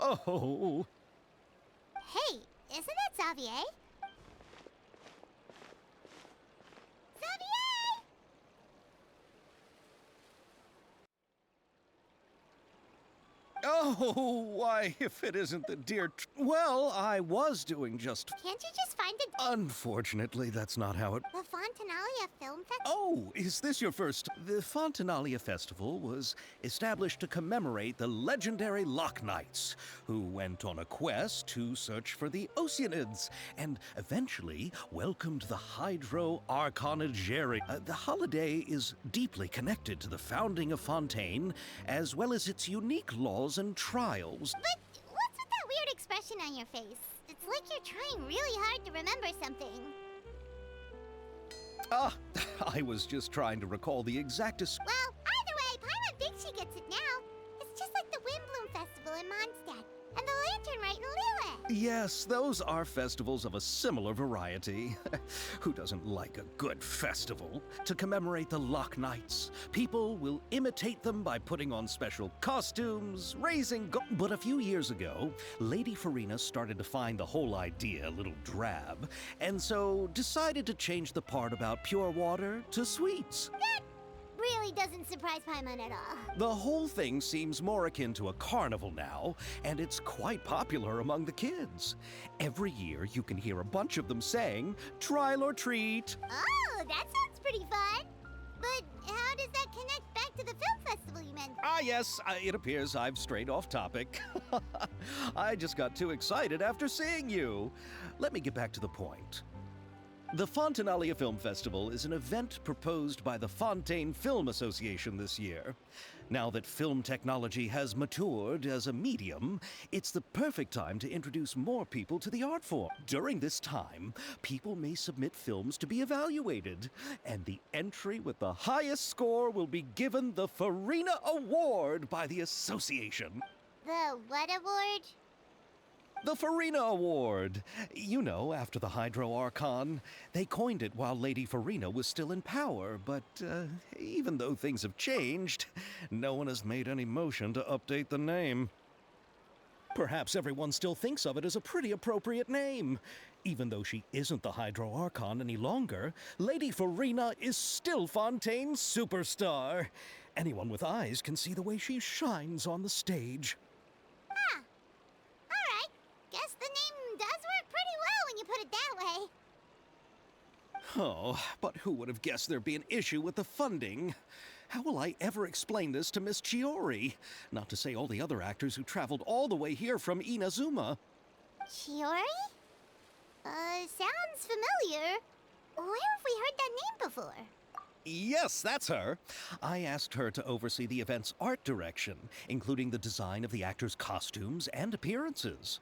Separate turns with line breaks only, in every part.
Oh,
Hey, isn't that Xavier? Xavier!
oh, why, if it isn't the dear... Well, I was doing just...
Can't you just find it?
Unfortunately, that's not how it...
The Fontanalia Film Festival?
Oh, is this your first? The Fontanalia Festival was established to commemorate the legendary Loch Knights, who went on a quest to search for the Oceanids and eventually welcomed the Hydro Arconageri. The holiday is deeply connected to the founding of Fontaine, as well as its unique laws and trials.
But what's with that weird expression on your face? It's like you're trying really hard to remember something.
Ah, I was just trying to recall the exactest...
Well, either way, Paimon thinks she gets it now. It's just like the Windbloom Festival in Mondstadt and the Lantern Rite in Lille.
Yes, those are festivals of a similar variety. Who doesn't like a good festival? To commemorate the Loch Knights, people will imitate them by putting on special costumes, raising But a few years ago, Lady Farina started to find the whole idea a little drab, and so decided to change the part about pure water to sweets.
That really doesn't surprise Paimon at all.
The whole thing seems more akin to a carnival now, and it's quite popular among the kids. Every year you can hear a bunch of them saying, "Trial or treat."
Oh, that sounds pretty fun. But how does that connect back to the film festival you mentioned?
Ah, yes, it appears I've strayed off topic. I just got too excited after seeing you. Let me get back to the point. The Fontanalia Film Festival is an event proposed by the Fontaine Film Association this year. Now that film technology has matured as a medium, it's the perfect time to introduce more people to the art form. During this time, people may submit films to be evaluated, and the entry with the highest score will be given the Farina Award by the association.
The what award?
The Farina Award. You know, after the Hydro Archon. They coined it while Lady Farina was still in power, but even though things have changed, no one has made any motion to update the name. Perhaps everyone still thinks of it as a pretty appropriate name. Even though she isn't the Hydro Archon any longer, Lady Farina is still Fontaine's superstar. Anyone with eyes can see the way she shines on the stage.
Huh. All right. Guess the name does work pretty well when you put it that way.
Oh, but who would have guessed there'd be an issue with the funding? How will I ever explain this to Miss Chiori? Not to say all the other actors who traveled all the way here from Inazuma.
Chiori? Sounds familiar. Where have we heard that name before?
Yes, that's her. I asked her to oversee the event's art direction, including the design of the actors' costumes and appearances.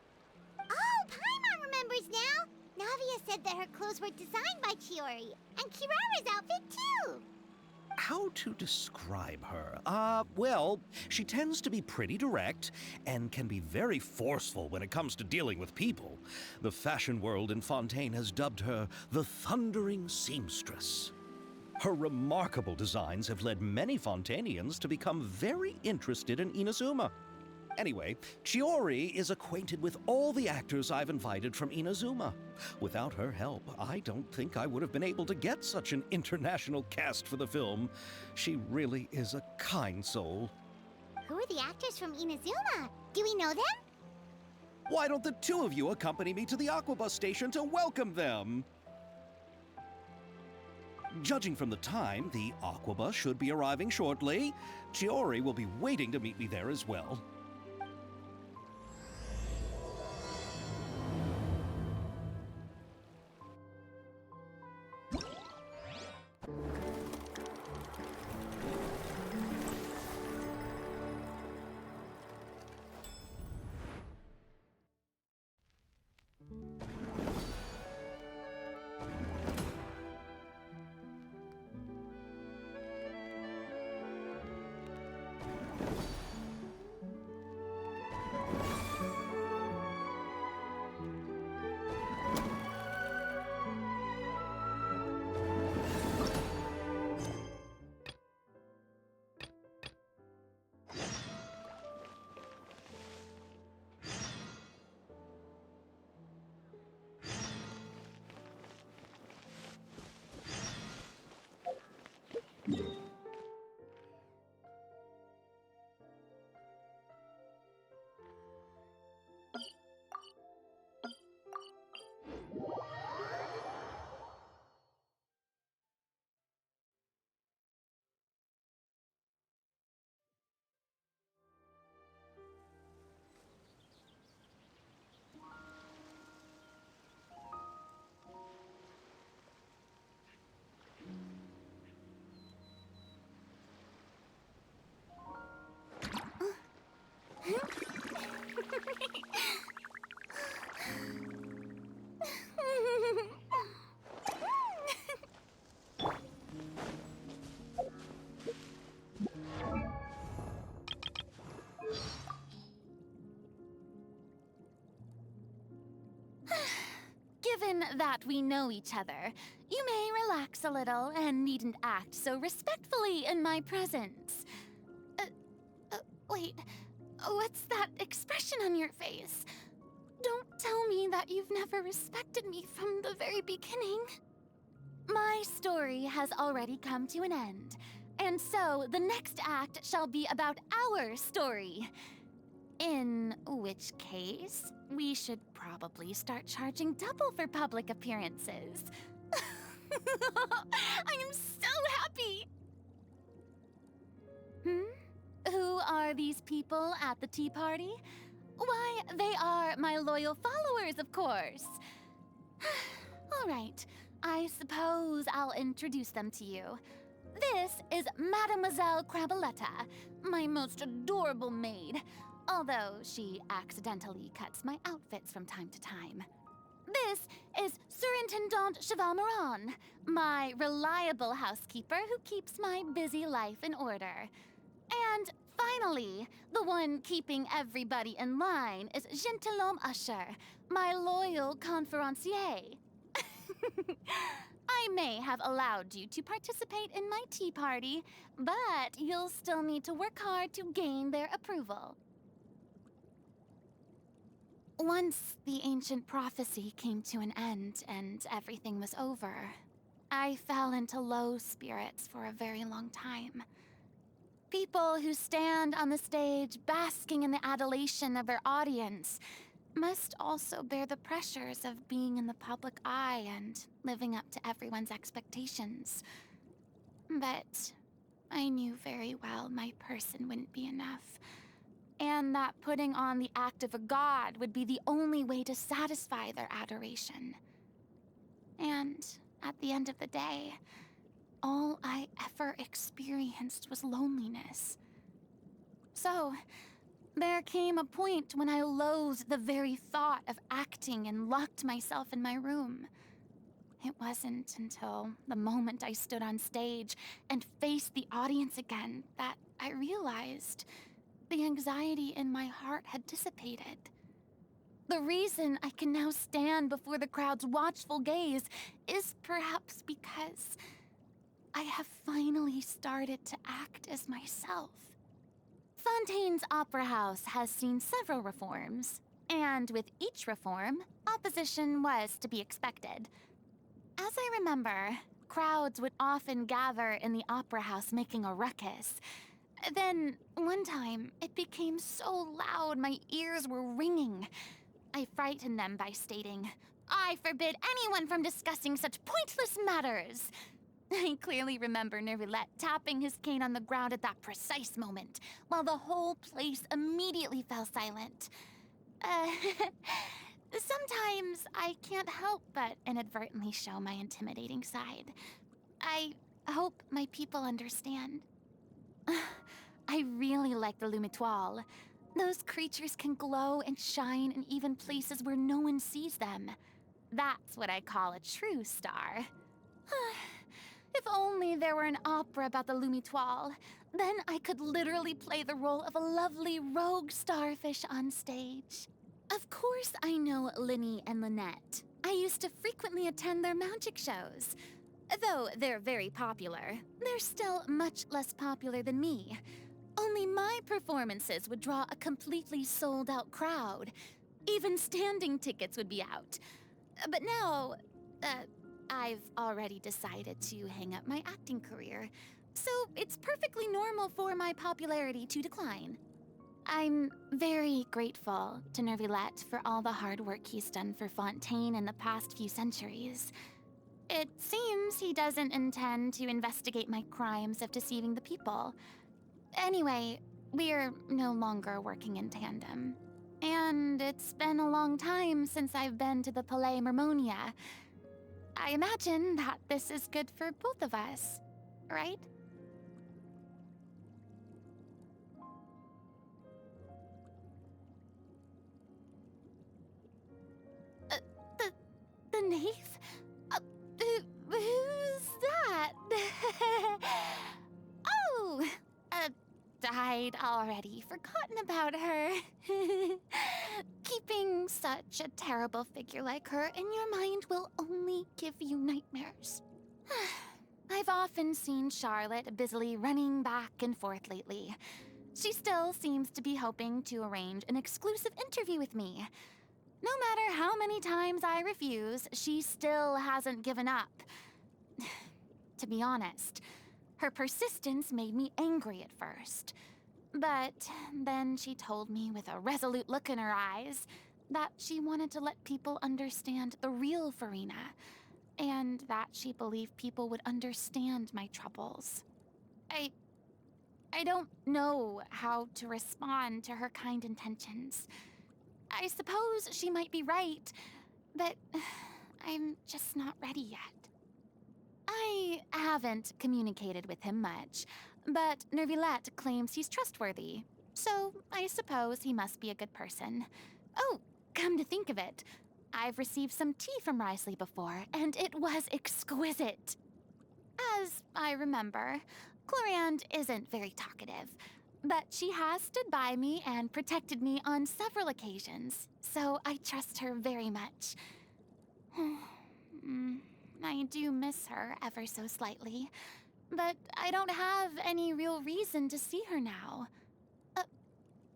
Oh, Paimon remembers now. Navia said that her clothes were designed by Chiori, and Kirara's outfit too.
How to describe her? Well, she tends to be pretty direct and can be very forceful when it comes to dealing with people. The fashion world in Fontaine has dubbed her the Thundering Seamstress. Her remarkable designs have led many Fontainians to become very interested in Inazuma. Anyway, Chiori is acquainted with all the actors I've invited from Inazuma. Without her help, I don't think I would have been able to get such an international cast for the film. She really is a kind soul.
Who are the actors from Inazuma? Do we know them?
Why don't the two of you accompany me to the Aquabus station to welcome them? Judging from the time, the Aquabus should be arriving shortly. Chiori will be waiting to meet me there as well.
Given that we know each other, you may relax a little and needn't act so respectfully in my presence. Wait, what's that expression on your face? Don't tell me that you've never respected me from the very beginning. My story has already come to an end, and so the next act shall be about our story. In which case, we should probably start charging double for public appearances. I am so happy! Who are these people at the tea party? Why, they are my loyal followers, of course. All right, I suppose I'll introduce them to you. This is Mademoiselle Crabaletta, my most adorable maid, although she accidentally cuts my outfits from time to time. This is Surintendant Chevalmeron, my reliable housekeeper who keeps my busy life in order. And finally, the one keeping everybody in line is Gentilhomme Usher, my loyal conférencier. I may have allowed you to participate in my tea party, but you'll still need to work hard to gain their approval. Once the ancient prophecy came to an end and everything was over, I fell into low spirits for a very long time. People who stand on the stage basking in the adulation of their audience must also bear the pressures of being in the public eye and living up to everyone's expectations. But I knew very well my person wouldn't be enough, and that putting on the act of a god would be the only way to satisfy their adoration. And at the end of the day, all I ever experienced was loneliness. So, there came a point when I loathed the very thought of acting and locked myself in my room. It wasn't until the moment I stood on stage and faced the audience again that I realized the anxiety in my heart had dissipated. The reason I can now stand before the crowd's watchful gaze is perhaps because I have finally started to act as myself. Fontaine's Opera House has seen several reforms, and with each reform, opposition was to be expected. As I remember, crowds would often gather in the Opera House making a ruckus. Then, one time, it became so loud my ears were ringing. I frightened them by stating, "I forbid anyone from discussing such pointless matters." I clearly remember Neuvillette tapping his cane on the ground at that precise moment, while the whole place immediately fell silent. Sometimes I can't help but inadvertently show my intimidating side. I hope my people understand. I really like the Lumitoile. Those creatures can glow and shine in even places where no one sees them. That's what I call a true star. If only there were an opera about the Lumitoile, then I could literally play the role of a lovely rogue starfish on stage. Of course I know Linny and Lynette. I used to frequently attend their magic shows. Though they're very popular, they're still much less popular than me. Only my performances would draw a completely sold-out crowd. Even standing tickets would be out. But now, I've already decided to hang up my acting career, so it's perfectly normal for my popularity to decline. I'm very grateful to Neuvillette for all the hard work he's done for Fontaine in the past few centuries. It seems he doesn't intend to investigate my crimes of deceiving the people. Anyway, we're no longer working in tandem. And it's been a long time since I've been to the Palais Mermonia. I imagine that this is good for both of us, right? The knave? Who's that? Oh! I'd already forgotten about her. Keeping such a terrible figure like her, and your mind will only give you nightmares. I've often seen Charlotte busily running back and forth lately. She still seems to be hoping to arrange an exclusive interview with me. No matter how many times I refuse, she still hasn't given up. To be honest, her persistence made me angry at first. But then she told me with a resolute look in her eyes that she wanted to let people understand the real Farina, and that she believed people would understand my troubles. I don't know how to respond to her kind intentions. I suppose she might be right, but I'm just not ready yet. I haven't communicated with him much, but Nervillette claims he's trustworthy, so I suppose he must be a good person. Oh, come to think of it, I've received some tea from Risley before, and it was exquisite. As I remember, Cloriande isn't very talkative, but she has stood by me and protected me on several occasions, so I trust her very much. I do miss her ever so slightly, but I don't have any real reason to see her now.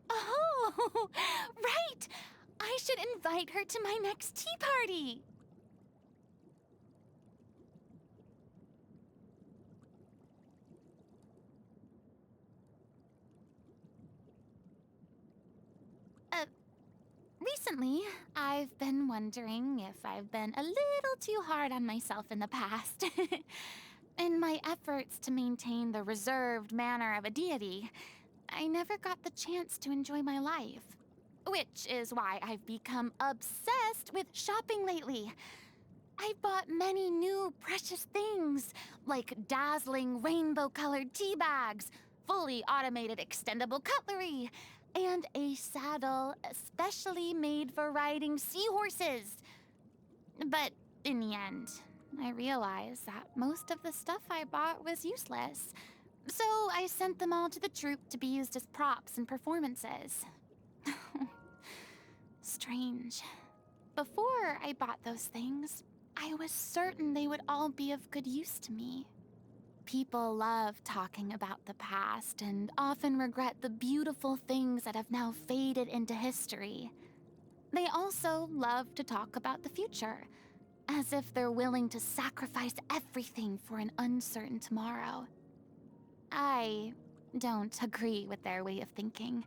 Oh, right! I should invite her to my next tea party! Recently, I've been wondering if I've been a little too hard on myself in the past. In my efforts to maintain the reserved manner of a deity, I never got the chance to enjoy my life. Which is why I've become obsessed with shopping lately. I've bought many new precious things, like dazzling rainbow-colored tea bags, fully automated extendable cutlery, and a saddle especially made for riding seahorses. But in the end, I realized that most of the stuff I bought was useless, so I sent them all to the troupe to be used as props in performances. Strange. Before I bought those things, I was certain they would all be of good use to me. People love talking about the past and often regret the beautiful things that have now faded into history. They also love to talk about the future, as if they're willing to sacrifice everything for an uncertain tomorrow. I don't agree with their way of thinking,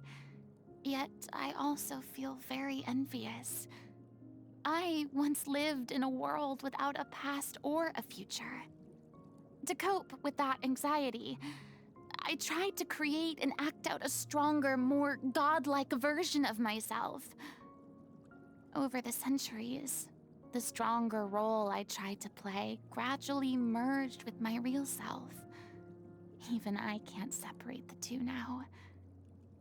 yet I also feel very envious. I once lived in a world without a past or a future. To cope with that anxiety, I tried to create and act out a stronger, more godlike version of myself. Over the centuries, the stronger role I tried to play gradually merged with my real self. Even I can't separate the two now.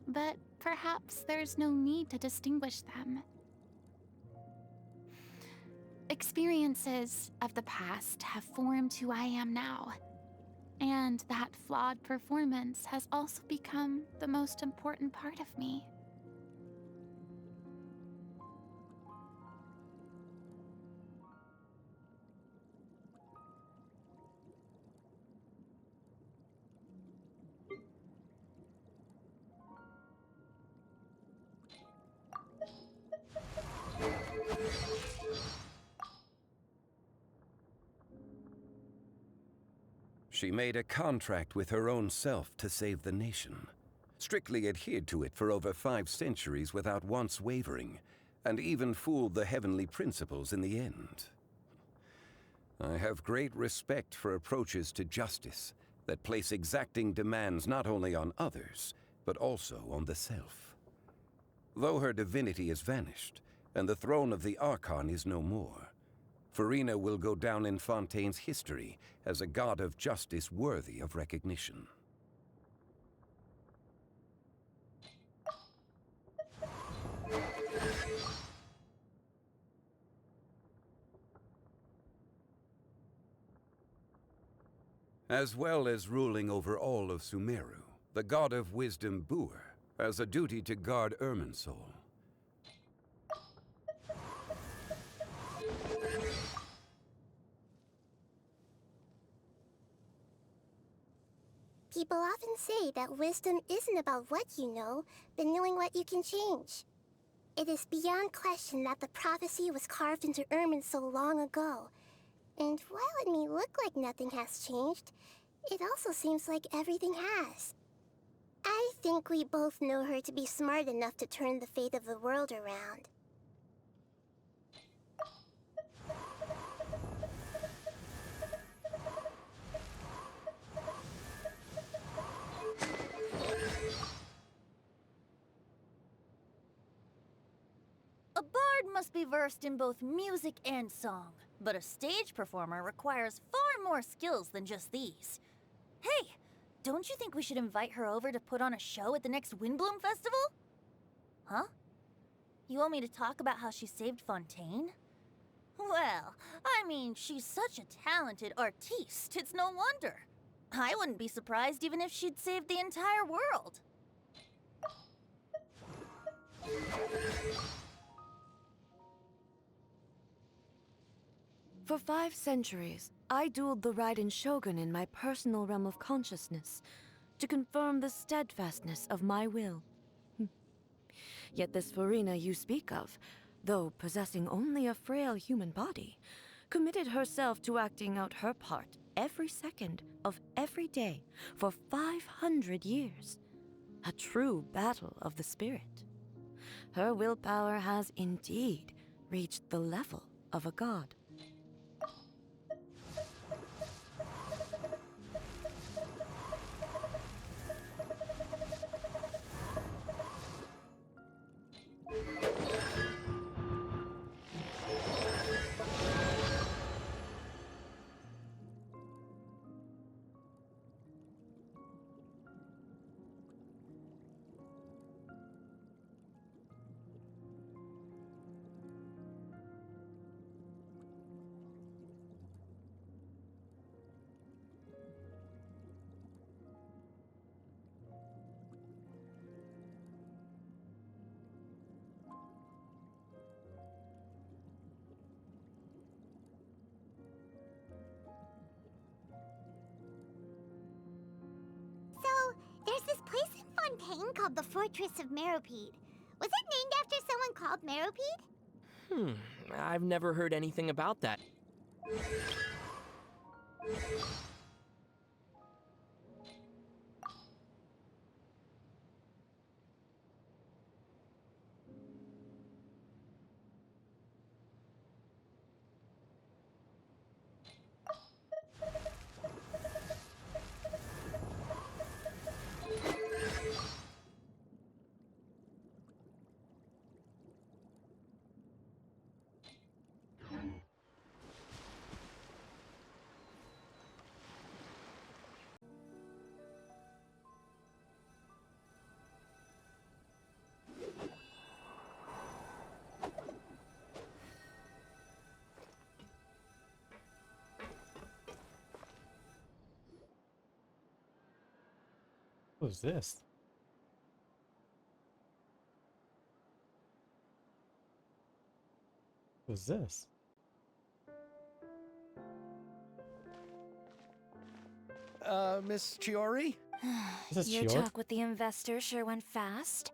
But perhaps there's no need to distinguish them. Experiences of the past have formed who I am now, and that flawed performance has also become the most important part of me.
She made a contract with her own self to save the nation, strictly adhered to it for over 5 centuries without once wavering, and even fooled the heavenly principles in the end. I have great respect for approaches to justice that place exacting demands not only on others, but also on the self. Though her divinity has vanished, and the throne of the Archon is no more, Farina will go down in Fontaine's history as a god of justice worthy of recognition. As well as ruling over all of Sumeru, the god of wisdom Bur has a duty to guard Irminsul.
People often say that wisdom isn't about what you know, but knowing what you can change. It is beyond question that the prophecy was carved into ermine so long ago. And while it may look like nothing has changed, it also seems like everything has. I think we both know her to be smart enough to turn the fate of the world around.
A bard must be versed in both music and song, but a stage performer requires far more skills than just these. Hey, don't you think we should invite her over to put on a show at the next Windbloom Festival? Huh? You want me to talk about how she saved Fontaine? Well, I mean, she's such a talented artiste, it's no wonder. I wouldn't be surprised even if she'd saved the entire world.
For 5 centuries, I dueled the Raiden Shogun in my personal realm of consciousness to confirm the steadfastness of my will. Yet this Farina you speak of, though possessing only a frail human body, committed herself to acting out her part every second of every day for 500 years. A true battle of the spirit. Her willpower has indeed reached the level of a god.
There's this place in Fontaine called the Fortress of Meropide. Was it named after someone called Meropide?
I've never heard anything about that.
What was this? What was this?
Miss Chiori?
Is this
Your
Chiori?
talk with the investor sure went fast.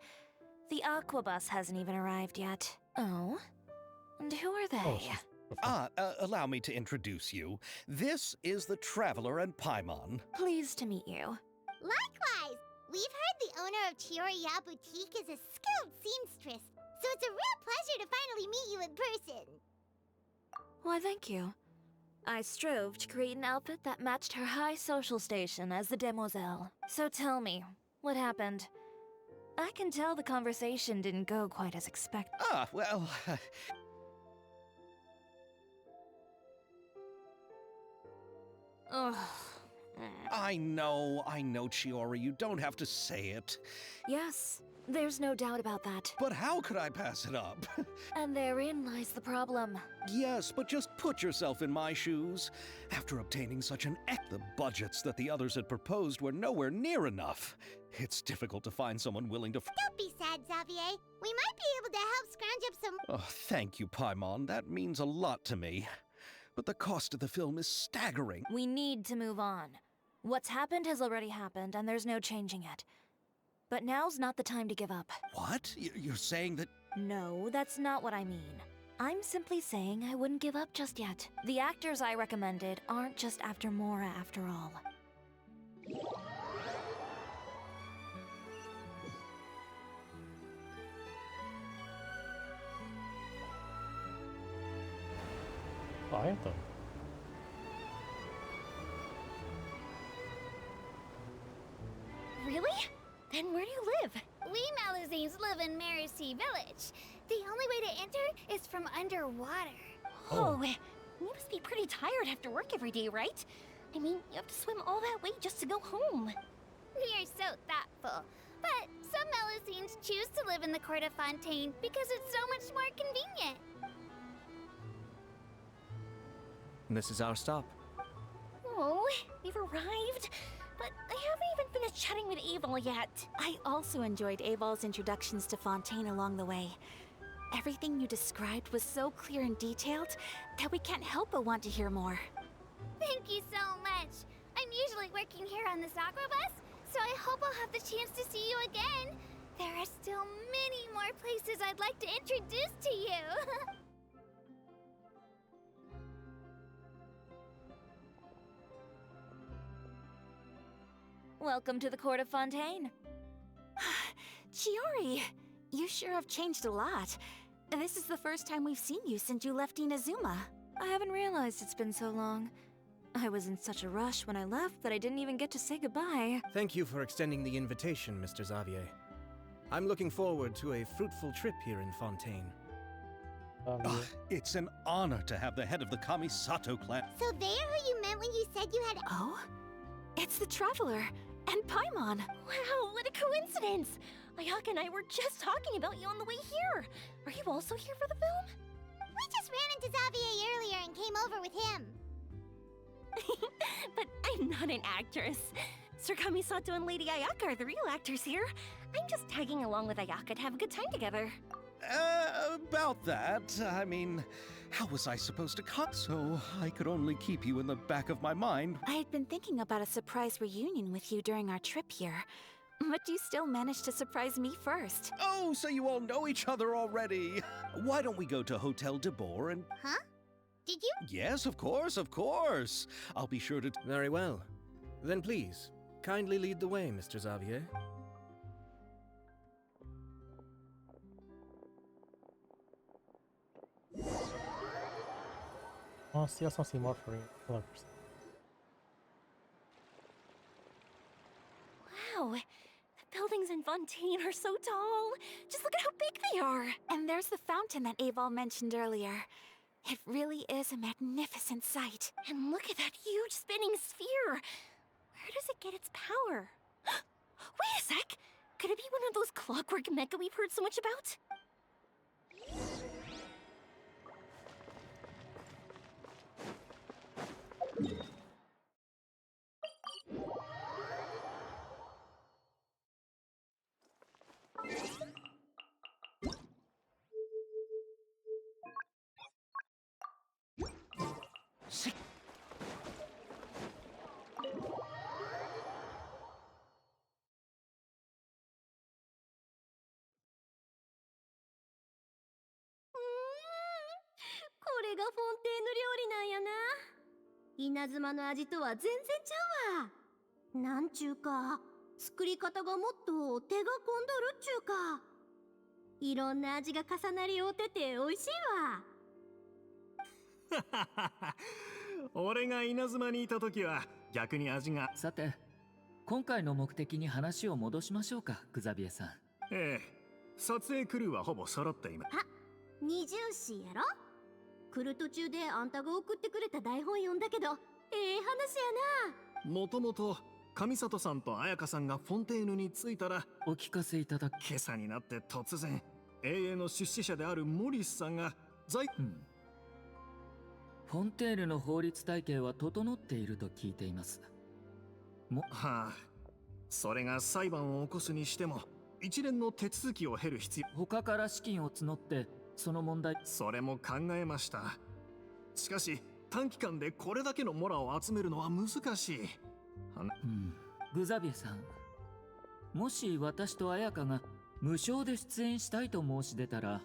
The Aquabus hasn't even arrived yet. Oh? And who are they?
Oh, she's-
Allow me to introduce you. This is the Traveler and Paimon.
Pleased to meet you.
Likewise! We've heard the owner of Chiori Ya Boutique is a skilled seamstress, so it's a real pleasure to finally meet you in person.
Why, thank you. I strove to create an outfit that matched her high social station as the demoiselle. So tell me, what happened? I can tell the conversation didn't go quite as expected.
Well,
Ugh.
I know, Chiori, you don't have to say it.
Yes, there's no doubt about that.
But how could I pass it up?
And therein lies the problem.
Yes, but just put yourself in my shoes. After obtaining such an the budgets that the others had proposed were nowhere near enough. It's difficult to find someone willing to
Don't be sad, Xavier. We might be able to help scrounge up some...
Oh, thank you, Paimon. That means a lot to me. But the cost of the film is staggering.
We need to move on. What's happened has already happened, and there's no changing it. But now's not the time to give up.
What? You're saying that...
No, that's not what I mean. I'm simply saying I wouldn't give up just yet. The actors I recommended aren't just after Mora after all.
Oh, Anthem.
Really? Then where do you live? We Malazines live in Mercy Village. The only way to enter is from underwater.
Oh.
You must be pretty tired after work every day, right? I mean, you have to swim all that way just to go home. We are so thoughtful. But some Malazines choose to live in the court of Fontaine because it's so much more convenient.
This is our stop.
Oh, we've arrived. But I haven't even finished chatting with Abel yet.
I also enjoyed Aval's introductions to Fontaine along the way. Everything you described was so clear and detailed that we can't help but want to hear more.
Thank you so much. I'm usually working here on this aqua bus, so I hope I'll have the chance to see you again. There are still many more places I'd like to introduce to you.
Welcome to the court of Fontaine.
Chiori, you sure have changed a lot. This is the first time we've seen you since you left Inazuma.
I haven't realized it's been so long. I was in such a rush when I left that I didn't even get to say goodbye.
Thank you for extending the invitation, Mr. Xavier. I'm looking forward to a fruitful trip here in Fontaine.
Ah, it's an honor to have the head of the Kamisato clan.
So they're who you meant when you said you had...
Oh? It's the Traveler and Paimon.
Wow, what a coincidence! Ayaka and I were just talking about you on the way here. Are you also here for the film?
We just ran into Xavier earlier and came over with him.
But I'm not an actress. Sir Kamisato and Lady Ayaka are the real actors here. I'm just tagging along with Ayaka to have a good time together.
About that, I mean, how was I supposed to cut? So I could only keep you in the back of my mind.
I had been thinking about a surprise reunion with you during our trip here, but you still managed to surprise me first.
Oh, so you all know each other already. Why don't we go to Hotel de Boer and...
Huh? Did you?
Yes, of course, of course. I'll be sure to...
Very well. Then please, kindly lead the way, Mr. Xavier.
Honestly, I want to see more for you.
Wow, the buildings in Fontaine are so tall. Just look at how big they are.
And there's the fountain that Aval mentioned earlier. It really is a magnificent sight.
And look at that huge spinning sphere. Where does it get its power? Wait a sec! Could it be one of those clockwork mecha we've heard so much about?
さて、今回の目的に話を戻しましょうか、グザビエさん。
ええ、撮影クルーはほぼ揃っています。
二重視やろ。来る途中であんたが送ってくれた台本読んだけど、話や
な。もともと上里さんと彩香さんがフォンテーヌに着いたら、
お聞かせいただき。
今朝になって突然、永遠の出資者であるモリスさんが
フォンテーヌの法律体系は整っていると聞いています。
はあ、それが裁判を起こすにしても一連の手続きを経る必要。
他から資金を募ってその問題。
それも考えました。しかし短期間でこれだけのモラを集めるのは難しい。
グザビエさん、もし私と綾香が無償で出演したいと申し出たら、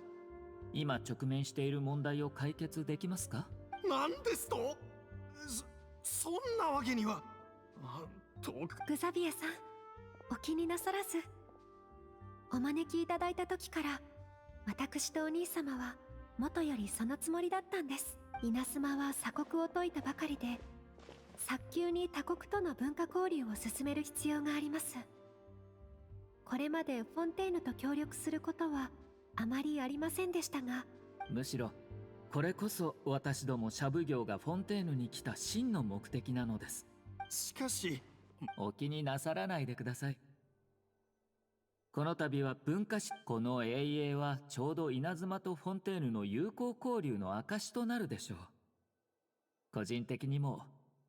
今直面している問題を解決できますか？
何ですと？そんなわけには。
グザビエさん、お気になさらず。お招きいただいた時から、私とお兄様はもとよりそのつもりだったんです。稲妻は鎖国を解いたばかりで、早急に他国との文化交流を進める必要があります。これまでフォンテーヌと協力することはあまりありませんでしたが、
むしろこれこそ私どもシャブ業がフォンテーヌに来た真の目的なのです。
しかし、
お気になさらないでください。この度は文化史、この英英はちょうど稲妻とフォンテーヌの友好交流の証となるでしょう。個人的にも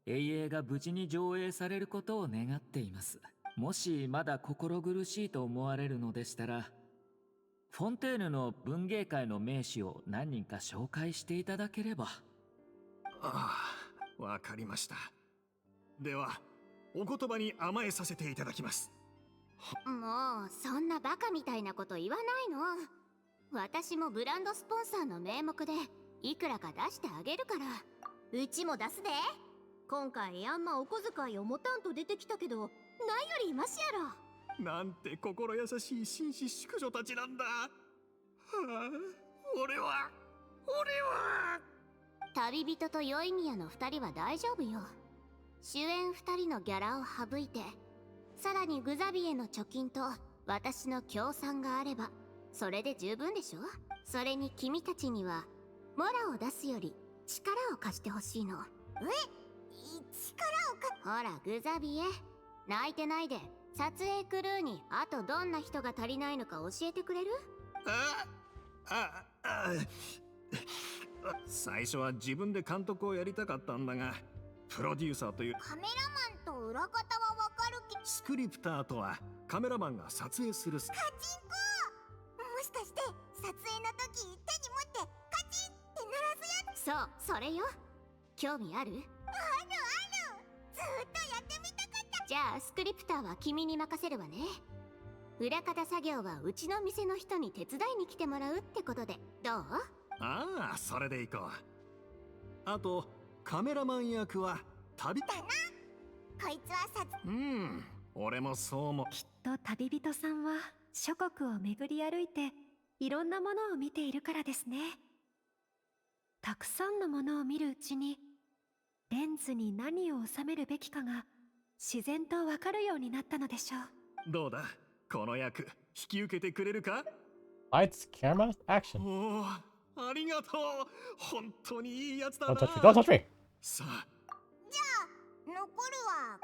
英英が無事に上映されることを願っています。もしまだ心苦しいと思われるのでしたら、フォンテーヌの文芸界の名士を何人か紹介していただければ。
ああ、わかりました。では、お言葉に甘えさせていただきます。
もうそんなバカみたいなこと言わないの。私もブランドスポンサーの名目でいくらか出してあげるから。
うちも出すで。今回あんまお小遣いを持たんと出てきたけど、ないよりマシやろ。
なんて心優しい紳士淑女たちなんだ。はあ、俺は
旅人と宵宮の2人は大丈夫よ。主演2人のギャラを省いて、さらにグザビエの貯金と私の協賛があればそれで十分でしょ。それに君たちにはモラを出すより力を貸してほしいの。ほらグザビエ、泣いてないで撮影クルーにあとどんな人が足りないのか教えてくれる？
最初は自分で監督をやりたかったんだが、プロデューサーという
カメラマンと裏方はわかるけど、
スクリプターとはカメラマンが撮影する
カチンコ、もしかして撮影の時手に持ってカチンって鳴らすや
つ？そう、それよ。興味ある？
ある。ずーっとやってみたかった。
じゃあスクリプターは君に任せるわね。裏方作業はうちの店の人に手伝いに来てもらうってことでどう？
ああ、それでいこう。あとカメラマン役は旅
だな。こいつは
俺もそう思う。
きっと旅人さんは諸国を巡り歩いていろんなものを見ているからですね。たくさんのものを見るうちにレンズに何を収めるべきかが自然とわかるようになったのでしょう。
どうだ、この役引き受けてくれるか？
Lights, camera, action.
おお、ありがとう。本当にいいやつだ
Don't
な。
touch me, don't touch me.
さあ、
じゃあ残るは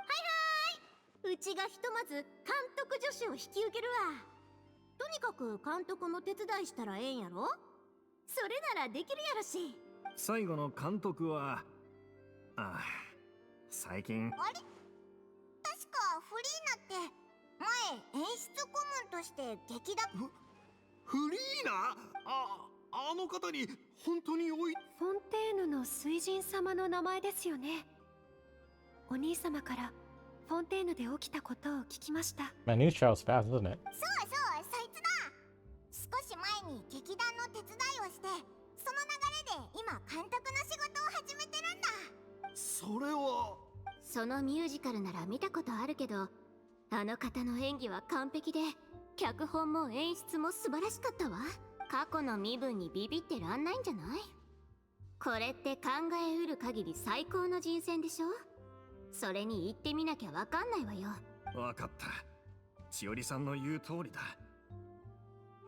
うちがひとまず監督助手を引き受けるわ。とにかく監督の手伝いしたらええんやろ。それならできるやろし。
最後の監督は最近
あれ、確かフリーナって前演出顧問として劇団
フリーナ、あの方に本当に多い。
フォンテーヌの水神様の名前ですよね。お兄様からフォンテーヌで起きたことを聞きました。
Man, news travels fast, doesn't it?
そう、そいつだ。少し前に劇団の手伝いをして、その流れで今監督の仕事を始めてるんだ。
それは
そのミュージカルなら見たことあるけど、あの方の演技は完璧で脚本も演出も素晴らしかったわ。過去の身分にビビってらんないんじゃない？これって考えうる限り最高の人選でしょ。それに行ってみなきゃわかんないわよ。
わかった。千織さんの言う通りだ。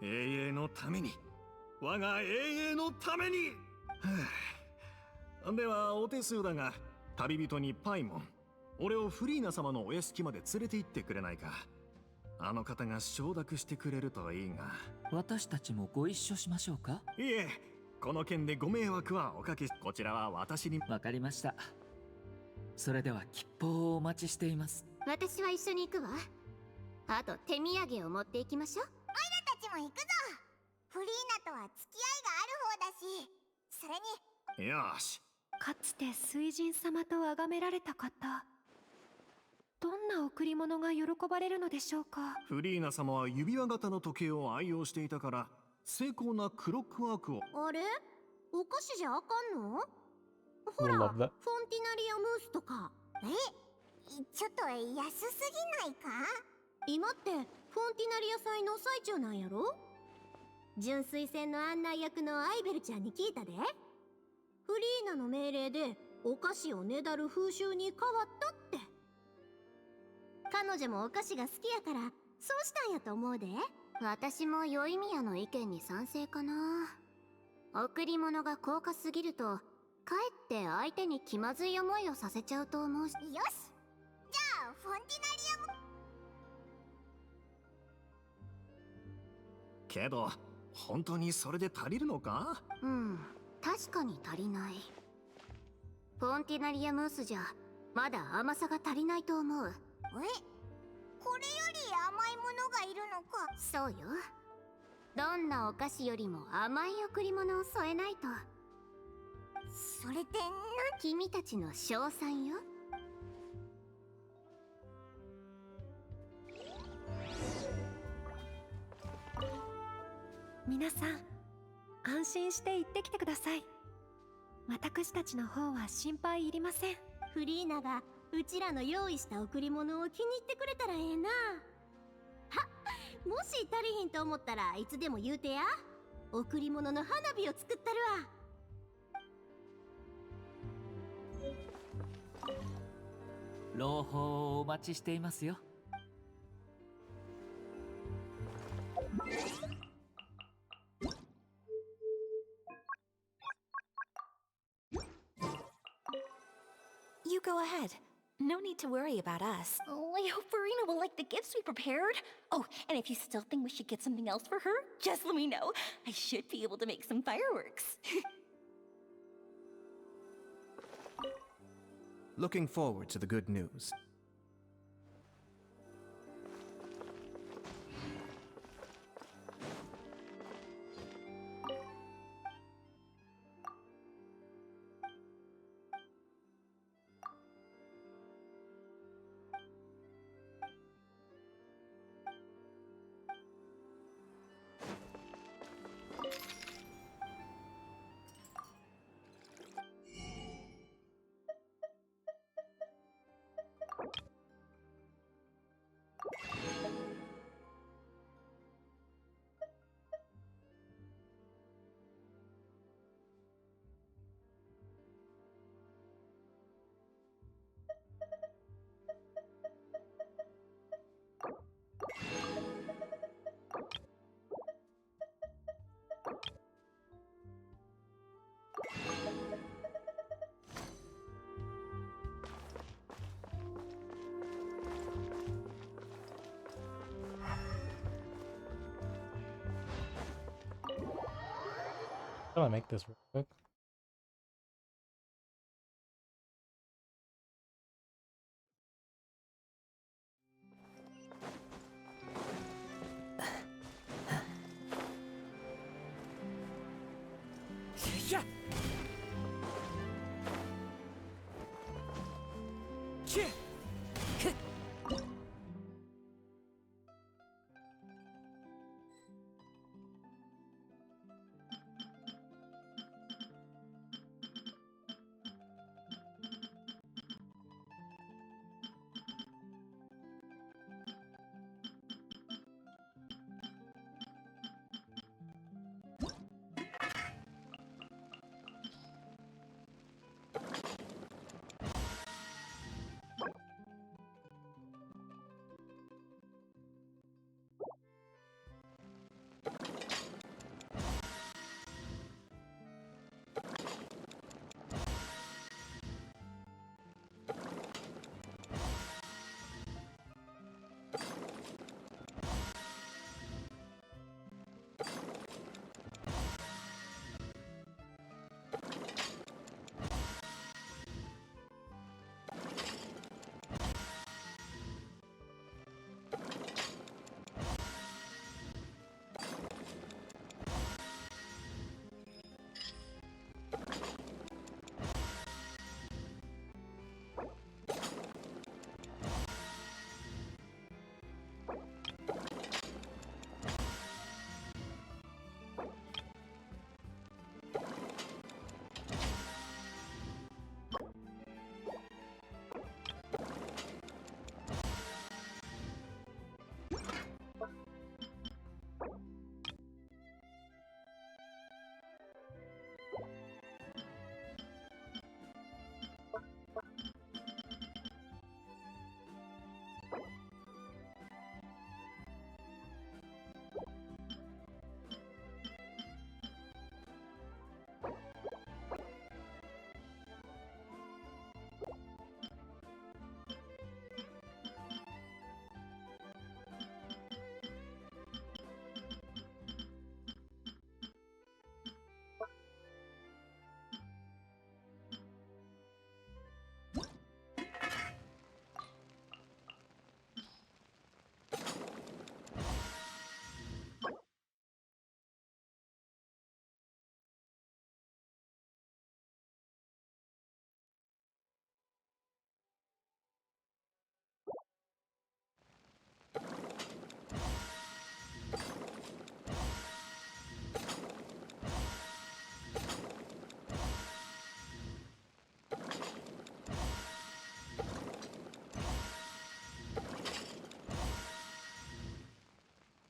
永遠のために、我が永遠のために。ではお手数だが、旅人にパイモン、俺をフリーナ様のお屋敷まで連れて行ってくれないか。あの方が承諾してくれるといいが。
私たちもご一緒しましょうか？
いえ、この件でご迷惑はおかけ。こちらは私に。
わかりました。それでは吉報をお待ちしています。
私は一緒に行くわ。あと手土産を持っていきましょう。
オイラたちも行くぞ。フリーナとは付き合いがある方だし、それに
よし。
かつて水神様と崇められた方、どんな贈り物が喜ばれるのでしょうか。
フリーナ様は指輪型の時計を愛用していたから、精巧なクロックワークを。
あれ、お菓子じゃあかんの？ほら、フォンティナリアムースとか。
ちょっと安すぎないか？
今ってフォンティナリア祭の最中なんやろ？純粋船の案内役のアイベルちゃんに聞いたで。フリーナの命令でお菓子をねだる風習に変わったって。彼女もお菓子が好きやからそうしたんやと思うで。
私も良い宮の意見に賛成かな。贈り物が高価すぎるとかえって相手に気まずい思いをさせちゃうと思うし。
よし、じゃあフォンティナリアム。
けど本当にそれで足りるのか？
確かに足りない。フォンティナリアムースじゃまだ甘さが足りないと思う。
これより甘いものがいるのか？
そうよ。どんなお菓子よりも甘い贈り物を添えないと。
それって
君たちの賞賛よ。
皆さん、安心して行ってきてください。私たちの方は心配いりません。
フリーナがうちらの用意した贈り物を気に入ってくれたらええな。もし足りひんと思ったらいつでも言うてや。贈り物の花火を作ったるわ。
朗報をお待ちしていますよ。
You go ahead. No need to worry about us.
Oh, I hope Verena will like the gifts we prepared. Oh, and if you still think we should get something else for her, just let me know. I should be able to make some fireworks.
Looking forward to the good news.
I'm gonna make this real quick.
Yeah.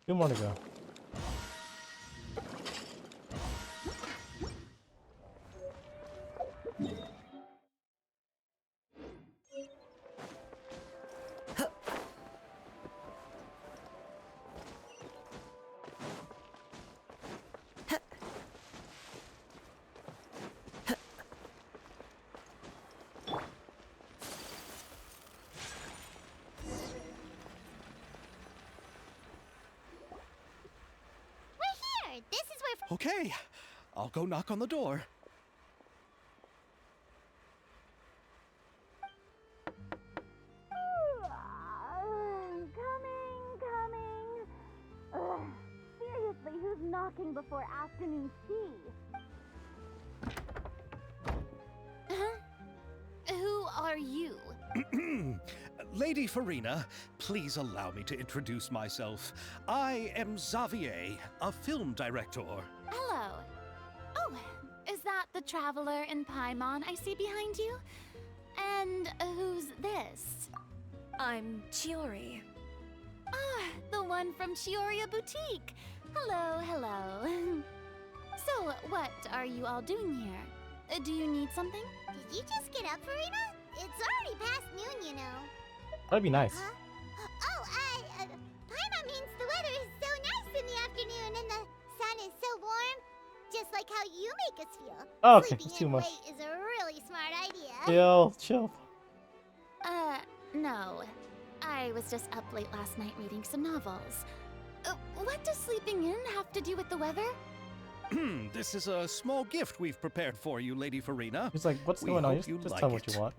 2 more to go.
This is where.
Okay, I'll go knock on the door.
Coming. Ugh, seriously, who's knocking before afternoon tea?
Who are you?
Lady Farina, please allow me to introduce myself. I am Xavier, a film director.
Hello. Oh, is that the traveler in Paimon I see behind you? And who's this?
I'm Chiori.
Ah, the one from Chiori Boutique. Hello. So, what are you all doing here? Do you need something?
Did you just get up, Farina? It's already past noon, you know.
That'd be nice.
Huh? Paimon means the weather is so nice in the afternoon and the sun is so warm. Just like how you make us feel.
Oh, okay,
Sleeping
it's too
in
much.
late is a really smart idea.
Chill.
No. I was just up late last night reading some novels. What does sleeping in have to do with the weather?
This is a small gift we've prepared for you, Lady Farina.
He's like, what's
We
going on?
hope you
Just
like
tell me what
it.
you want.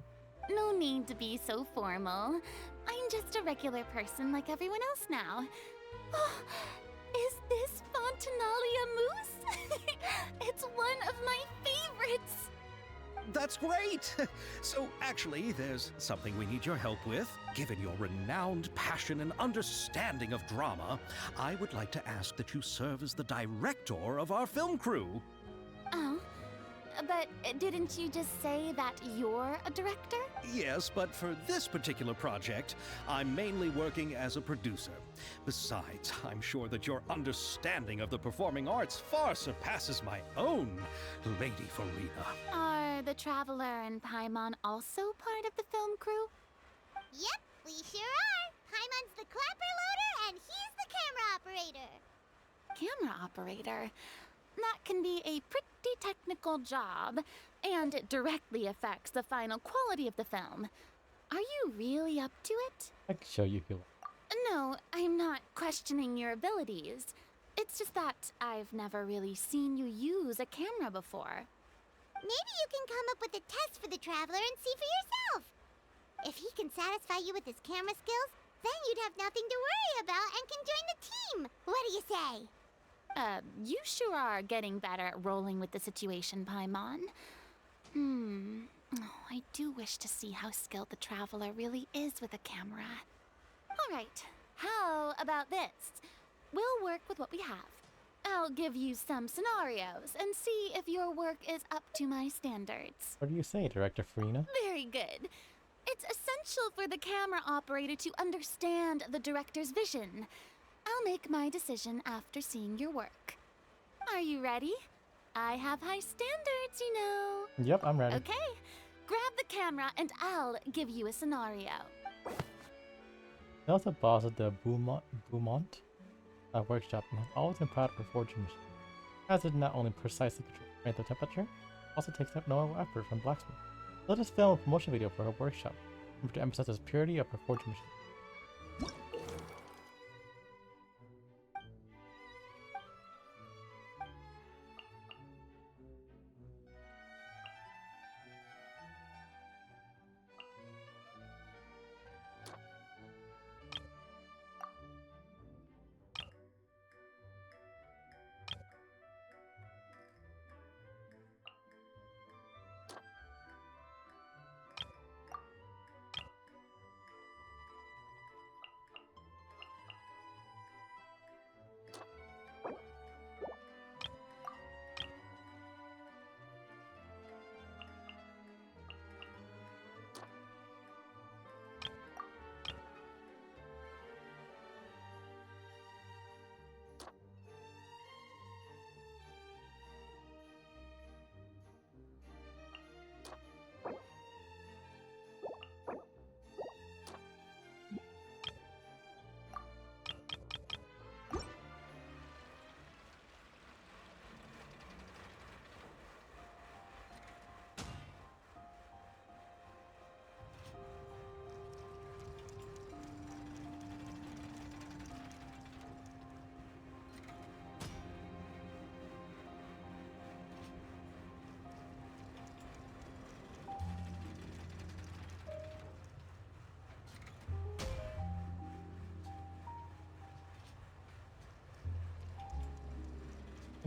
No need to be so formal. I'm just a regular person like everyone else now. Oh, is this Fontainalia mousse? It's one of my favorites.
That's great! So, actually, there's something we need your help with. Given your renowned passion and understanding of drama, I would like to ask that you serve as the director of our film crew.
Oh, but didn't you just say that you're a director?
Yes, but for this particular project, I'm mainly working as a producer. Besides, I'm sure that your understanding of the performing arts far surpasses my own, Lady Farina.
Are the Traveler and Paimon also part of the film crew?
Yep, we sure are. Paimon's the clapper loader and he's the camera operator.
Camera operator? That can be a pretty technical job, and it directly affects the final quality of the film. Are you really up to it?
I can show you if you like.
No, I'm not questioning your abilities. It's just that I've never really seen you use a camera before.
Maybe you can come up with a test for the Traveler and see for yourself. If he can satisfy you with his camera skills, then you'd have nothing to worry about and can join the team. What do you say?
You sure are getting better at rolling with the situation, Paimon. Oh, I do wish to see how skilled the Traveler really is with a camera. All right, how about this? We'll work with what we have. I'll give you some scenarios and see if your work is up to my standards.
What do you say, Director Farina?
Very good. It's essential for the camera operator to understand the director's vision. I'll make my decision after seeing your work. Are you ready? I have high standards, you know.
Yep, I'm ready.
Okay, grab the camera and I'll give you a scenario.
I was the boss of the Beaumont workshop and has always been proud of her forging machine. As it not only precisely controls the temperature, also takes up no effort from blacksmith. Let us film a promotion video for her workshop, to emphasize the purity of her forging machine.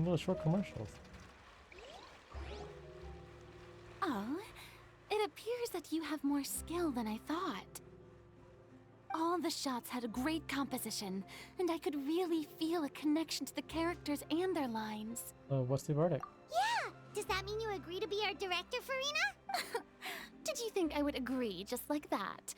Some of those short commercials.
Oh, it appears that you have more skill than I thought. All the shots had a great composition, and I could really feel a connection to the characters and their lines.
What's the verdict?
Yeah! Does that mean you agree to be our director, Farina?
Did you think I would agree just like that?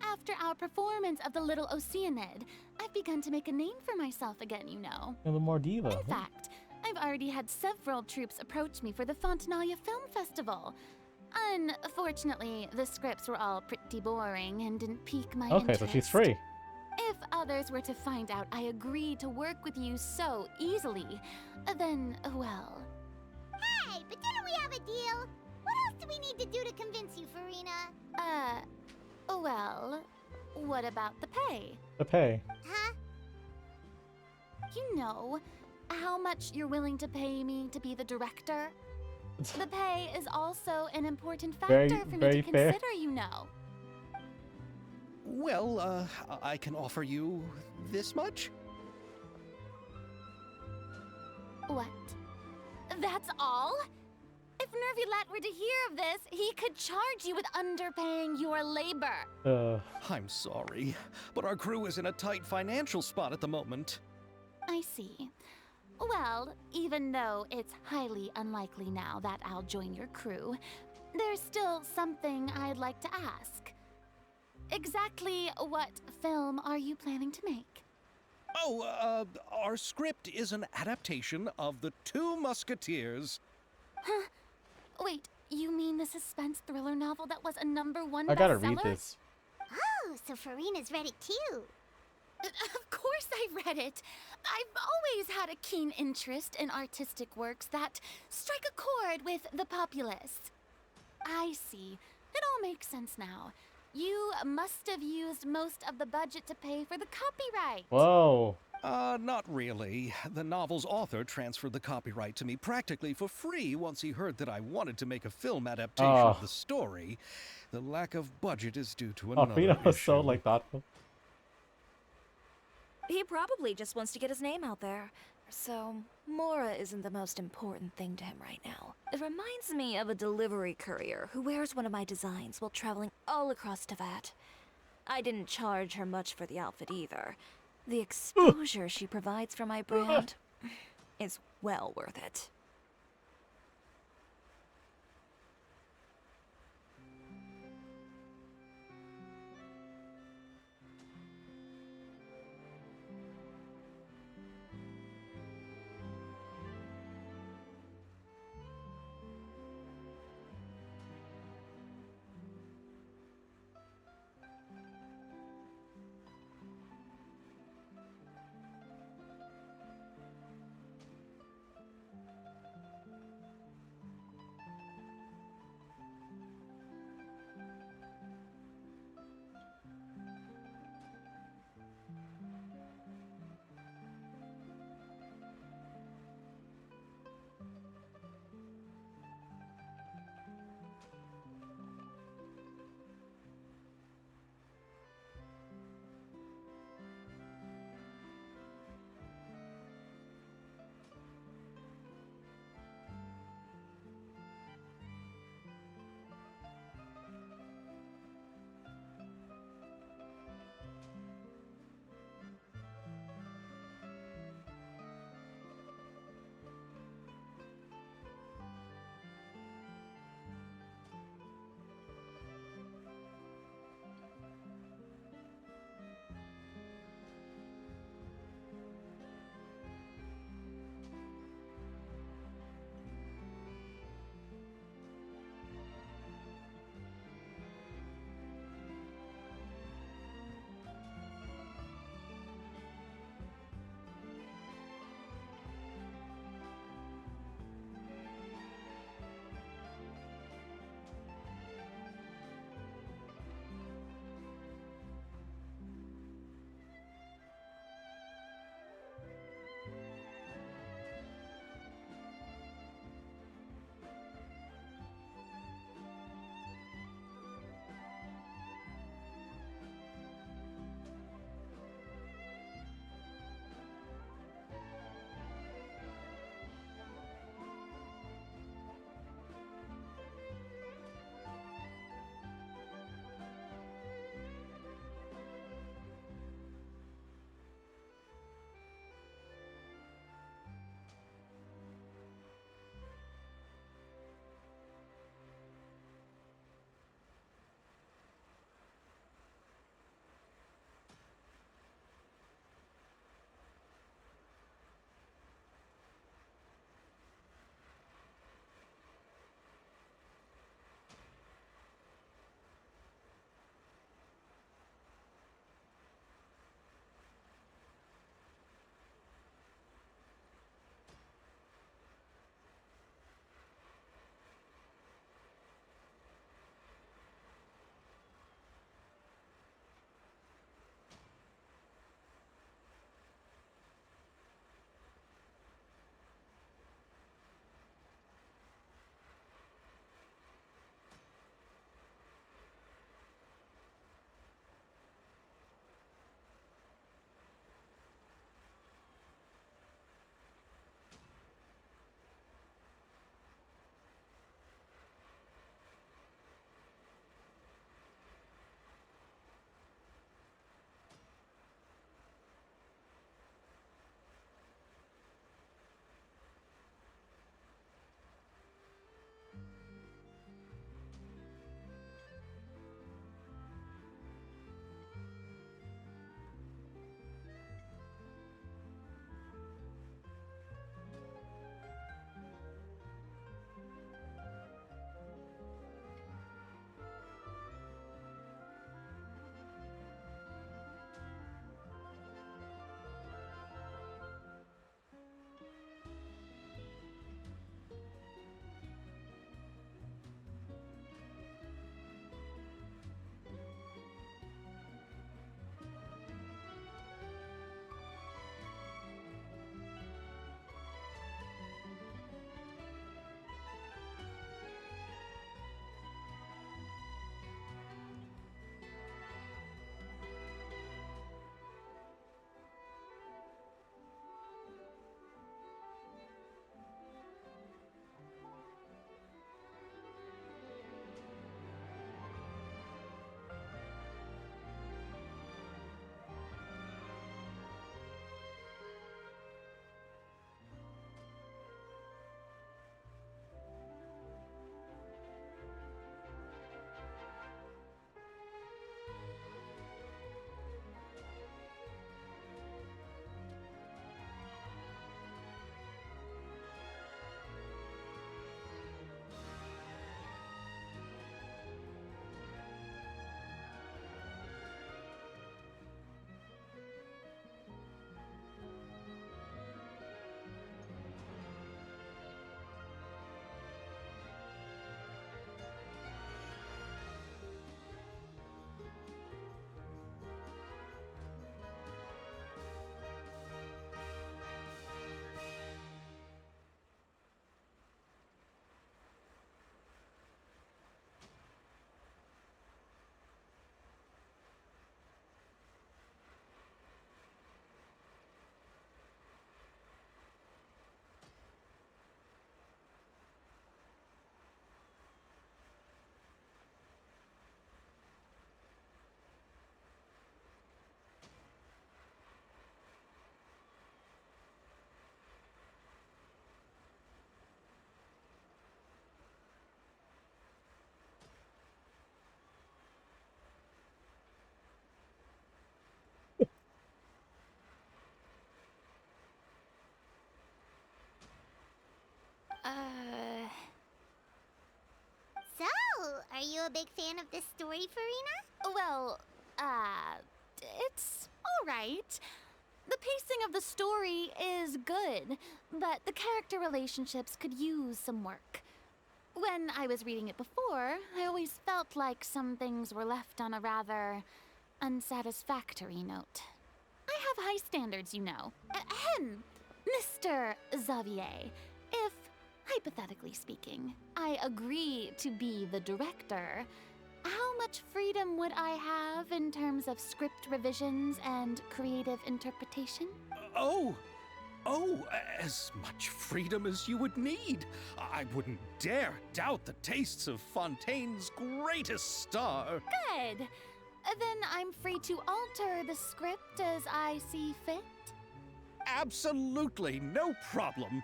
After our performance of The Little Oceanid, I've begun to make a name for myself again, you know.
A little more diva.
In fact, I've already had several troops approach me for the Fontaine Film Festival. Unfortunately, the scripts were all pretty boring and didn't pique my interest.
Okay, so she's free.
If others were to find out I agreed to work with you so easily, then, well...
Hey, but didn't we have a deal? What else do we need to do to convince you, Farina?
Well, what about the pay?
The pay.
Huh?
You know, how much you're willing to pay me to be the director? The pay is also an important factor for me to consider, you know.
Well, I can offer you this much?
What? That's all? If Nervilat were to hear of this, he could charge you with underpaying your labor.
I'm sorry, but our crew is in a tight financial spot at the moment.
I see. Well, even though it's highly unlikely now that I'll join your crew, there's still something I'd like to ask. Exactly what film are you planning to make?
Oh, our script is an adaptation of The Two Musketeers.
Huh? Wait, you mean the suspense thriller novel that was a #1
I gotta
bestseller?
read this.
Oh, so Farina's read it too.
Of course I read it. I've always had a keen interest in artistic works that strike a chord with the populace. I see. It all makes sense now. You must have used most of the budget to pay for the copyright.
Whoa.
Not really. The novel's author transferred the copyright to me practically for free once he heard that I wanted to make a film adaptation of the story. The lack of budget is due to another
Frida was so,
issue.
like, thoughtful.
He probably just wants to get his name out there. So, Mora isn't the most important thing to him right now. It reminds me of a delivery courier who wears one of my designs while traveling all across Teyvat. I didn't charge her much for the outfit either. The exposure she provides for my brand is well worth it.
Are you a big fan of this story, Farina?
Well, it's alright. The pacing of the story is good, but the character relationships could use some work. When I was reading it before, I always felt like some things were left on a rather unsatisfactory note. I have high standards, you know. Ahem, Mr. Xavier. If, hypothetically speaking, I agree to be the director, how much freedom would I have in terms of script revisions and creative interpretation?
Oh, as much freedom as you would need. I wouldn't dare doubt the tastes of Fontaine's greatest star.
Good. Then I'm free to alter the script as I see fit.
Absolutely, no problem.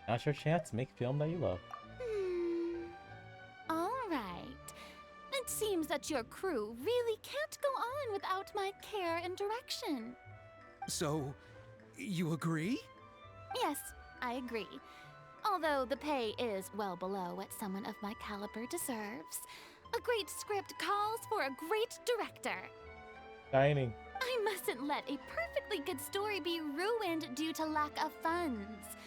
Now's your chance to make a film that you love.
All right. It seems that your crew really can't go on without my care and direction.
So, you agree?
Yes, I agree. Although the pay is well below what someone of my caliber deserves. A great script calls for a great director.
Dining.
I mustn't let a perfectly good story be ruined due to lack of funds.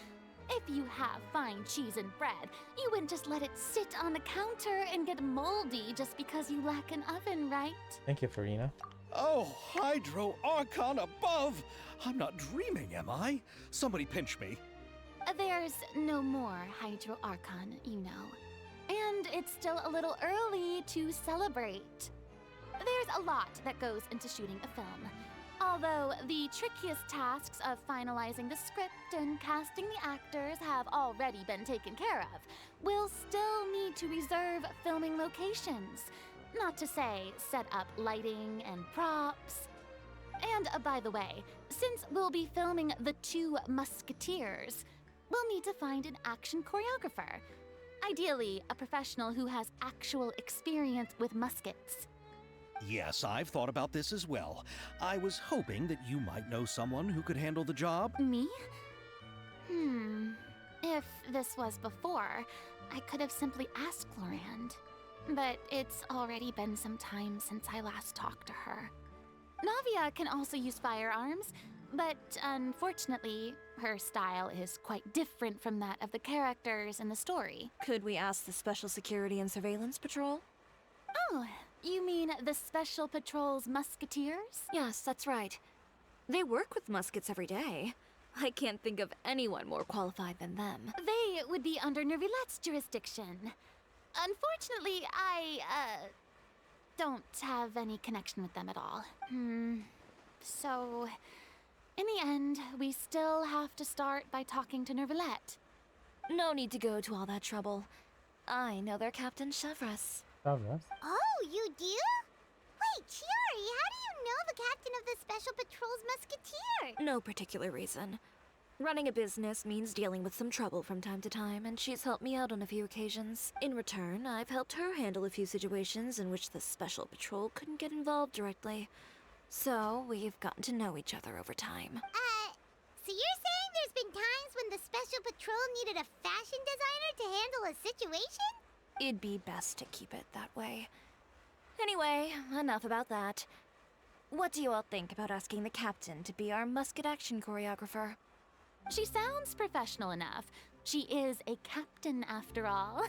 If you have fine cheese and bread, you wouldn't just let it sit on the counter and get moldy just because you lack an oven, right?
Thank you, Farina.
Oh, Hydro Archon above! I'm not dreaming, am I? Somebody pinch me.
There's no more Hydro Archon, you know. And it's still a little early to celebrate. There's a lot that goes into shooting a film. Although the trickiest tasks of finalizing the script and casting the actors have already been taken care of, we'll still need to reserve filming locations. Not to say set up lighting and props. And by the way, since we'll be filming The Two Musketeers, we'll need to find an action choreographer. Ideally, a professional who has actual experience with muskets.
Yes, I've thought about this as well. I was hoping that you might know someone who could handle the job.
Me? If this was before, I could have simply asked Florand. But it's already been some time since I last talked to her. Navia can also use firearms, but unfortunately, her style is quite different from that of the characters in the story.
Could we ask the Special Security and Surveillance Patrol?
Oh, you mean the Special Patrol's Musketeers?
Yes, that's right. They work with muskets every day. I can't think of anyone more qualified than them.
They would be under Nervilette's jurisdiction. Unfortunately, I, don't have any connection with them at all. So, in the end, we still have to start by talking to Nervilette.
No need to go to all that trouble. I know their Captain Chevreuse.
Chevreuse?
Oh, you do? Wait, Chiori, how do you know the captain of the Special Patrol's Musketeer?
No particular reason. Running a business means dealing with some trouble from time to time, and she's helped me out on a few occasions. In return, I've helped her handle a few situations in which the Special Patrol couldn't get involved directly. So, we've gotten to know each other over time.
So you're saying there's been times when the Special Patrol needed a fashion designer to handle a situation?
It'd be best to keep it that way. Anyway, enough about that. What do you all think about asking the captain to be our musket action choreographer?
She sounds professional enough. She is a captain, after all.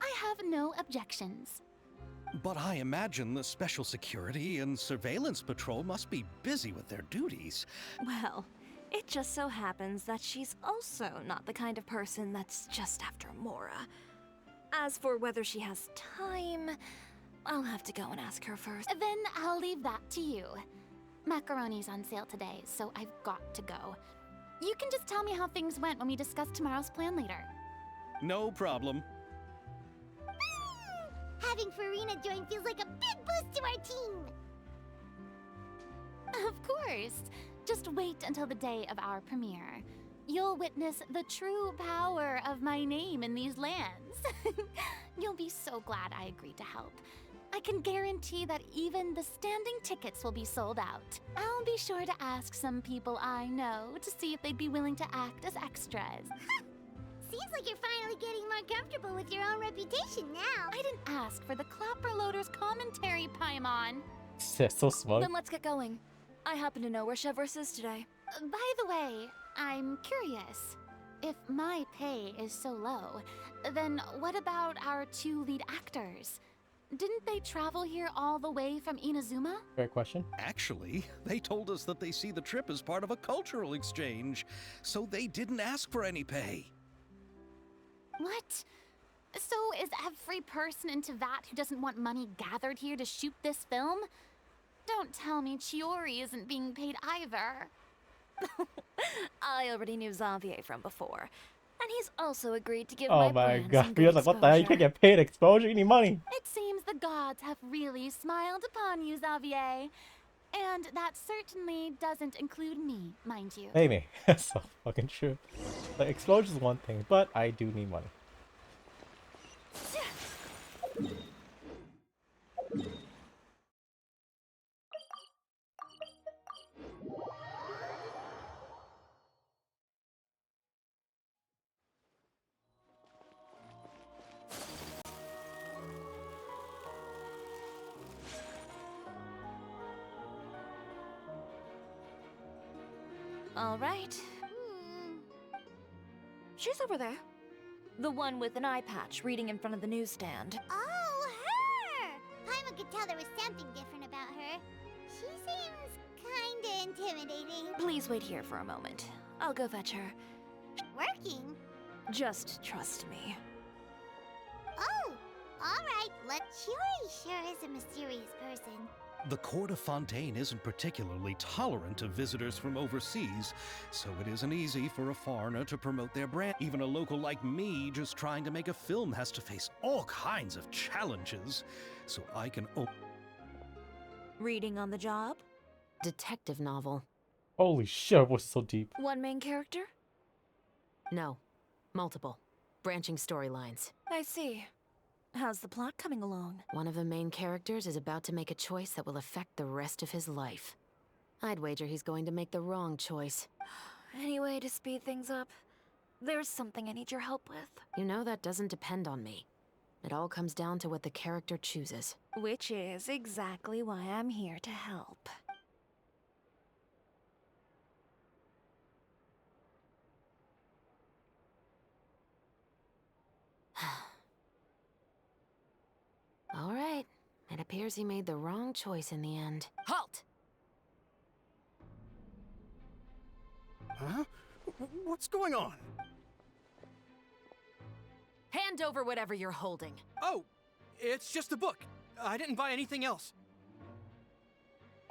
I have no objections.
But I imagine the Special Security and Surveillance Patrol must be busy with their duties.
Well, it just so happens that she's also not the kind of person that's just after Mora. As for whether she has time, I'll have to go and ask her first.
Then I'll leave that to you. Macaroni's on sale today, so I've got to go. You can just tell me how things went when we discuss tomorrow's plan later.
No problem.
Having Farina join feels like a big boost to our team!
Of course. Just wait until the day of our premiere. You'll witness the true power of my name in these lands. You'll be so glad I agreed to help. I can guarantee that even the standing tickets will be sold out. I'll be sure to ask some people I know to see if they'd be willing to act as extras.
Seems like you're finally getting more comfortable with your own reputation now.
I didn't ask for the Clapperloader's commentary, Paimon.
So smug.
Then let's get going. I happen to know where Chevreuse is today.
By the way, I'm curious. If my pay is so low, then what about our 2 lead actors? Didn't they travel here all the way from Inazuma?
Great question.
Actually, they told us that they see the trip as part of a cultural exchange, so they didn't ask for any pay.
What? So is every person in Teyvat who doesn't want money gathered here to shoot this film? Don't tell me Chiori isn't being paid either.
I already knew Xavier from before, and he's also agreed to give
Oh
my
my
brand some
god.
good
Rio's like, what the hell? You can't
exposure.
get paid exposure. You need money.
It seems the gods have really smiled upon you, Xavier. And that certainly doesn't include me, mind you.
Maybe. That's so fucking true. Like, exposure is one thing, but I do need money.
All right. She's over there. The one with an eye patch reading in front of the newsstand.
Oh, her! Paimon could tell there was something different about her. She seems kinda intimidating.
Please wait here for a moment. I'll go fetch her.
Working?
Just trust me.
Oh, alright. Chiori sure is a mysterious person.
The court of Fontaine isn't particularly tolerant of visitors from overseas, so it isn't easy for a foreigner to promote their brand. Even a local like me just trying to make a film has to face all kinds of challenges, so I can
Reading on the job?
Detective novel.
Holy shit, her voice is so deep.
One main character?
No. Multiple. Branching storylines.
I see. How's the plot coming along?
One of the main characters is about to make a choice that will affect the rest of his life. I'd wager he's going to make the wrong choice.
Any way to speed things up? There's something I need your help with.
You know that doesn't depend on me. It all comes down to what the character chooses.
Which is exactly why I'm here to help.
All right. It appears he made the wrong choice in the end. Halt!
Huh? What's going on?
Hand over whatever you're holding.
Oh, it's just a book. I didn't buy anything else.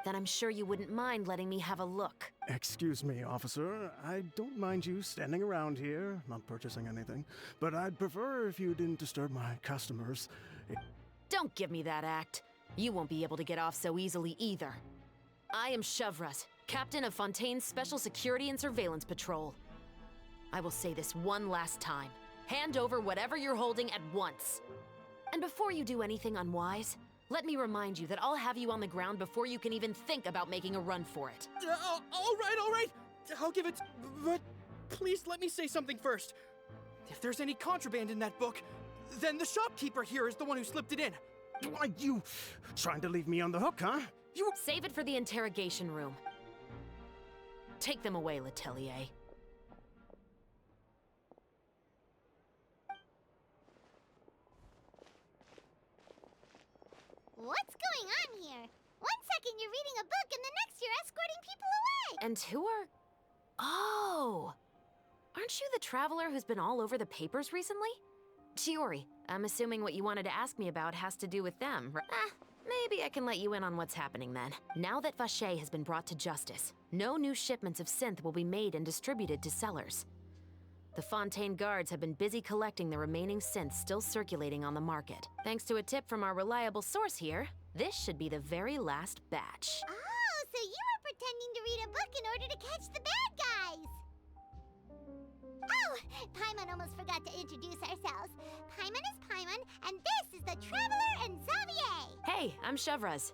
Then I'm sure you wouldn't mind letting me have a look.
Excuse me, officer. I don't mind you standing around here, not purchasing anything, but I'd prefer if you didn't disturb my customers.
Don't give me that act. You won't be able to get off so easily either. I am Chevreuse, captain of Fontaine's Special Security and Surveillance Patrol. I will say this one last time. Hand over whatever you're holding at once. And before you do anything unwise, let me remind you that I'll have you on the ground before you can even think about making a run for it.
All right. I'll give it... But please let me say something first. If there's any contraband in that book, then the shopkeeper here is the one who slipped it in.
Why, you trying to leave me on the hook, huh?
You save it for the interrogation room. Take them away, Letelier.
What's going on here? One second you're reading a book and the next you're escorting people away!
And who are... Oh! Aren't you the traveler who's been all over the papers recently? Chiori, I'm assuming what you wanted to ask me about has to do with them, right? Maybe I can let you in on what's happening then. Now that Vacher has been brought to justice, no new shipments of synth will be made and distributed to sellers. The Fontaine guards have been busy collecting the remaining synths still circulating on the market. Thanks to a tip from our reliable source here, this should be the very last batch.
Oh, so you were pretending to read a book in order to catch the bad guys! Oh, Paimon almost forgot to introduce ourselves. Paimon is Paimon, and this is the Traveler and Xavier!
Hey, I'm Chevreuse.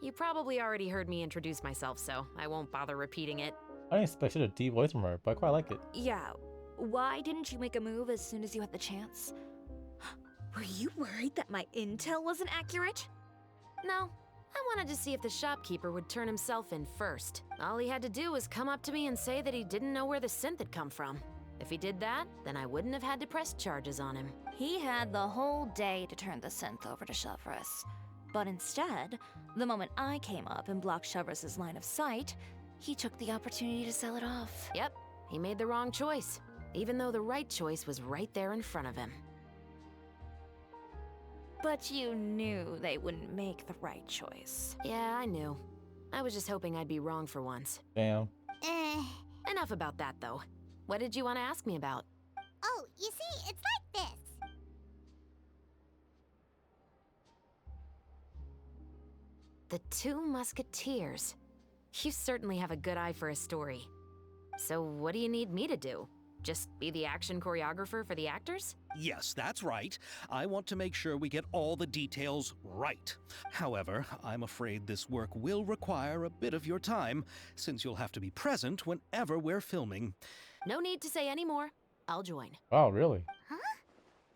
You probably already heard me introduce myself, so I won't bother repeating it.
I didn't expect such a deep voice from her, but I quite like it.
Yeah, Why didn't you make a move as soon as you had the chance? Were you worried that my intel wasn't accurate?
No. I wanted to see if the shopkeeper would turn himself in first. All he had to do was come up to me and say that he didn't know where the synth had come from. If he did that, then I wouldn't have had to press charges on him.
He had the whole day to turn the synth over to Chevreuse. But instead, the moment I came up and blocked Chevreuse's line of sight, he took the opportunity to sell it off.
Yep, he made the wrong choice, even though the right choice was right there in front of him.
But you knew they wouldn't make the right choice.
Yeah, I knew. I was just hoping I'd be wrong for once.
Damn.
Enough about that, though. What did you want to ask me about?
Oh, you see, it's like this.
The Two Musketeers. You certainly have a good eye for a story. So what do you need me to do? Just be the action choreographer for the actors?
Yes, that's right. I want to make sure we get all the details right. However, I'm afraid this work will require a bit of your time, since you'll have to be present whenever we're filming.
No need to say any more. I'll join.
Wow, really?
Huh?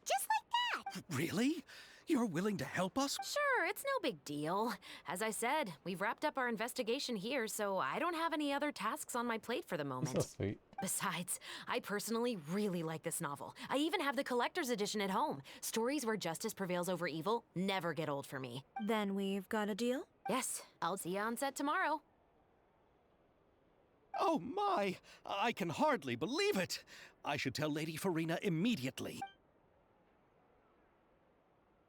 Just like that?
Really? You're willing to help us?
Sure, it's no big deal. As I said, we've wrapped up our investigation here, so I don't have any other tasks on my plate for the moment.
So sweet.
Besides, I personally really like this novel. I even have the collector's edition at home. Stories where justice prevails over evil never get old for me.
Then we've got a deal?
Yes, I'll see you on set tomorrow.
Oh my! I can hardly believe it! I should tell Lady Farina immediately.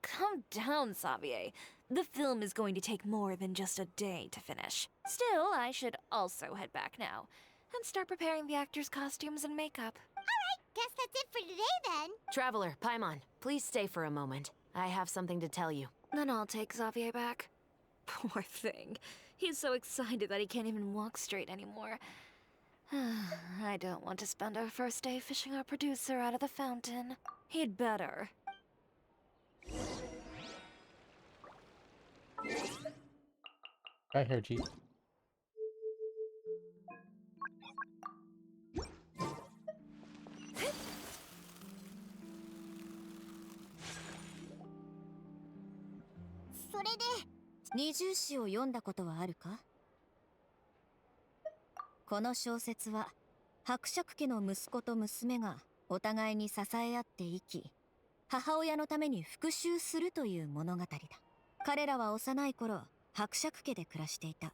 Calm down, Xavier. The film is going to take more than just a day to finish. Still, I should also head back now and start preparing the actors' costumes and makeup.
Alright, guess that's it for today then.
Traveler, Paimon, please stay for a moment. I have something to tell you.
Then I'll take Xavier back. Poor thing. He's so excited that he can't even walk straight anymore. I don't want to spend our first day fishing our producer out of the fountain. He'd better.
Right here, G.
それで、二重詩を読んだことはあるか？この小説は、伯爵家の息子と娘がお互いに支え合って生き、母親のために復讐するという物語だ。彼らは幼い頃、伯爵家で暮らしていた。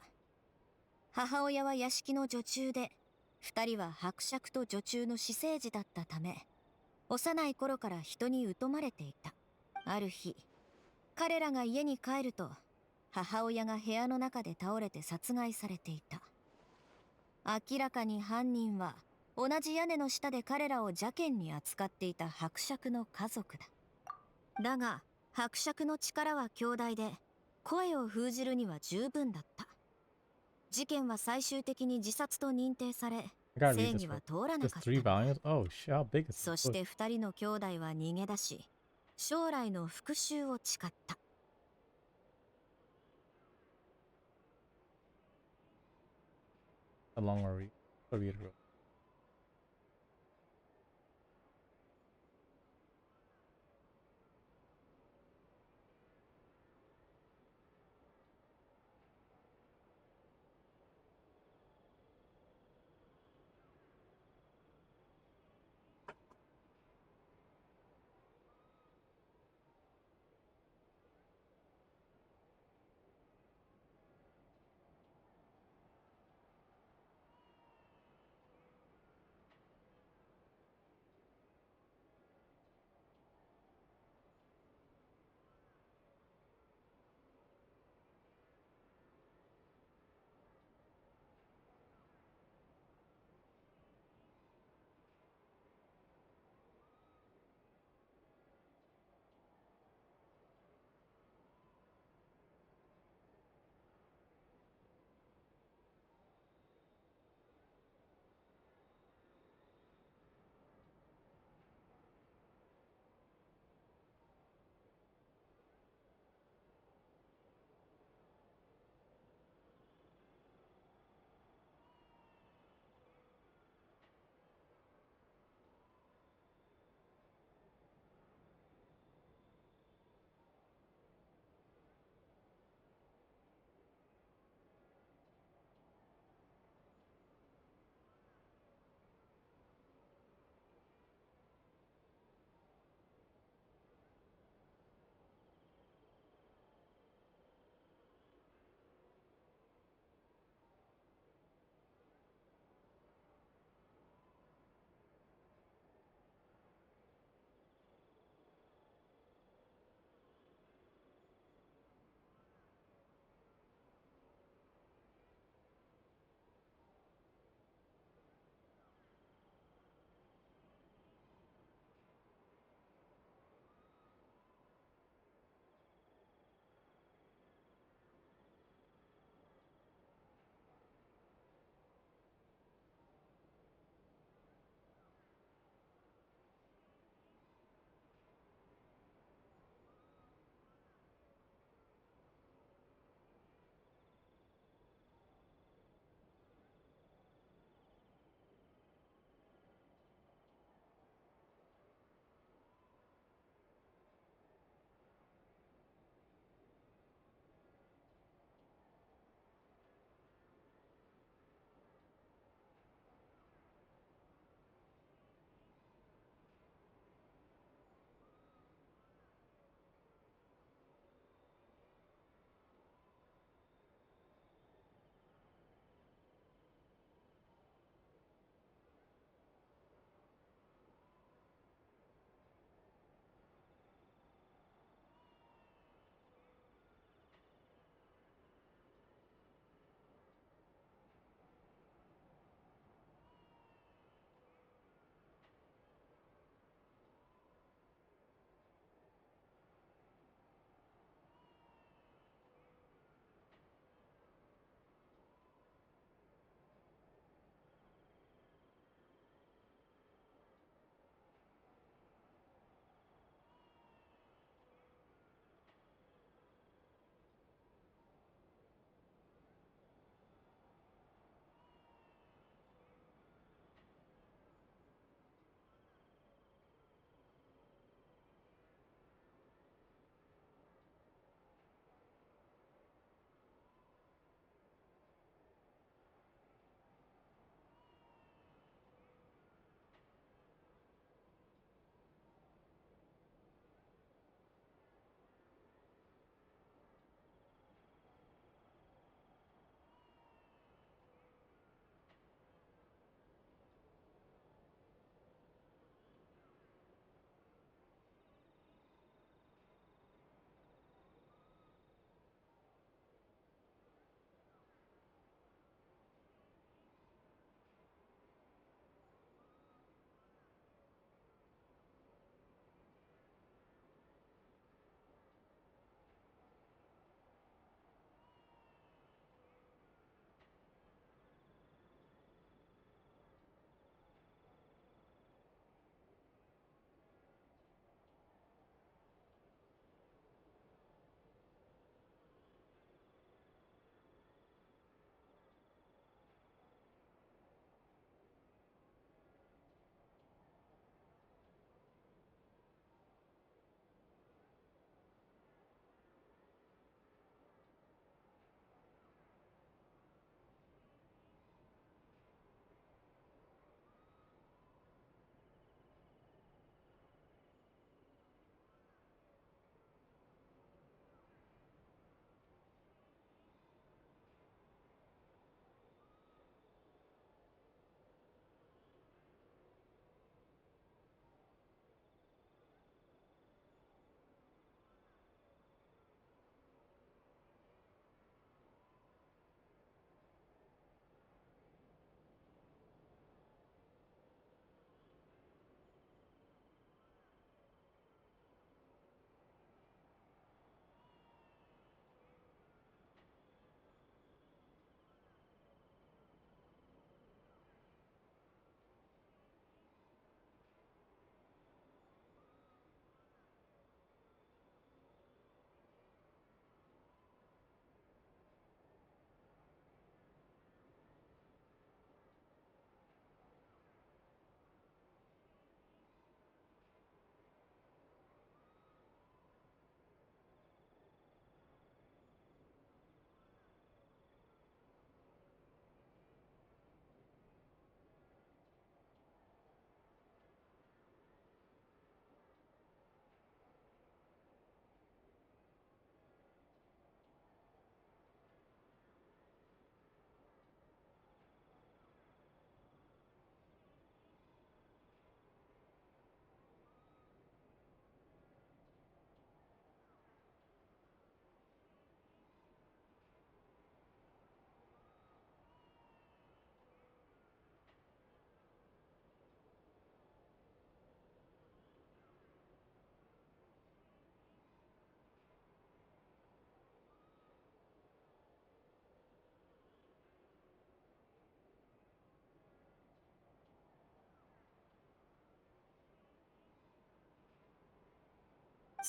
母親は屋敷の女中で、二人は伯爵と女中の私生児だったため、幼い頃から人に疎まれていた。ある日、彼らが家に帰ると、母親が部屋の中で倒れて殺害されていた。明らかに犯人は、同じ屋根の下で彼らを邪険に扱っていた伯爵の家族だ。だが、伯爵の力は強大で、声を封じるには十分だった。事件は最終的に自殺と認定され、正義は通らなかった。そして二人の兄弟は逃げ出し、将来の復讐を誓った。
A long read.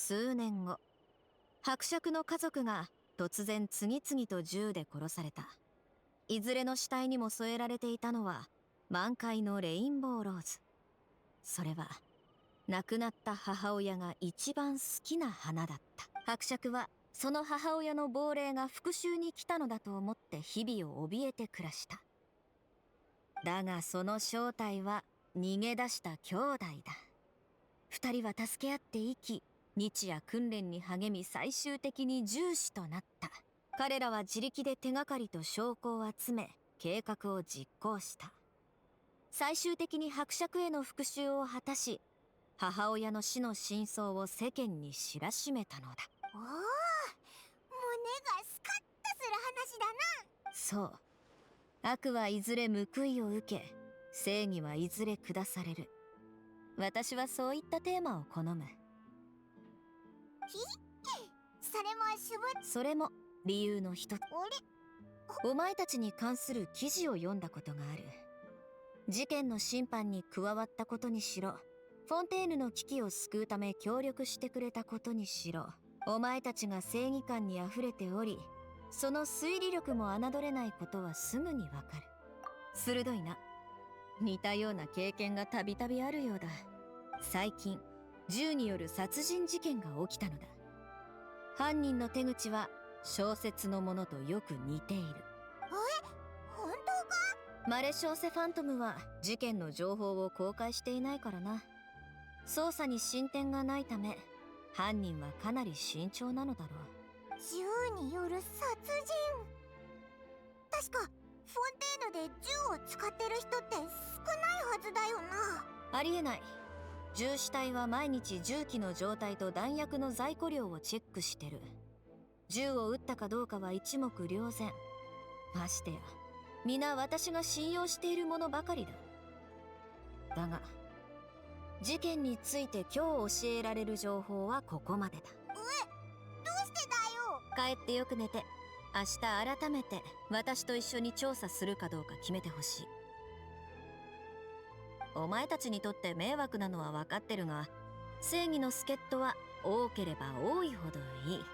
数年後、伯爵の家族が突然次々と銃で殺された。いずれの死体にも添えられていたのは満開のレインボーローズ。それは亡くなった母親が一番好きな花だった。伯爵はその母親の亡霊が復讐に来たのだと思って日々を怯えて暮らした。だがその正体は逃げ出した兄弟だ。二人は助け合って生き、日夜訓練に励み、最終的に銃士となった。彼らは自力で手がかりと証拠を集め、計画を実行した。最終的に伯爵への復讐を果たし、母親の死の真相を世間に知らしめたのだ。
おお、胸がスカッとする話だな。
そう。悪はいずれ報いを受け、正義はいずれ下される。私はそういったテーマを好む。
それも
それも理由の一つ。お前たちに関する記事を読んだことがある。事件の審判に加わったことにしろ、フォンテーヌの危機を救うため協力してくれたことにしろ、お前たちが正義感にあふれており、その推理力も侮れないことはすぐにわかる。鋭いな。似たような経験がたびたびあるようだ。最近、銃による殺人事件が起きたのだ。犯人の手口は小説のものとよく似ている。
本当か？
マレショーセ・ファントムは事件の情報を公開していないからな。捜査に進展がないため、犯人はかなり慎重なのだろう。
銃による殺人。確かフォンテーヌで銃を使ってる人って少ないはずだよな。
ありえない。銃死隊は毎日銃器の状態と弾薬の在庫量をチェックしてる。銃を撃ったかどうかは一目瞭然。ましてや皆私が信用しているものばかりだ。だが事件について今日教えられる情報はここまでだ。
どうしてだよ。
帰ってよく寝て、明日改めて私と一緒に調査するかどうか決めてほしい。お前たちにとって迷惑なのは分かってるが、正義の助っ人は多ければ多いほどいい。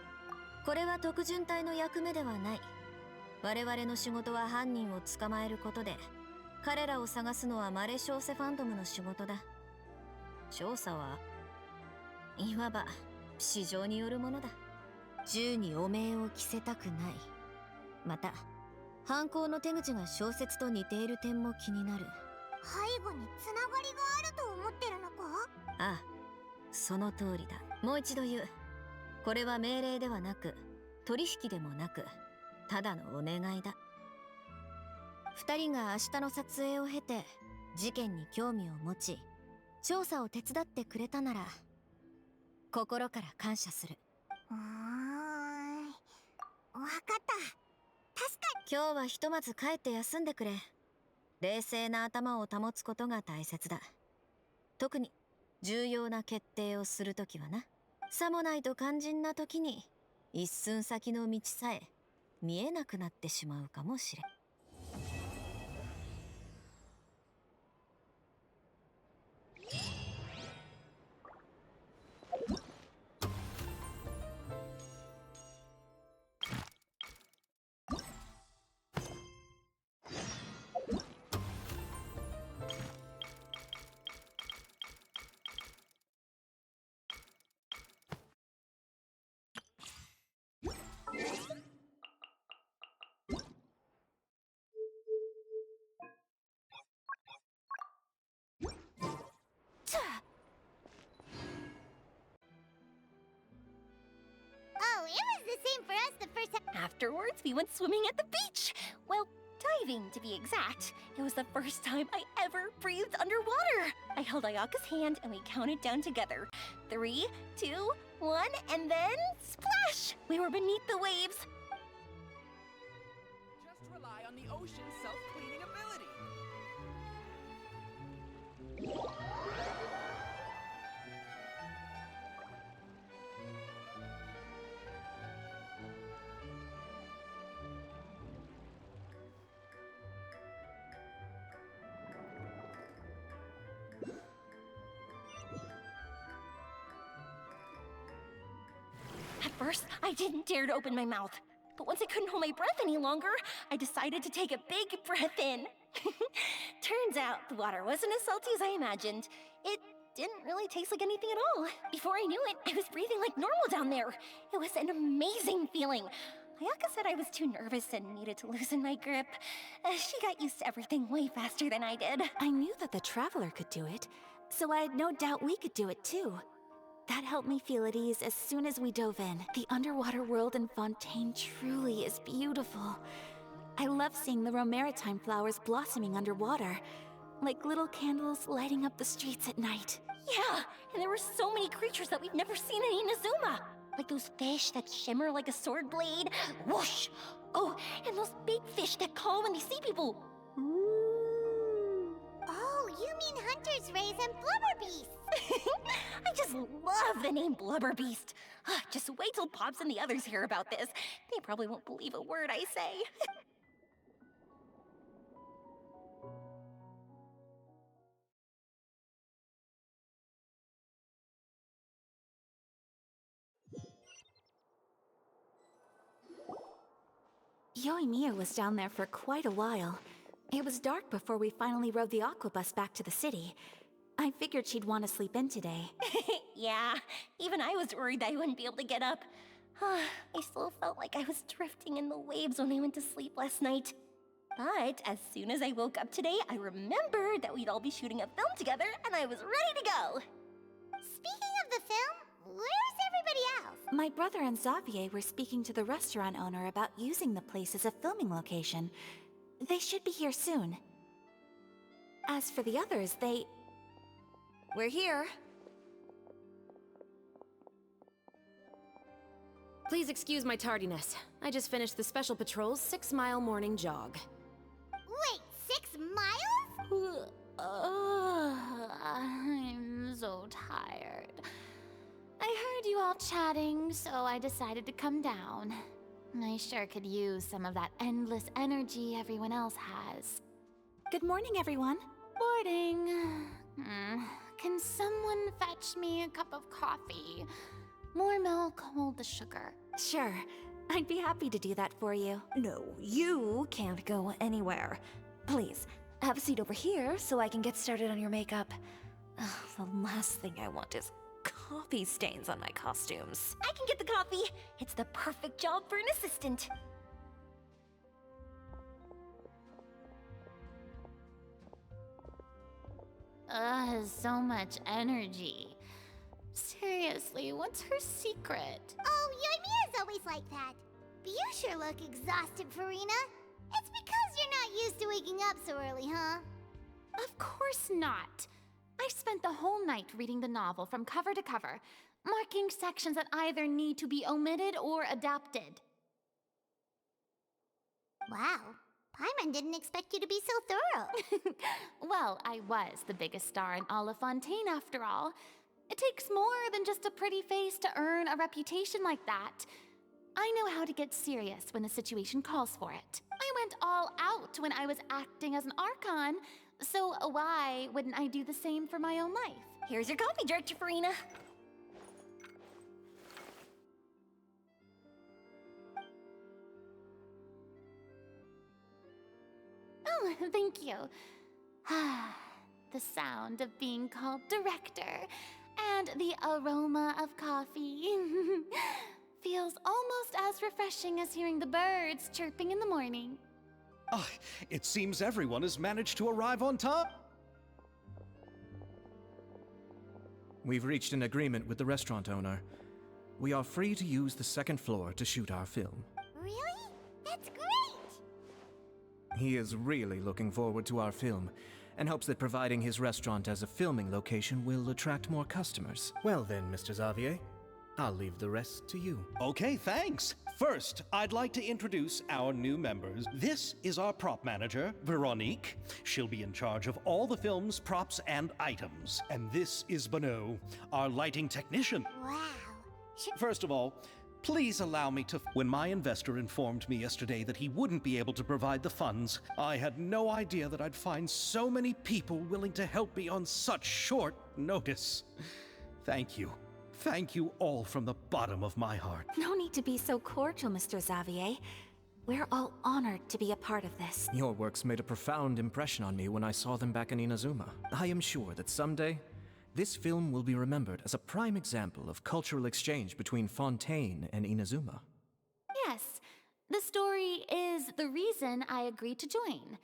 これは特巡隊の役目ではない。我々の仕事は犯人を捕まえることで、彼らを探すのはマレショーセ・ファントムの仕事だ。調査はいわば市場によるものだ。銃に汚名を着せたくない。また犯行の手口が小説と似ている点も気になる。
背後につながりがあると思ってるのか？
ああ、その通りだ。もう一度言う。これは命令ではなく、取引でもなく、ただのお願いだ。二人が明日の撮影を経て事件に興味を持ち、調査を手伝ってくれたなら心から感謝する。
わかった。確かに。
今日はひとまず帰って休んでくれ。冷静な頭を保つことが大切だ。特に重要な決定をするときはな。さもないと肝心な時に一寸先の道さえ見えなくなってしまうかもしれん。
Oh, it was the same for us the first time. Afterwards, we went swimming at the beach. Well, diving to be exact. It was the first time I ever breathed underwater. I held Ayaka's hand and we counted down together. 3, 2, 1, and then splash! We were beneath the waves.
Just rely on the ocean's self-cleaning ability.
first, I didn't dare to open my mouth. But once I couldn't hold my breath any longer, I decided to take a big breath in. Turns out the water wasn't as salty as I imagined. It didn't really taste like anything at all. Before I knew it, I was breathing like normal down there. It was an amazing feeling. Ayaka said I was too nervous and needed to loosen my grip. She got used to everything way faster than I did.
I knew that the Traveler could do it, so I had no doubt we could do it too. That helped me feel at ease as soon as we dove in. The underwater world in Fontaine truly is beautiful. I love seeing the romaritime flowers blossoming underwater, like little candles lighting up the streets at night.
Yeah, and there were so many creatures that we've never seen in Inazuma. Like those fish that shimmer like a sword blade. Whoosh! Oh, and those big fish that call when they see people.
Oh, you mean Hunter's Rays and Blubber Beast.
I just love the name Blubber Beast. Just wait till Pops and the others hear about this. They probably won't believe a word I say.
Yoimiya was down there for quite a while. It was dark before we finally rode the aqua bus back to the city. I figured she'd want to sleep in today.
Yeah, even I was worried that I wouldn't be able to get up. I still felt like I was drifting in the waves when I went to sleep last night. But as soon as I woke up today, I remembered that we'd all be shooting a film together, and I was ready to go.
Speaking of the film, where's everybody else?
My brother and Xavier were speaking to the restaurant owner about using the place as a filming location. They should be here soon. As for the others, we're here.
Please excuse my tardiness. I just finished the Special Patrol's 6-mile morning jog.
Wait, 6 miles?
I'm so tired. I heard you all chatting, so I decided to come down. I sure could use some of that endless energy everyone else has.
Good morning, everyone.
Morning. Can someone fetch me a cup of coffee? More milk, hold the sugar.
Sure. I'd be happy to do that for you. No, you can't go anywhere. Please, have a seat over here so I can get started on your makeup. The last thing I want is coffee stains on my costumes.
I can get the coffee. It's the perfect job for an assistant.
So much energy. Seriously, what's her secret?
Oh, Yoimiya's always like that. But you sure look exhausted, Farina. It's because you're not used to waking up so early, huh?
Of course not. I spent the whole night reading the novel from cover to cover, marking sections that either need to be omitted or adapted.
Wow. Paimon didn't expect you to be so thorough.
Well, I was the biggest star in all of Fontaine after all. It takes more than just a pretty face to earn a reputation like that. I know how to get serious when the situation calls for it. I went all out when I was acting as an Archon, so why wouldn't I do the same for my own life?
Here's your coffee, Director Farina.
Oh, thank you. The sound of being called director and the aroma of coffee feels almost as refreshing as hearing the birds chirping in the morning.
It seems everyone has managed to arrive on time.
We've reached an agreement with the restaurant owner. We are free to use the second floor to shoot our film.
Really? That's great!
He is really looking forward to our film, and hopes that providing his restaurant as a filming location will attract more customers. Well then, Mr. Xavier, I'll leave the rest to you.
Okay, thanks. First, I'd like to introduce our new members. This is our prop manager, Veronique. She'll be in charge of all the film's props and items. And this is Bono, our lighting technician.
Wow.
First of all, please allow me to... When my investor informed me yesterday that he wouldn't be able to provide the funds, I had no idea that I'd find so many people willing to help me on such short notice. Thank you Thank you all from the bottom of my heart.
No need to be so cordial, Mr. Xavier. We're all honored to be a part of this.
Your works made a profound impression on me when I saw them back in Inazuma. I am sure that someday, this film will be remembered as a prime example of cultural exchange between Fontaine and Inazuma.
Yes, the story is the reason I agreed to join.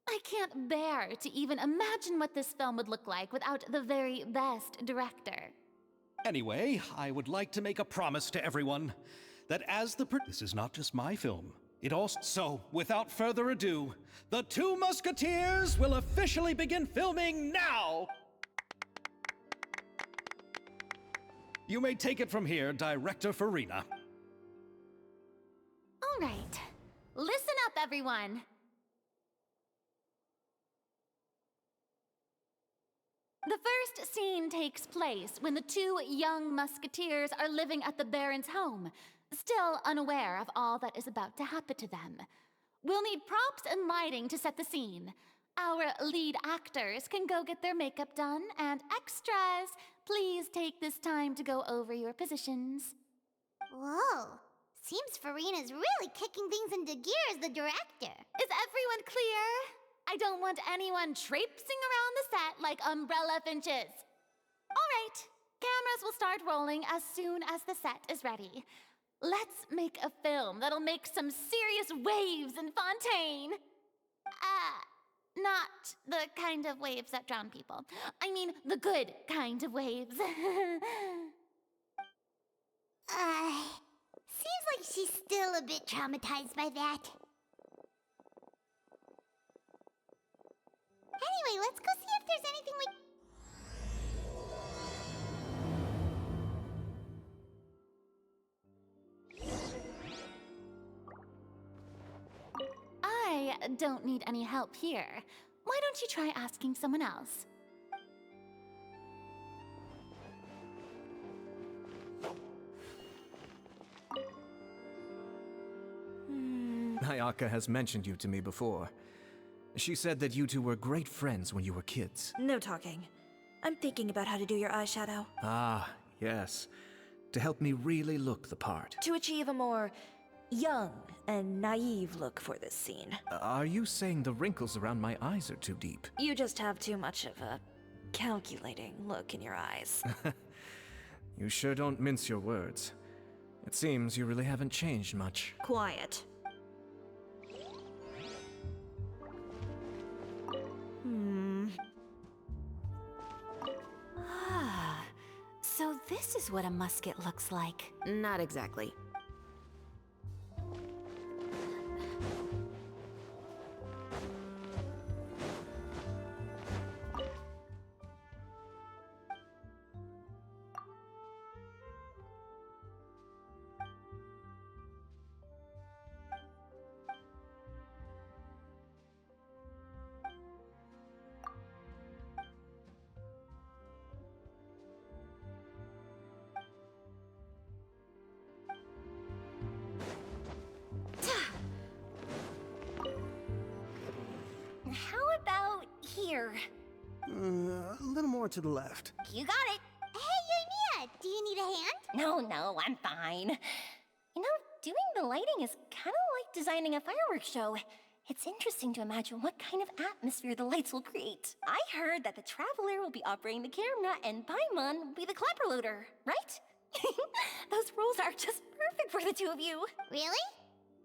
I can't bear to even imagine what this film would look like without the very best director.
Anyway, I would like to make a promise to everyone that as this is not just my film. It also. So, without further ado, The Two Musketeers will officially begin filming now! You may take it from here, Director Farina.
All right. Listen up, everyone. The first scene takes place when the two young musketeers are living at the Baron's home, still unaware of all that is about to happen to them. We'll need props and lighting to set the scene. Our lead actors can go get their makeup done, and extras, please take this time to go over your positions.
Whoa. Seems Farina's really kicking things into gear as the director.
Is everyone clear? I don't want anyone traipsing around the set like umbrella finches. All right, cameras will start rolling as soon as the set is ready. Let's make a film that'll make some serious waves in Fontaine. Not the kind of waves that drown people. I mean, the good kind of waves.
Seems like she's still a bit traumatized by that. Anyway, let's go see if there's anything we...
I don't need any help here. Why don't you try asking someone else?
Ayaka has mentioned you to me before. She said that you two were great friends when you were kids.
No talking. I'm thinking about how to do your eyeshadow.
Ah, yes. To help me really look the part.
To achieve a more young and naive look for this scene.
Are you saying the wrinkles around my eyes are too deep?
You just have too much of a calculating look in your eyes.
You sure don't mince your words. It seems you really haven't changed much.
Quiet. So this is what a musket looks like.
Not exactly.
How about here?
A little more to the left.
You got it. Hey, Yoimiya, do you need a hand? No, I'm fine. You know, doing the lighting is kind of like designing a fireworks show. It's interesting to imagine what kind of atmosphere the lights will create. I heard that the Traveler will be operating the camera and Paimon will be the clapper loader, right? Those roles are just perfect for the two of you.
Really?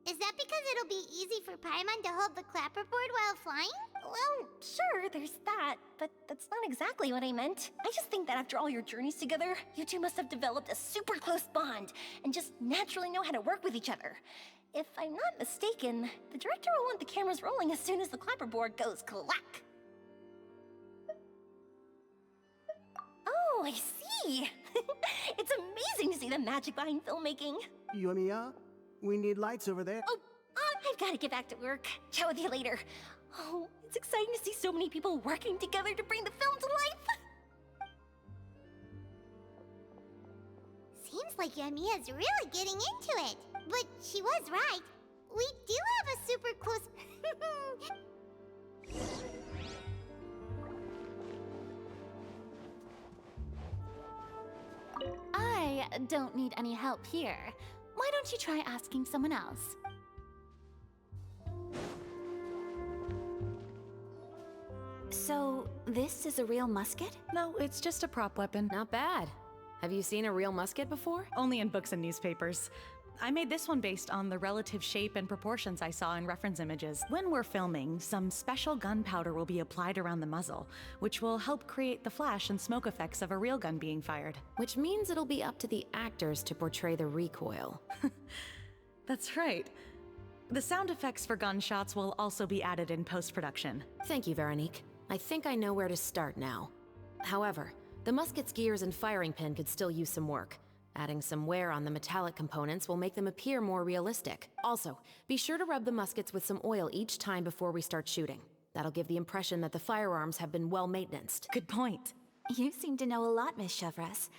Is that because it'll be easy for Paimon to hold the clapperboard while flying?
Well, sure, there's that, but that's not exactly what I meant. I just think that after all your journeys together, you two must have developed a super close bond and just naturally know how to work with each other. If I'm not mistaken, the director will want the cameras rolling as soon as the clapperboard goes clack. Oh, I see. It's amazing to see the magic behind filmmaking.
Yoimiya, we need lights over there.
Oh, I've got to get back to work. Chat with you later. Oh, it's exciting to see so many people working together to bring the film to life.
Seems like Yoimiya's really getting into it. But she was right. We do have a super close...
I I don't need any help here. Why don't you try asking someone else?
So, this is a real musket?
No, it's just a prop weapon.
Not bad. Have you seen a real musket before?
Only in books and newspapers. I made this one based on the relative shape and proportions I saw in reference images. When we're filming, some special gunpowder will be applied around the muzzle, which will help create the flash and smoke effects of a real gun being fired.
Which means it'll be up to the actors to portray the recoil.
That's right. The sound effects for gunshots will also be added in post-production.
Thank you, Veronique. I think I know where to start now. However, the musket's gears and firing pin could still use some work. Adding some wear on the metallic components will make them appear more realistic. Also, be sure to rub the muskets with some oil each time before we start shooting. That'll give the impression that the firearms have been well maintained.
Good point.
You seem to know a lot, Miss Chevreuse.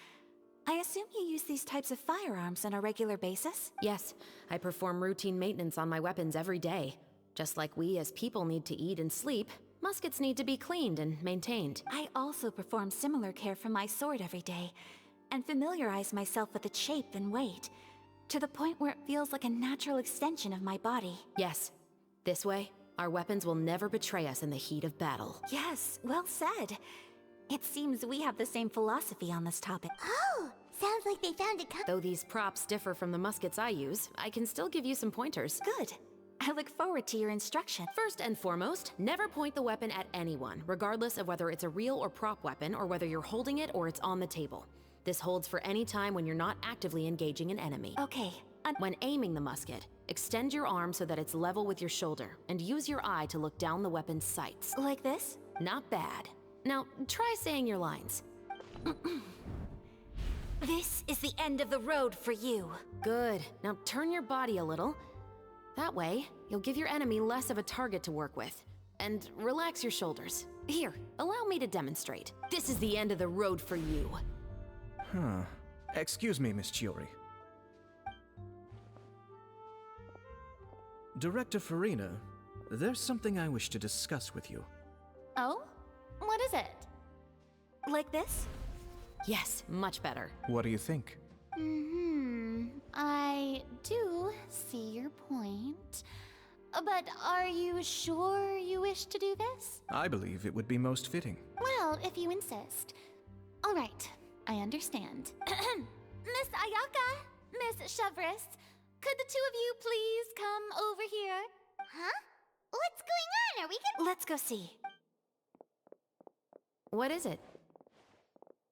I assume you use these types of firearms on a regular basis?
Yes, I perform routine maintenance on my weapons every day. Just like we as people need to eat and sleep, muskets need to be cleaned and maintained.
I also perform similar care for my sword every day, and familiarize myself with its shape and weight, to the point where it feels like a natural extension of my body.
Yes. This way, our weapons will never betray us in the heat of battle.
Yes, well said. It seems we have the same philosophy on this topic.
Oh, sounds like they found a
Though these props differ from the muskets I use, I can still give you some pointers.
Good. I look forward to your instruction.
First and foremost, never point the weapon at anyone, regardless of whether it's a real or prop weapon or whether you're holding it or it's on the table. This holds for any time when you're not actively engaging an enemy.
Okay.
When aiming the musket, extend your arm so that it's level with your shoulder, and use your eye to look down the weapon's sights.
Like this?
Not bad. Now, try saying your lines.
This is the end of the road for you.
Good. Now turn your body a little. That way, you'll give your enemy less of a target to work with. And relax your shoulders. Here, allow me to demonstrate. This is the end of the road for you.
Huh. Excuse me, Miss Chiori. Director Farina, there's something I wish to discuss with you.
Oh? What is it?
Like this?
Yes, much better.
What do you think?
I do see your point. But are you sure you wish to do this?
I believe it would be most fitting.
Well, if you insist. All right, I understand. Miss Ayaka, Miss Chevreuse, could the two of you please come over here?
Huh? What's going on? Are we gonna—
Let's go see.
What is it?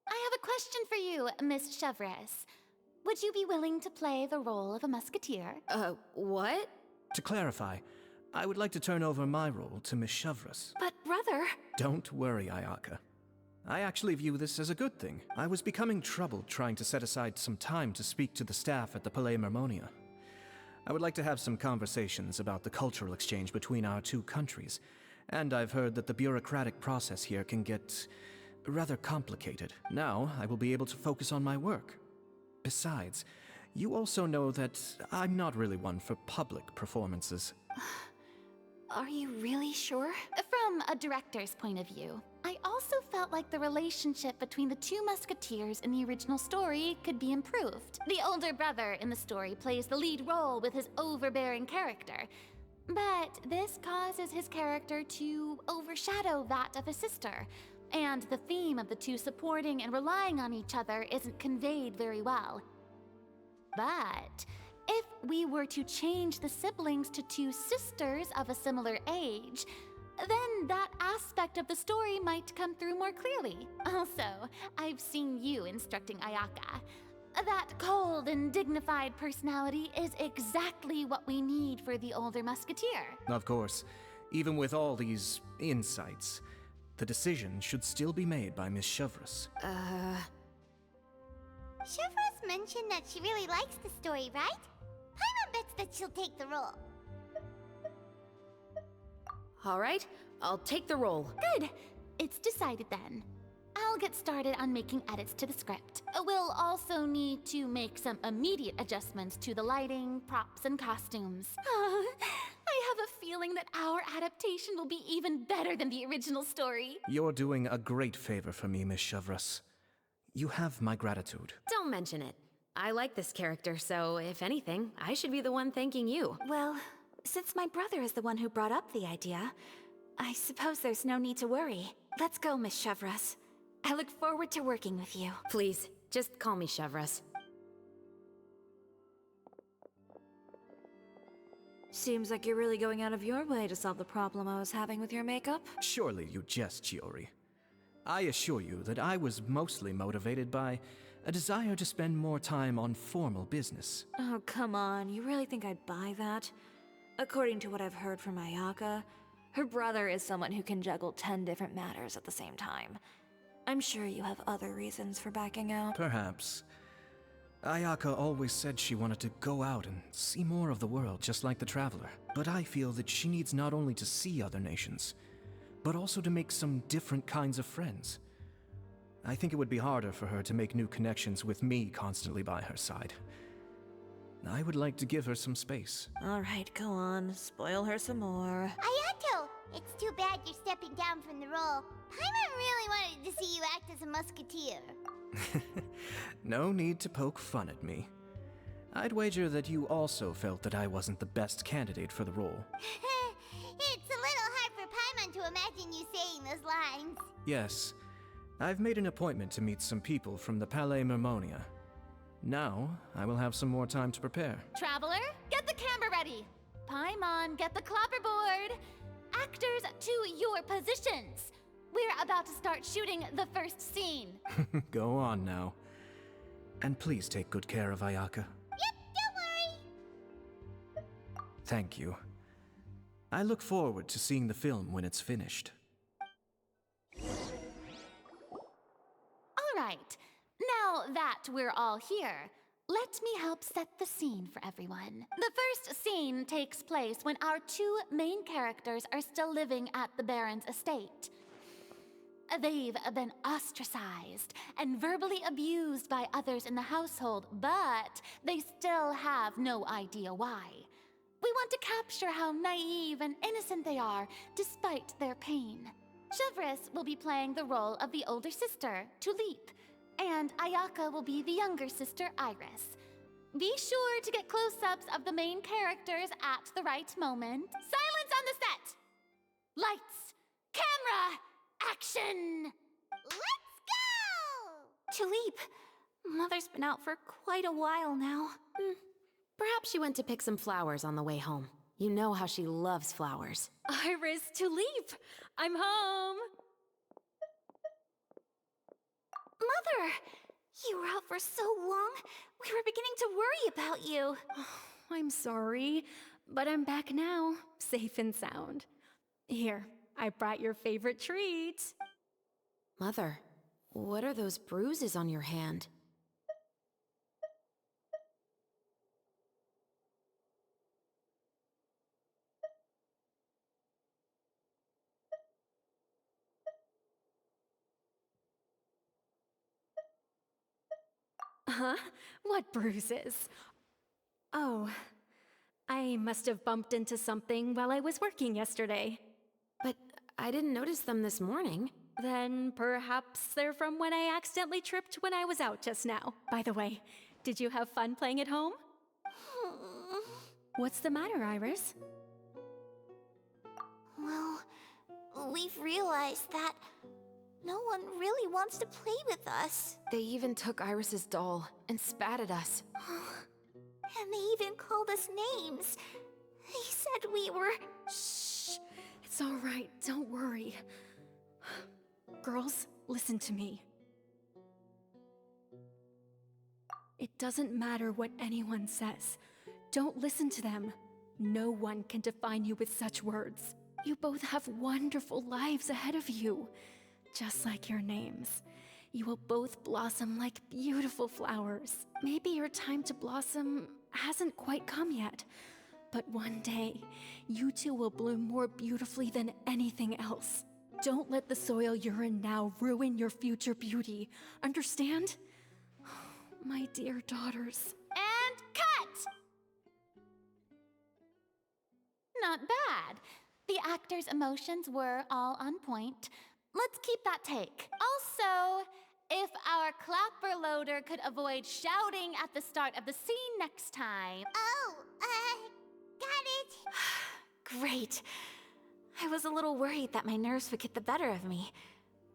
I have a question for you, Miss Chevreuse. Would you be willing to play the role of a musketeer?
What?
To clarify, I would like to turn over my role to Miss Chevreuse.
But brother...
Don't worry, Ayaka. I actually view this as a good thing. I was becoming troubled trying to set aside some time to speak to the staff at the Palais Mermonia. I would like to have some conversations about the cultural exchange between our two countries, and I've heard that the bureaucratic process here can get rather complicated. Now, I will be able to focus on my work. Besides, you also know that I'm not really one for public performances.
Are you really sure?
From a director's point of view, I also felt like the relationship between the two musketeers in the original story could be improved. The older brother in the story plays the lead role with his overbearing character, but this causes his character to overshadow that of his sister, and the theme of the two supporting and relying on each other isn't conveyed very well. But if we were to change the siblings to two sisters of a similar age, then that aspect of the story might come through more clearly. Also, I've seen you instructing Ayaka. That cold and dignified personality is exactly what we need for the older musketeer.
Of course, even with all these insights, the decision should still be made by Miss Chevreuse.
Chevreuse mentioned that she really likes the story, right? Paimon bets that she'll take the role.
All right, I'll take the role.
Good. It's decided then. I'll get started on making edits to the script. We'll also need to make some immediate adjustments to the lighting, props, and costumes. I have a feeling that our adaptation will be even better than the original story.
You're doing a great favor for me, Miss Chevreuse. You have my gratitude.
Don't mention it. I like this character, so if anything, I should be the one thanking you.
Well, since my brother is the one who brought up the idea, I suppose there's no need to worry. Let's go, Miss Chevreuse. I look forward to working with you.
Please, just call me Chevreuse.
Seems like you're really going out of your way to solve the problem I was having with your makeup.
Surely you jest, Chiori. I assure you that I was mostly motivated by a desire to spend more time on formal business.
Oh, come on. You really think I'd buy that? According to what I've heard from Ayaka, her brother is someone who can juggle 10 different matters at the same time. I'm sure you have other reasons for backing out.
Perhaps. Ayaka always said she wanted to go out and see more of the world, just like the Traveler. But I feel that she needs not only to see other nations, but also to make some different kinds of friends. I think it would be harder for her to make new connections with me constantly by her side. I would like to give her some space.
All right, go on. Spoil her some more.
Ayato! It's too bad you're stepping down from the role. Paimon really wanted to see you act as a musketeer.
No need to poke fun at me. I'd wager that you also felt that I wasn't the best candidate for the role.
It's a little hard for Paimon to imagine you saying those lines.
Yes, I've made an appointment to meet some people from the Palais Mermonia. Now, I will have some more time to prepare.
Traveler, get the camera ready. Paimon, get the clapperboard. Actors, to your positions. We're about to start shooting the first scene.
Go on now. And please take good care of Ayaka.
Yep, don't worry.
Thank you. I look forward to seeing the film when it's finished.
All right, now that we're all here, let me help set the scene for everyone. The first scene takes place when our two main characters are still living at the Baron's estate. They've been ostracized and verbally abused by others in the household, but they still have no idea why. We want to capture how naive and innocent they are, despite their pain. Chevreuse will be playing the role of the older sister, Tulip, and Ayaka will be the younger sister, Iris. Be sure to get close-ups of the main characters at the right moment. Silence on the set! Lights, camera, action!
Let's go!
Tulip, Mother's been out for quite a while now.
Perhaps she went to pick some flowers on the way home. You know how she loves flowers.
Iris, Tulip! I'm home!
Mother! You were out for so long, we were beginning to worry about you.
I'm sorry, but I'm back now, safe and sound. Here, I brought your favorite treat.
Mother, what are those bruises on your hand?
Huh? What bruises? Oh, I must have bumped into something while I was working yesterday.
But I didn't notice them this morning.
Then perhaps they're from when I accidentally tripped when I was out just now. By the way, did you have fun playing at home? What's the matter, Iris?
Well, we've realized that no one really wants to play with us.
They even took Iris's doll and spat at us.
And they even called us names. They said we were...
Shh! It's all right, don't worry. Girls, listen to me. It doesn't matter what anyone says. Don't listen to them. No one can define you with such words. You both have wonderful lives ahead of you. Just like your names. You will both blossom like beautiful flowers. Maybe your time to blossom hasn't quite come yet, but one day, you two will bloom more beautifully than anything else. Don't let the soil you're in now ruin your future beauty. Understand? My dear daughters.
And cut! Not bad. The actors' emotions were all on point. Let's keep that take. Also, If our clapper loader could avoid shouting at the start of the scene next time.
Oh, got it.
Great. I was a little worried that my nerves would get the better of me.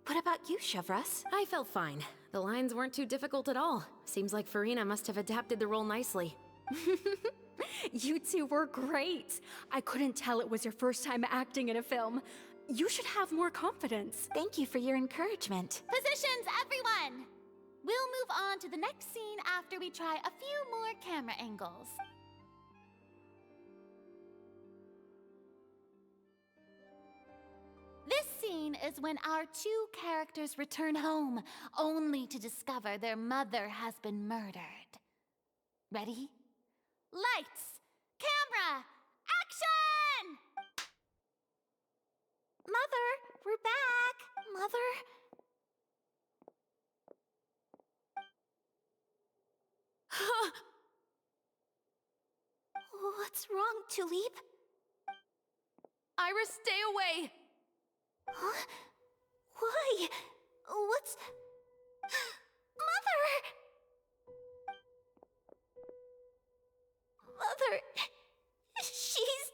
What about you, Chevreuse?
I felt fine. The lines weren't too difficult at all. Seems like Farina must have adapted the role nicely.
You two were great. I couldn't tell it was your first time acting in a film. You should have more confidence.
Thank you for your encouragement. Positions, everyone! We'll move on to the next scene after we try a few more camera angles. This scene is when our two characters return home, only to discover their mother has been murdered. Ready? Lights! Camera! Action!
Mother, we're back! Mother? What's wrong, Tulip?
Iris, stay away!
Huh? Why? What's... Mother! Mother... She's...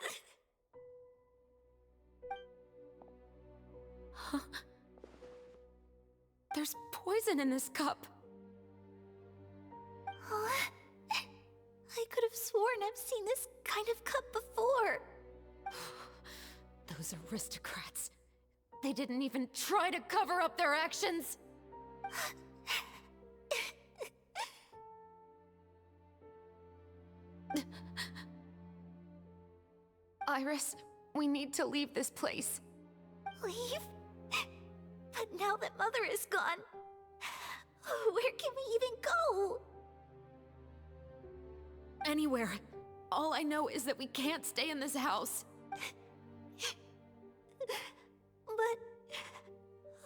Huh? There's poison in this cup.
Huh? I could have sworn I've seen this kind of cup before.
Those aristocrats. They didn't even try to cover up their actions. Iris, we need to leave this place.
Leave? But now that Mother is gone, where can we even go?
Anywhere. All I know is that we can't stay in this house.
But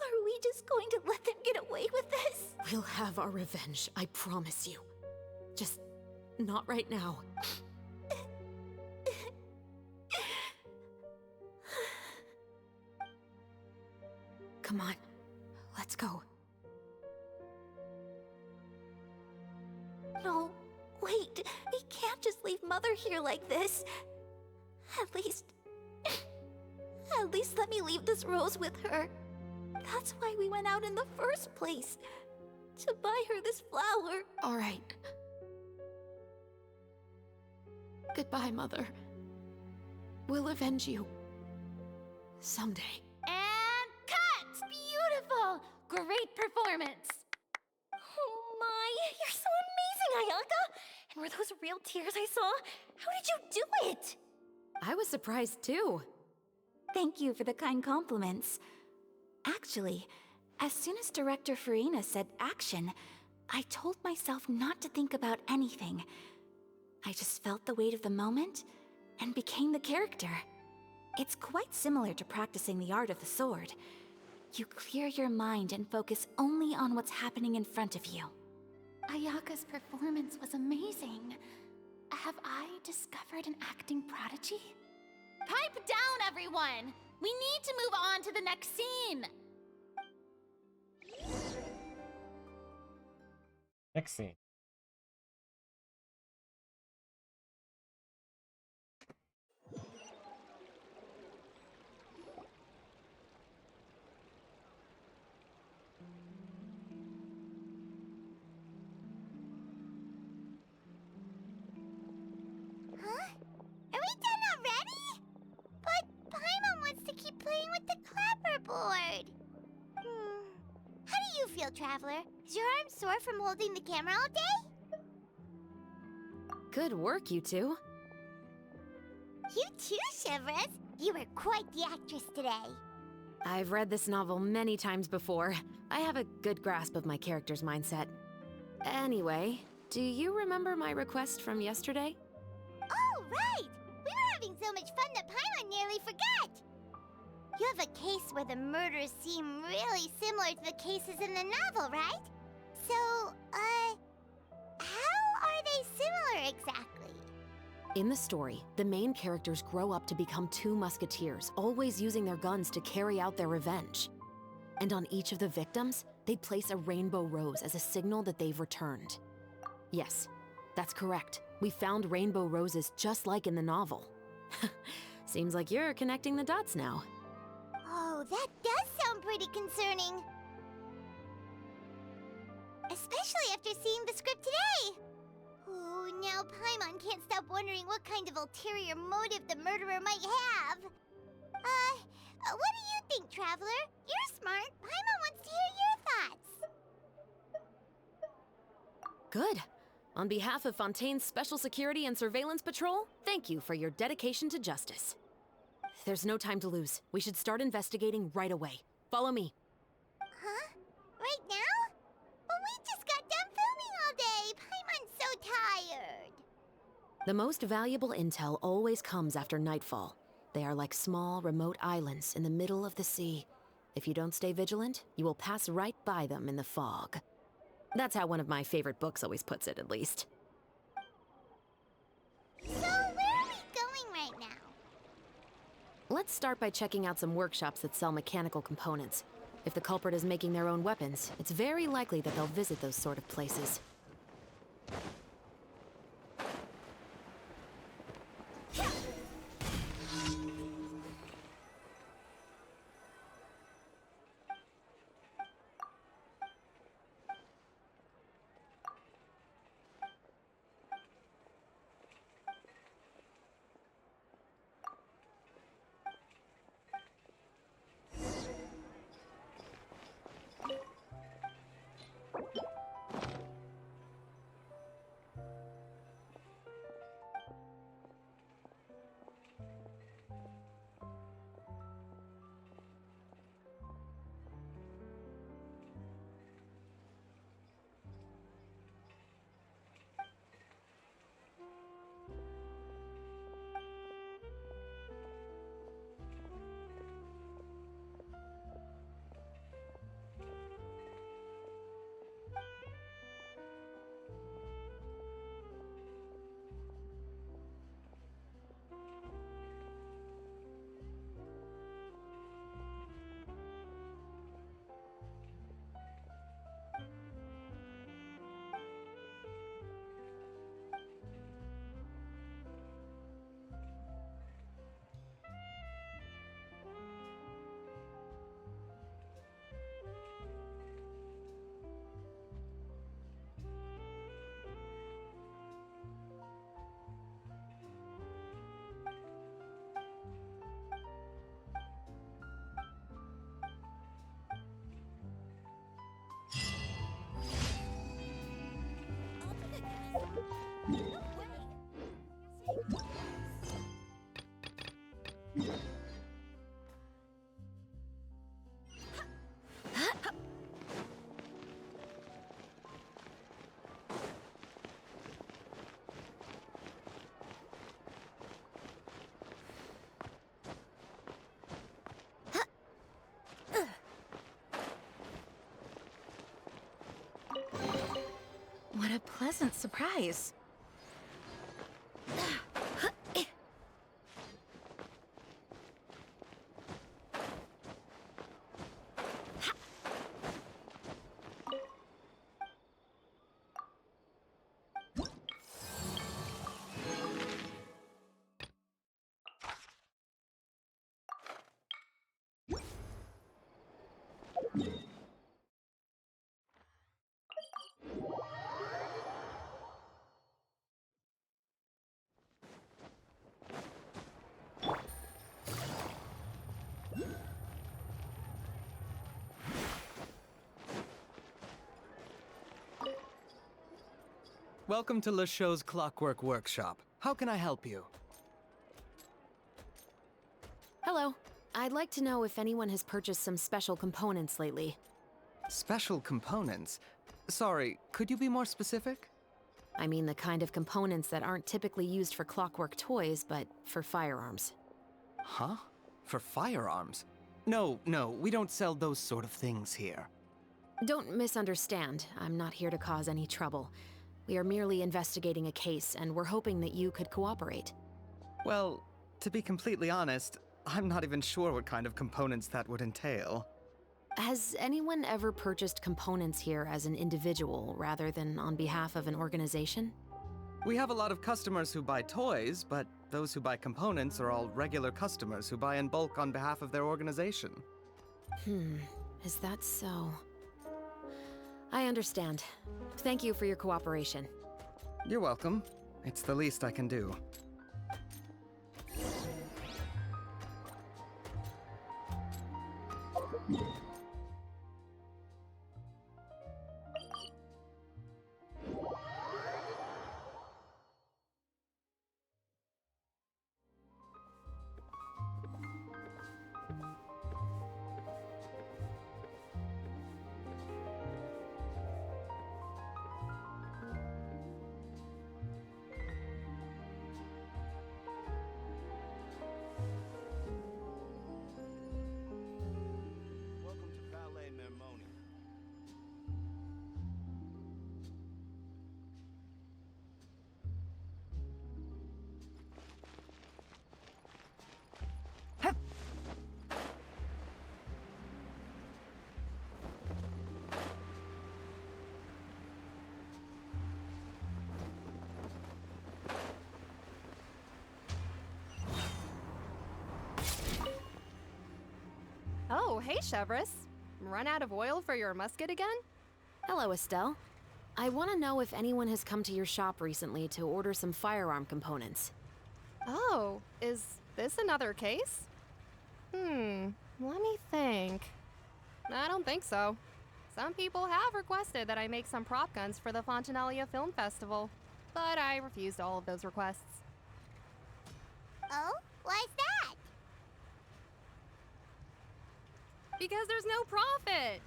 are we just going to let them get away with this?
We'll have our revenge, I promise you. Just not right now. Come on, let's go.
No, wait. We can't just leave Mother here like this. At least let me leave this rose with her. That's why we went out in the first place. To buy her this flower.
All right. Goodbye, Mother. We'll avenge you. Someday.
And cut! Beautiful! Great performance!
Oh my, you're so amazing, Ayaka! And were those real tears I saw? How did you do it?
I was surprised too.
Thank you for the kind compliments. Actually, as soon as Director Farina said action, I told myself not to think about anything. I just felt the weight of the moment and became the character. It's quite similar to practicing the art of the sword. You clear your mind and focus only on what's happening in front of you. Ayaka's performance was amazing. Have I discovered an acting prodigy? Pipe down, everyone! We need to move on to the next scene!
Next scene.
Huh? Are we done already? But Paimon wants to keep playing with the clapperboard. How do you feel, Traveler? Is your arm sore from holding the camera all day?
Good work, you two.
You too, Chevreuse. You were quite the actress today.
I've read this novel many times before. I have a good grasp of my character's mindset. Anyway, do you remember my request from yesterday?
Oh, right! We were having so much fun that Paimon nearly forgot! You have a case where the murders seem really similar to the cases in the novel, right? So, how are they similar exactly?
In the story, the main characters grow up to become two musketeers, always using their guns to carry out their revenge. And on each of the victims, they'd place a rainbow rose as a signal that they've returned. Yes, that's correct. We found rainbow roses just like in the novel. Seems like you're connecting the dots now.
Oh, that does sound pretty concerning. Especially after seeing the script today. Oh, now Paimon can't stop wondering what kind of ulterior motive the murderer might have. What do you think, Traveler? You're smart. Paimon wants to hear your thoughts.
Good. On behalf of Fontaine's Special Security and Surveillance Patrol, thank you for your dedication to justice. There's no time to lose. We should start investigating right away. Follow me.
Huh? Right now? But we just got done filming all day. Paimon's so tired.
The most valuable intel always comes after nightfall. They are like small, remote islands in the middle of the sea. If you don't stay vigilant, you will pass right by them in the fog. That's how one of my favorite books always puts it, at least.
So, where are we going right now?
Let's start by checking out some workshops that sell mechanical components. If the culprit is making their own weapons, it's very likely that they'll visit those sort of places.
What a pleasant surprise.
Welcome to Le Show's Clockwork Workshop. How can I help you?
Hello. I'd like to know if anyone has purchased some special components lately.
Special components? Sorry, could you be more specific?
I mean the kind of components that aren't typically used for clockwork toys, but for firearms.
Huh? For firearms? No, we don't sell those sort of things here.
Don't misunderstand. I'm not here to cause any trouble. We are merely investigating a case, and we're hoping that you could cooperate.
Well, to be completely honest, I'm not even sure what kind of components that would entail.
Has anyone ever purchased components here as an individual rather than on behalf of an organization?
We have a lot of customers who buy toys, but those who buy components are all regular customers who buy in bulk on behalf of their organization.
Is that so? I understand. Thank you for your cooperation.
You're welcome. It's the least I can do.
Oh, hey, Chevreuse. Run out of oil for your musket again?
Hello, Estelle. I want to know if anyone has come to your shop recently to order some firearm components.
Oh, is this another case? Let me think. I don't think so. Some people have requested that I make some prop guns for the Fontaine Film Festival, but I refused all of those requests.
Oh? Why's that?
Because there's no profit!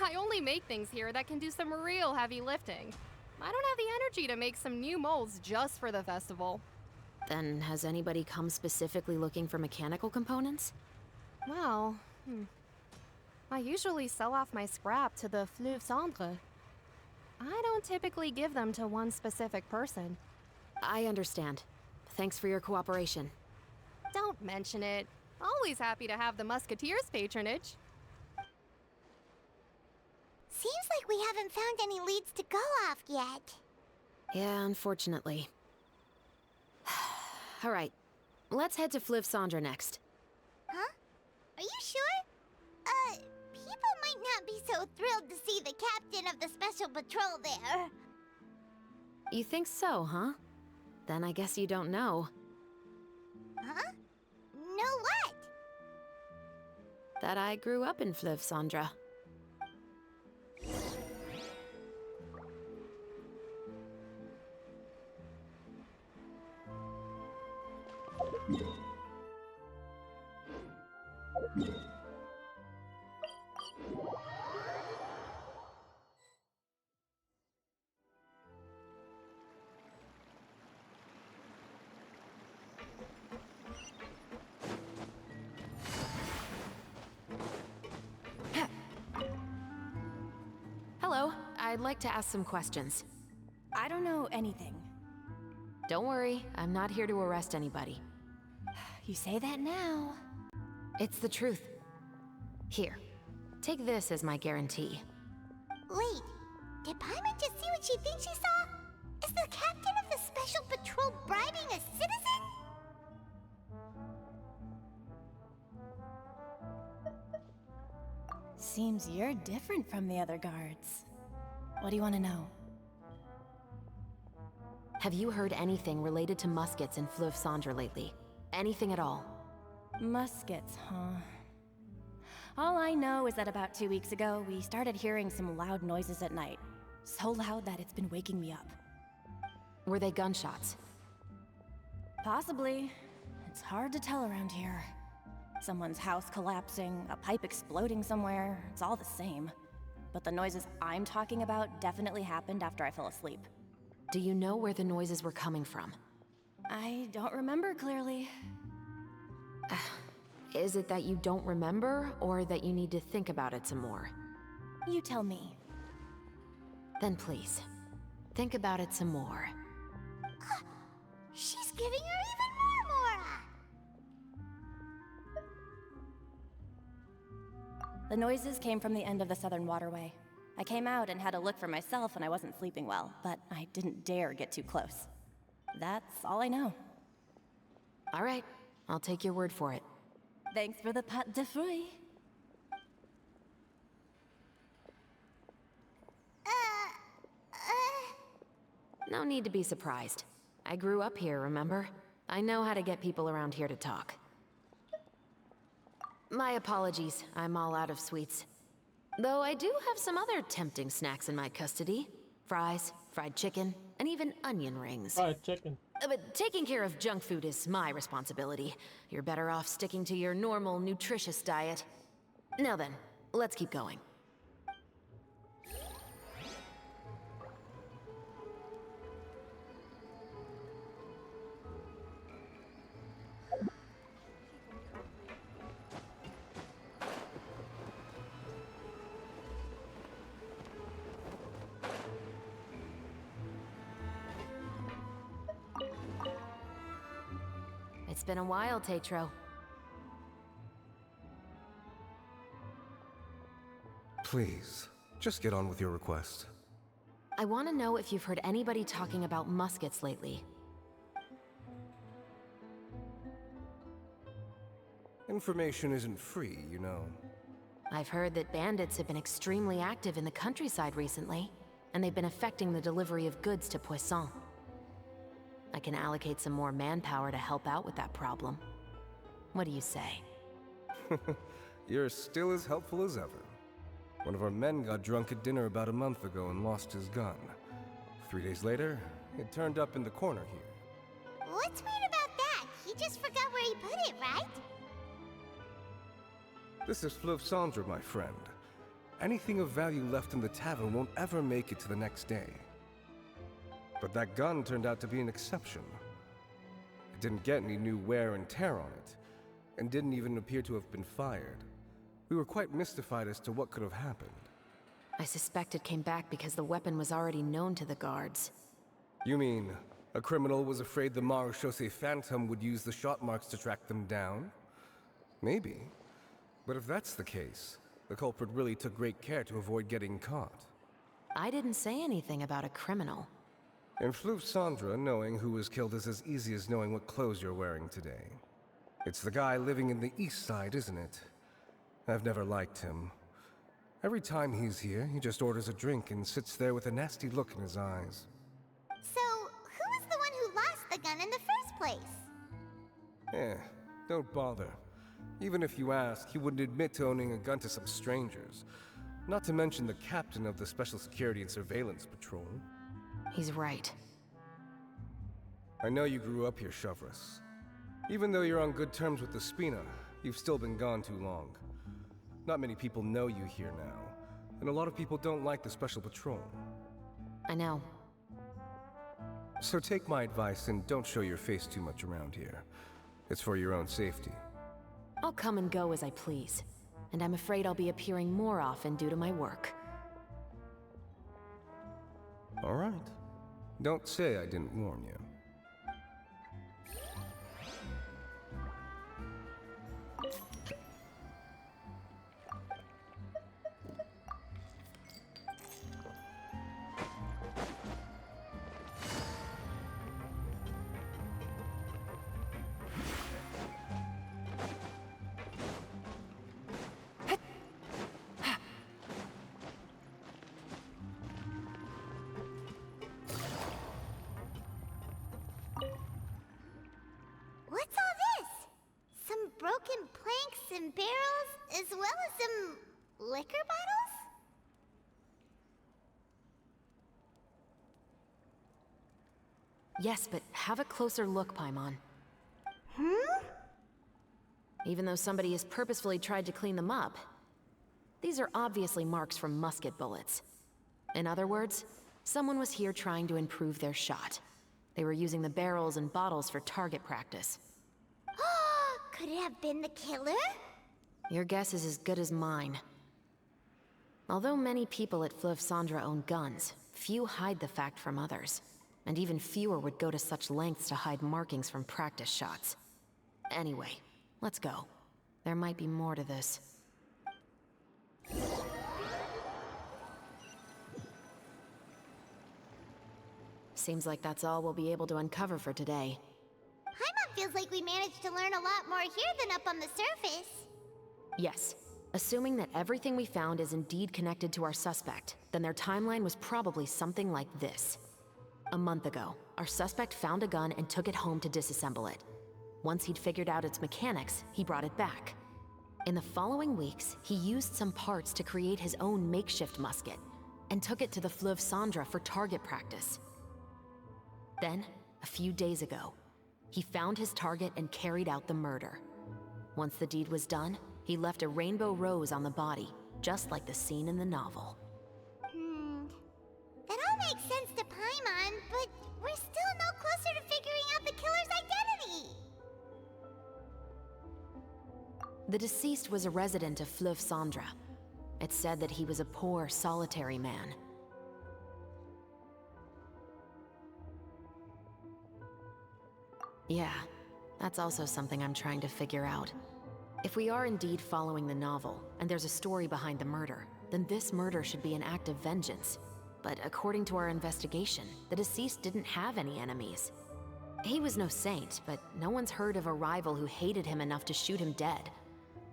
I only make things here that can do some real heavy lifting. I don't have the energy to make some new molds just for the festival.
Then has anybody come specifically looking for mechanical components?
Well, I usually sell off my scrap to the Fleuve Cendre. I don't typically give them to one specific person.
I understand. Thanks for your cooperation.
Don't mention it. Always happy to have the Musketeers' patronage.
Seems like we haven't found any leads to go off yet.
Yeah, unfortunately. All right, let's head to Fleuve Cendre next.
Huh? Are you sure? People might not be so thrilled to see the captain of the special patrol there.
You think so, huh? Then I guess you don't know.
Huh? Know what?
That I grew up in Fleuve Cendre. Hello, I'd like to ask some questions.
I don't know anything.
Don't worry, I'm not here to arrest anybody.
You say that now.
It's the truth. Here, take this as my guarantee.
Wait, did Paimon just see what she thinks she saw? Is the captain of the special patrol bribing a citizen?
Seems you're different from the other guards. What do you want to know?
Have you heard anything related to muskets in Fleuve Cendre lately? Anything at all?
Muskets, huh? All I know is that about 2 weeks ago, we started hearing some loud noises at night. So loud that it's been waking me up.
Were they gunshots?
Possibly. It's hard to tell around here. Someone's house collapsing, a pipe exploding somewhere, it's all the same. But the noises I'm talking about definitely happened after I fell asleep.
Do you know where the noises were coming from?
I don't remember clearly.
Is it that you don't remember, or that you need to think about it some more?
You tell me.
Then please, think about it some more.
She's giving her even more Mora!
The noises came from the end of the Southern Waterway. I came out and had a look for myself when I wasn't sleeping well, but I didn't dare get too close. That's all I know.
All right, I'll take your word for it.
Thanks for the pâte de fruits.
No need to be surprised. I grew up here, remember? I know how to get people around here to talk. My apologies, I'm all out of sweets. Though I do have some other tempting snacks in my custody. Fries, fried chicken, and even onion rings.
Fried chicken.
But taking care of junk food is my responsibility. You're better off sticking to your normal, nutritious diet. Now then, let's keep going. It's been a while, Tetro.
Please, just get on with your request.
I want to know if you've heard anybody talking about muskets lately.
Information isn't free, you know.
I've heard that bandits have been extremely active in the countryside recently, and they've been affecting the delivery of goods to Poisson. I can allocate some more manpower to help out with that problem. What do you say?
You're still as helpful as ever. One of our men got drunk at dinner about a month ago and lost his gun. 3 days later, it turned up in the corner here.
What's weird about that? He just forgot where he put it, right?
This is Fleuve Cendre, my friend. Anything of value left in the tavern won't ever make it to the next day. But that gun turned out to be an exception. It didn't get any new wear and tear on it, and didn't even appear to have been fired. We were quite mystified as to what could have happened.
I suspect it came back because the weapon was already known to the guards.
You mean, a criminal was afraid the Marechaussee Phantom would use the shot marks to track them down? Maybe. But if that's the case, the culprit really took great care to avoid getting caught.
I didn't say anything about a criminal.
In Fleuve Cendre, knowing who was killed is as easy as knowing what clothes you're wearing today. It's the guy living in the east side, isn't it? I've never liked him. Every time he's here, he just orders a drink and sits there with a nasty look in his eyes.
So, who was the one who lost the gun in the first place?
Don't bother. Even if you ask, he wouldn't admit to owning a gun to some strangers. Not to mention the captain of the Special Security and Surveillance Patrol.
He's right.
I know you grew up here, Chevreuse. Even though you're on good terms with the Spina, you've still been gone too long. Not many people know you here now, and a lot of people don't like the Special Patrol.
I know.
So take my advice and don't show your face too much around here. It's for your own safety.
I'll come and go as I please, and I'm afraid I'll be appearing more often due to my work.
All right. Don't say I didn't warn you.
What's all this? Some broken planks and barrels, as well as some liquor bottles?
Yes, but have a closer look, Paimon. Even though somebody has purposefully tried to clean them up, these are obviously marks from musket bullets. In other words, someone was here trying to improve their shot. They were using the barrels and bottles for target practice.
Could it have been the killer?
Your guess is as good as mine. Although many people at Fleuve Cendre own guns, few hide the fact from others. And even fewer would go to such lengths to hide markings from practice shots. Anyway, let's go. There might be more to this. Seems like that's all we'll be able to uncover for today.
Paimon feels like we managed to learn a lot more here than up on the surface.
Yes. Assuming that everything we found is indeed connected to our suspect, then their timeline was probably something like this. A month ago, our suspect found a gun and took it home to disassemble it. Once he'd figured out its mechanics, he brought it back. In the following weeks, he used some parts to create his own makeshift musket, and took it to the Fleuve Cendra for target practice. Then, a few days ago, he found his target and carried out the murder. Once the deed was done, he left a rainbow rose on the body, just like the scene in the novel.
That all makes sense to Paimon, but we're still no closer to figuring out the killer's identity.
The deceased was a resident of Fleuve Cendra. It's said that he was a poor, solitary man. Yeah, that's also something I'm trying to figure out. If we are indeed following the novel, and there's a story behind the murder, then this murder should be an act of vengeance. But according to our investigation, the deceased didn't have any enemies. He was no saint, but no one's heard of a rival who hated him enough to shoot him dead,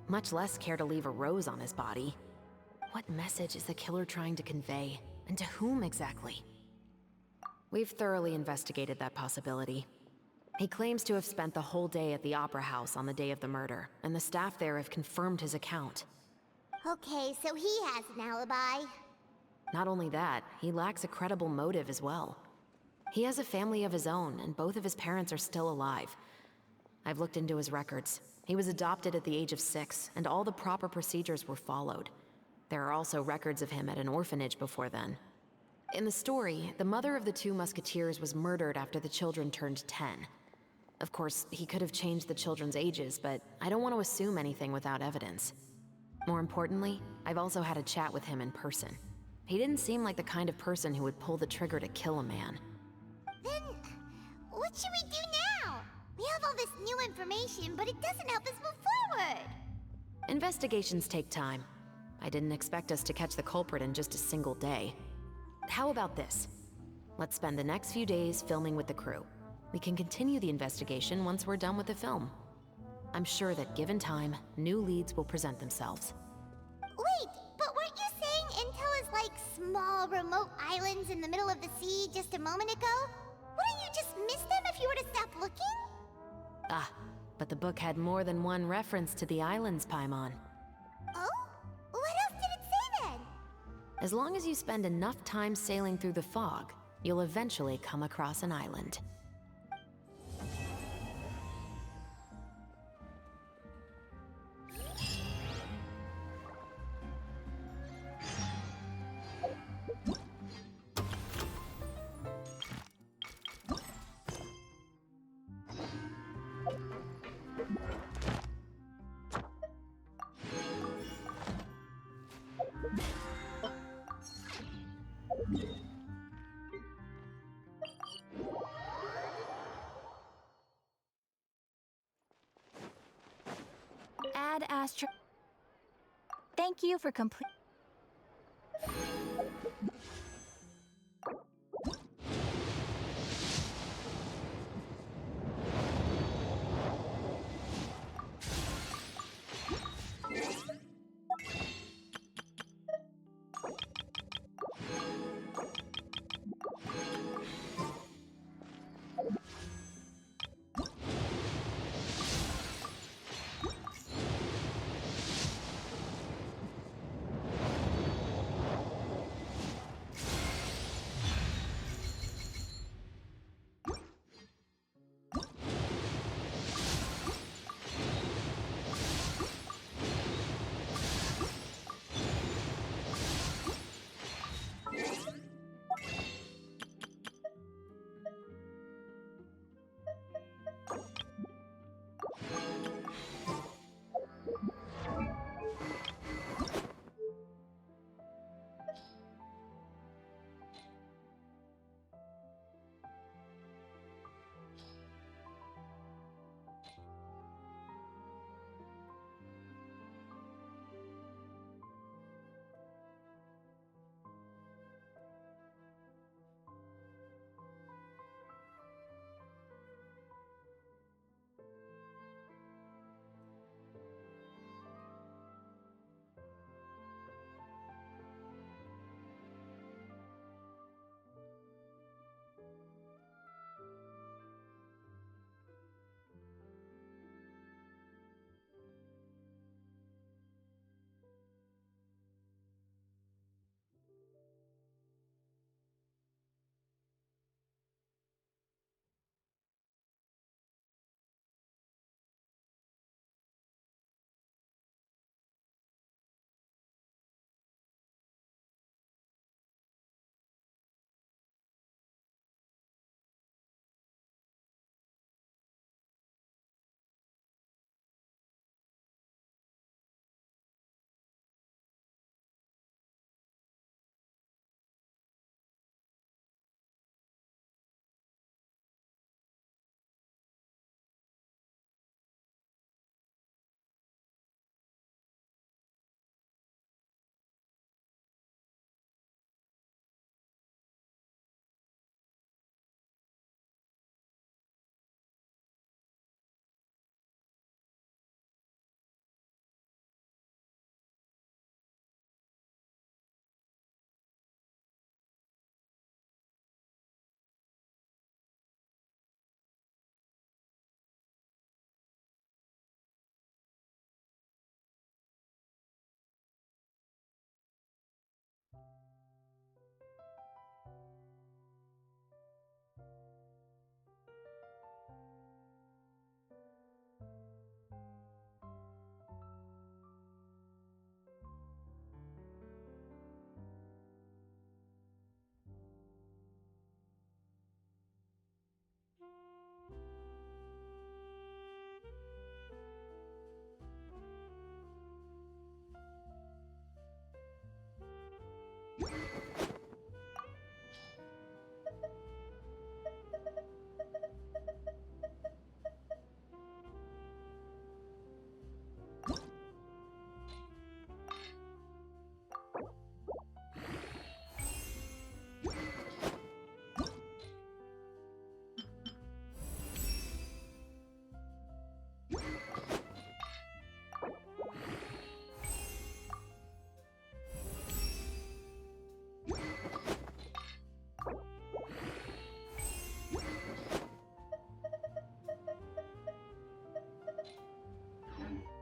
much less care to leave a rose on his body. What message is the killer trying to convey, and to whom exactly? We've thoroughly investigated that possibility. He claims to have spent the whole day at the Opera House on the day of the murder, and the staff there have confirmed his account.
Okay, so he has an alibi.
Not only that, he lacks a credible motive as well. He has a family of his own, and both of his parents are still alive. I've looked into his records. He was adopted at the age of 6, and all the proper procedures were followed. There are also records of him at an orphanage before then. In the story, the mother of the 2 musketeers was murdered after the children turned 10. Of course, he could have changed the children's ages, but I don't want to assume anything without evidence. More importantly, I've also had a chat with him in person. He didn't seem like the kind of person who would pull the trigger to kill a man.
Then, what should we do now? We have all this new information, but it doesn't help us move forward.
Investigations take time. I didn't expect us to catch the culprit in just a single day. How about this? Let's spend the next few days filming with the crew. We can continue the investigation once we're done with the film. I'm sure that given time, new leads will present themselves.
Wait, but weren't you saying Intel is like small, remote islands in the middle of the sea just a moment ago? Wouldn't you just miss them if you were to stop looking?
Ah, but the book had more than one reference to the islands, Paimon.
Oh? What else did it say then?
As long as you spend enough time sailing through the fog, you'll eventually come across an island.
Ad Astra. Thank you for complete.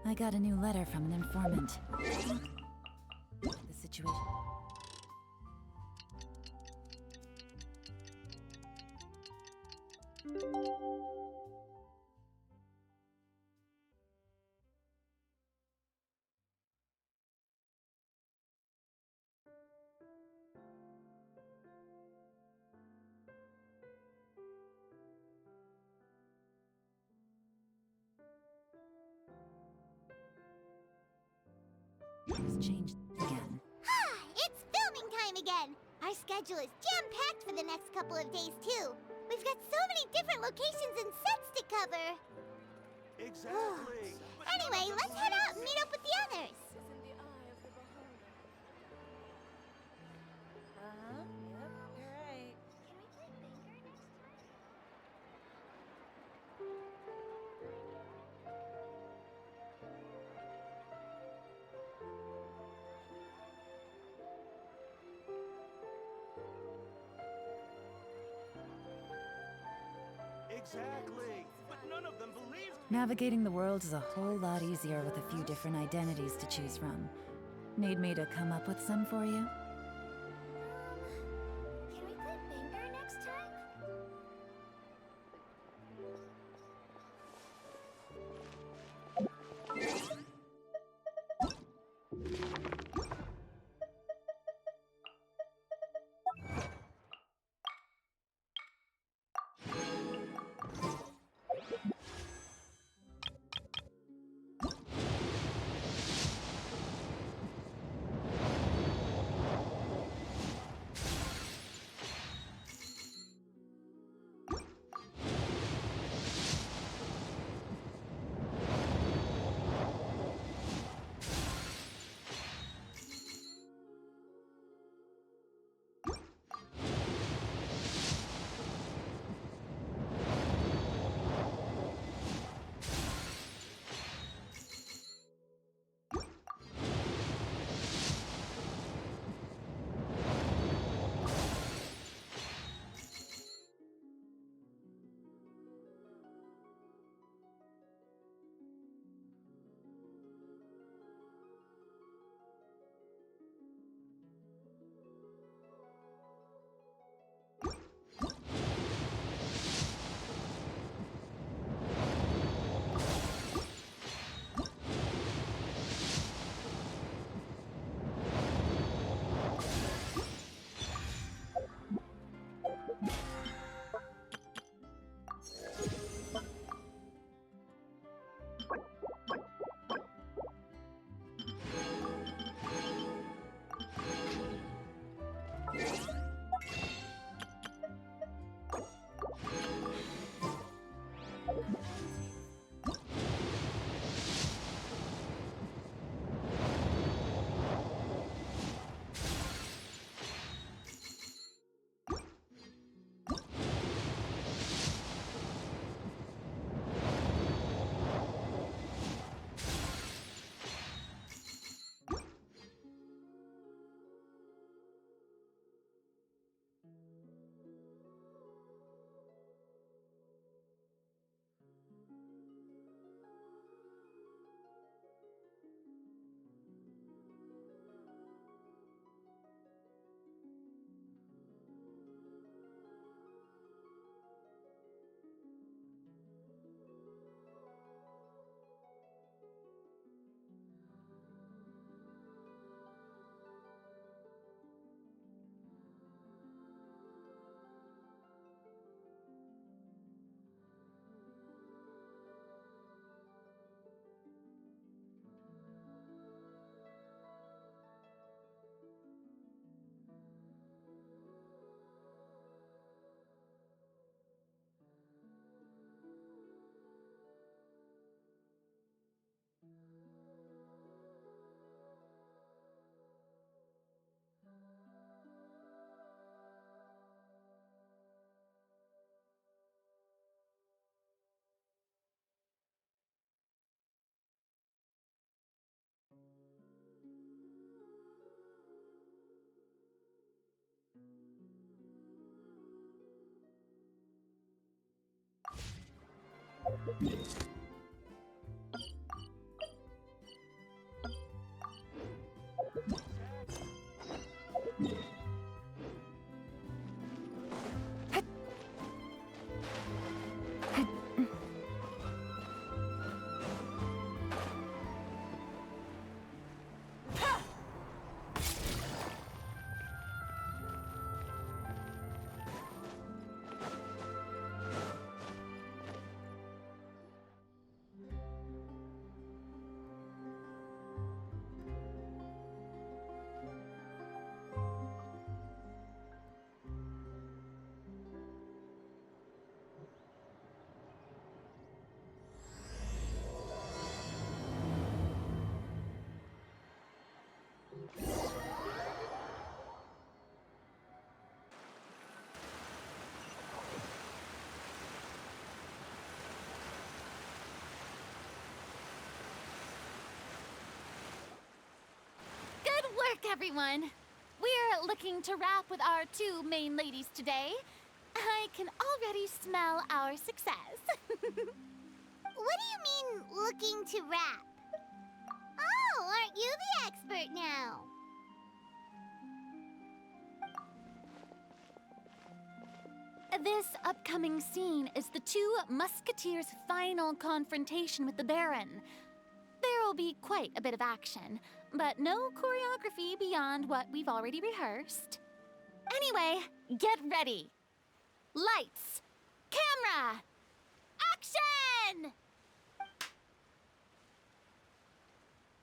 I got a new letter from an informant. The situation. It's changed again.
It's filming time again! Our schedule is jam-packed for the next couple of days, too. We've got so many different locations and sets to cover.
Exactly.
Anyway, let's head out and meet up with the others.
Uh-huh. Yep, you're right.
Exactly. But none of them believed.
Navigating the world is a whole lot easier with a few different identities to choose from. Need me to come up with some for you?
Can we play Banger next time?
everyone. We're looking to wrap with our two main ladies today. I can already smell our success.
What do you mean, looking to rap? Oh, aren't you the expert now?
This upcoming scene is the two musketeers' final confrontation with the Baron. There will be quite a bit of action, but no choreography beyond what we've already rehearsed. Anyway, get ready. Lights, camera, action!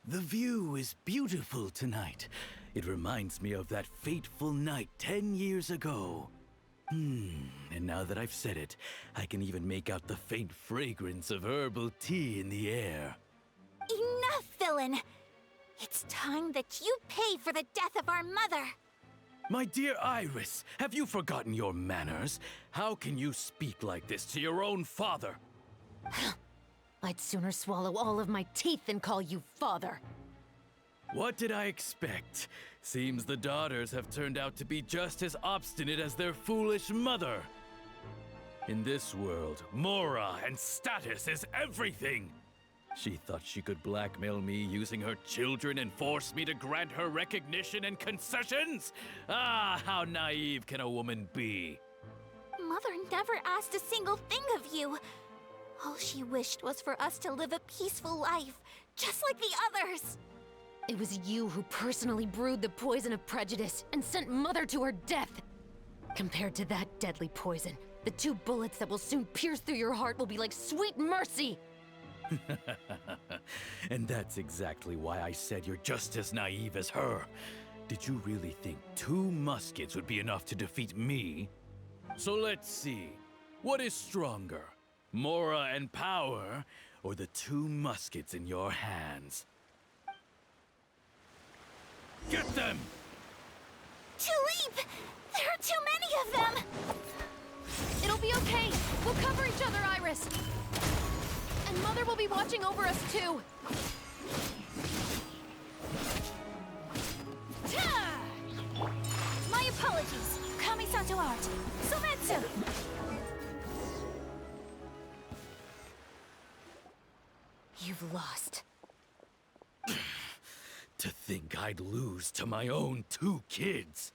The view is beautiful tonight. It reminds me of that fateful night 10 years ago. And now that I've said it, I can even make out the faint fragrance of herbal tea in the air.
Enough, villain! It's time that you pay for the death of our mother!
My dear Iris, have you forgotten your manners? How can you speak like this to your own father?
I'd sooner swallow all of my teeth than call you father.
What did I expect? Seems the daughters have turned out to be just as obstinate as their foolish mother. In this world, Mora and status is everything. She thought she could blackmail me using her children and force me to grant her recognition and concessions? Ah, how naive can a woman be?
Mother never asked a single thing of you. All she wished was for us to live a peaceful life, just like the others.
It was you who personally brewed the poison of prejudice and sent Mother to her death. Compared to that deadly poison, the 2 bullets that will soon pierce through your heart will be like sweet mercy.
And that's exactly why I said you're just as naive as her. Did you really think 2 muskets would be enough to defeat me? So let's see. What is stronger? Mora and power, or the 2 muskets in your hands? Get them!
Tulip! There are too many of them!
It'll be okay. We'll cover each other, Iris. And Mother will be watching over us, too.
My apologies. Kami-san to art. Sometsu!
You've lost.
To think I'd lose to my own 2 kids.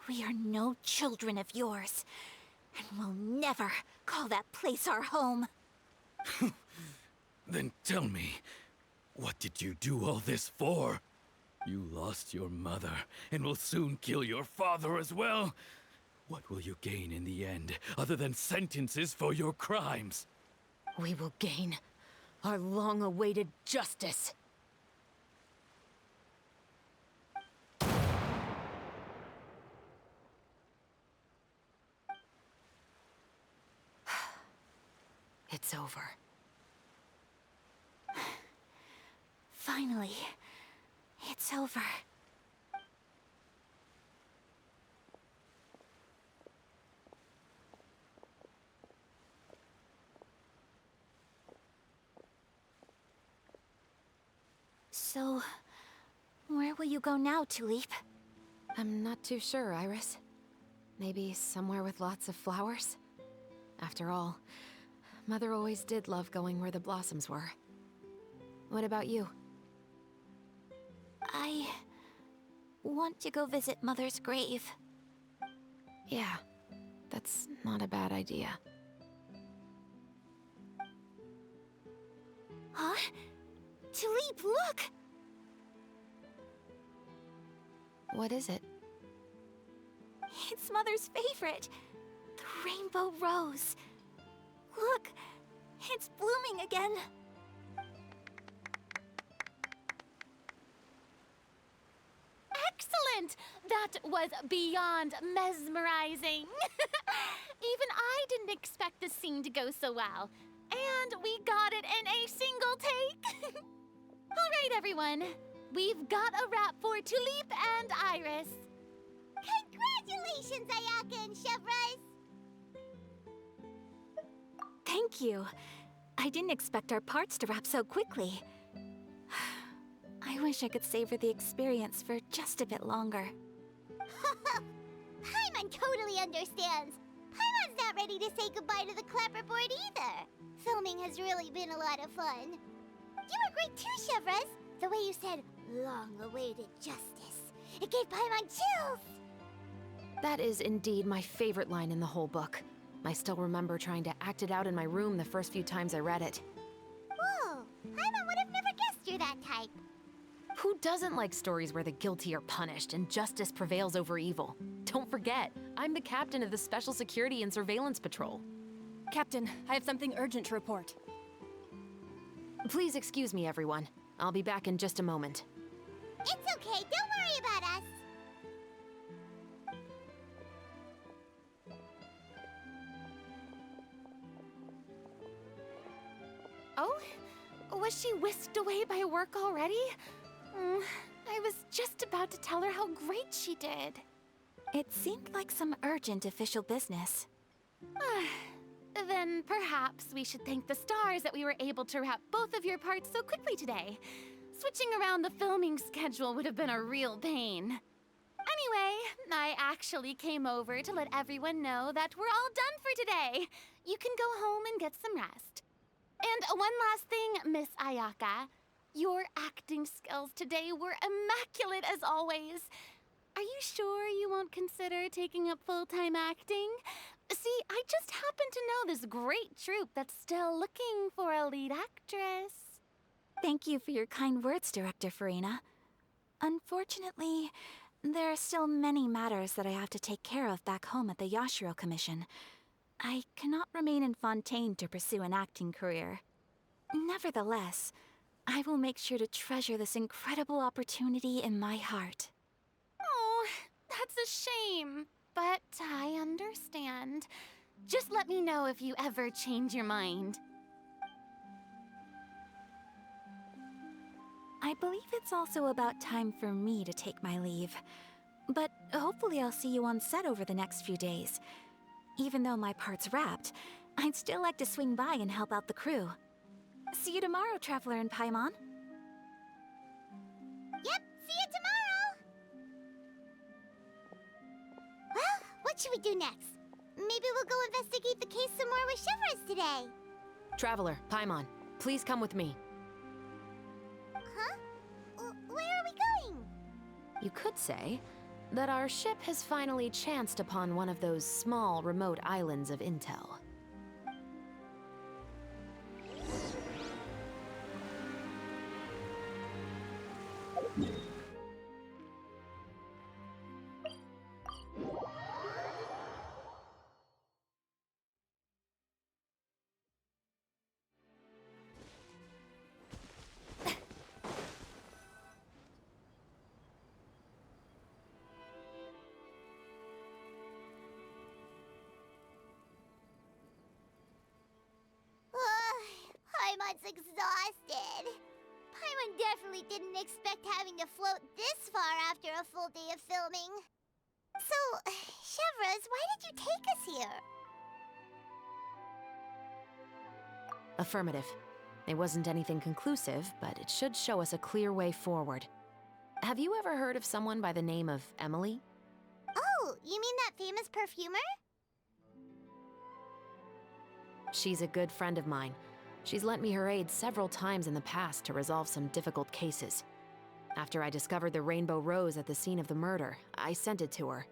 We are no children of yours, and we'll never call that place our home.
Then tell me, what did you do all this for? You lost your mother, and will soon kill your father as well. What will you gain in the end, other than sentences for your crimes?
We will gain our long-awaited justice. It's over.
Finally, it's over. So, where will you go now, Tulip?
I'm not too sure, Iris. Maybe somewhere with lots of flowers? After all, Mother always did love going where the blossoms were. What about you?
I want to go visit Mother's grave.
Yeah, that's not a bad idea.
Huh? Tulip, look!
What is it?
It's Mother's favorite. The rainbow rose. Look, it's blooming again.
Excellent! That was beyond mesmerizing. Even I didn't expect the scene to go so well. And we got it in a single take. All right, everyone. We've got a wrap for Tulip and Iris.
Congratulations, Ayaka and Chevreuse!
Thank you. I didn't expect our parts to wrap so quickly.
wish I could savor the experience for just a bit longer.
Paimon totally understands. Paimon's not ready to say goodbye to the clapperboard either. Filming has really been a lot of fun. You were great too, Chevreuse. The way you said, long-awaited justice. It gave Paimon chills.
That is indeed my favorite line in the whole book. I still remember trying to act it out in my room the first few times I read it.
Whoa, Paimon would have never guessed you're that type.
Who doesn't like stories where the guilty are punished and justice prevails over evil? Don't forget, I'm the captain of the Special Security and Surveillance Patrol.
Captain, I have something urgent to report.
Please excuse me, everyone. I'll be back in just a moment.
It's okay, don't worry about us.
Oh? Was she whisked away by work already? I was just about to tell her how great she did. It seemed like some urgent official business. Then perhaps we should thank the stars that we were able to wrap both of your parts so quickly today. Switching around the filming schedule would have been a real pain. Anyway, I actually came over to let everyone know that we're all done for today. You can go home and get some rest. And one last thing, Miss Ayaka. Your acting skills today were immaculate as always. Are you sure you won't consider taking up full-time acting? See, I just happen to know this great troupe that's still looking for a lead actress. Thank you for your kind words, Director Farina. Unfortunately, there are still many matters that I have to take care of back home at the Yashiro Commission. I cannot remain in Fontaine to pursue an acting career. Nevertheless, I will make sure to treasure this incredible opportunity in my heart. Oh, that's a shame. But I understand. Just let me know if you ever change your mind. I believe it's also about time for me to take my leave. But hopefully I'll see you on set over the next few days. Even though my part's wrapped, I'd still like to swing by and help out the crew. See you tomorrow, Traveler and Paimon.
Yep, see you tomorrow! Well, what should we do next? Maybe we'll go investigate the case some more with Chevreuse today.
Traveler, Paimon, please come with me.
Huh? Where are we going?
You could say that our ship has finally chanced upon one of those small, remote islands of intel.
Paimon's exhausted. Paimon definitely didn't expect having to float this far after a full day of filming. So, Chevreuse, why did you take us here?
Affirmative. It wasn't anything conclusive, but it should show us a clear way forward. Have you ever heard of someone by the name of Emily?
Oh, you mean that famous perfumer?
She's a good friend of mine. She's lent me her aid several times in the past to resolve some difficult cases. After I discovered the rainbow rose at the scene of the murder, I sent it to her.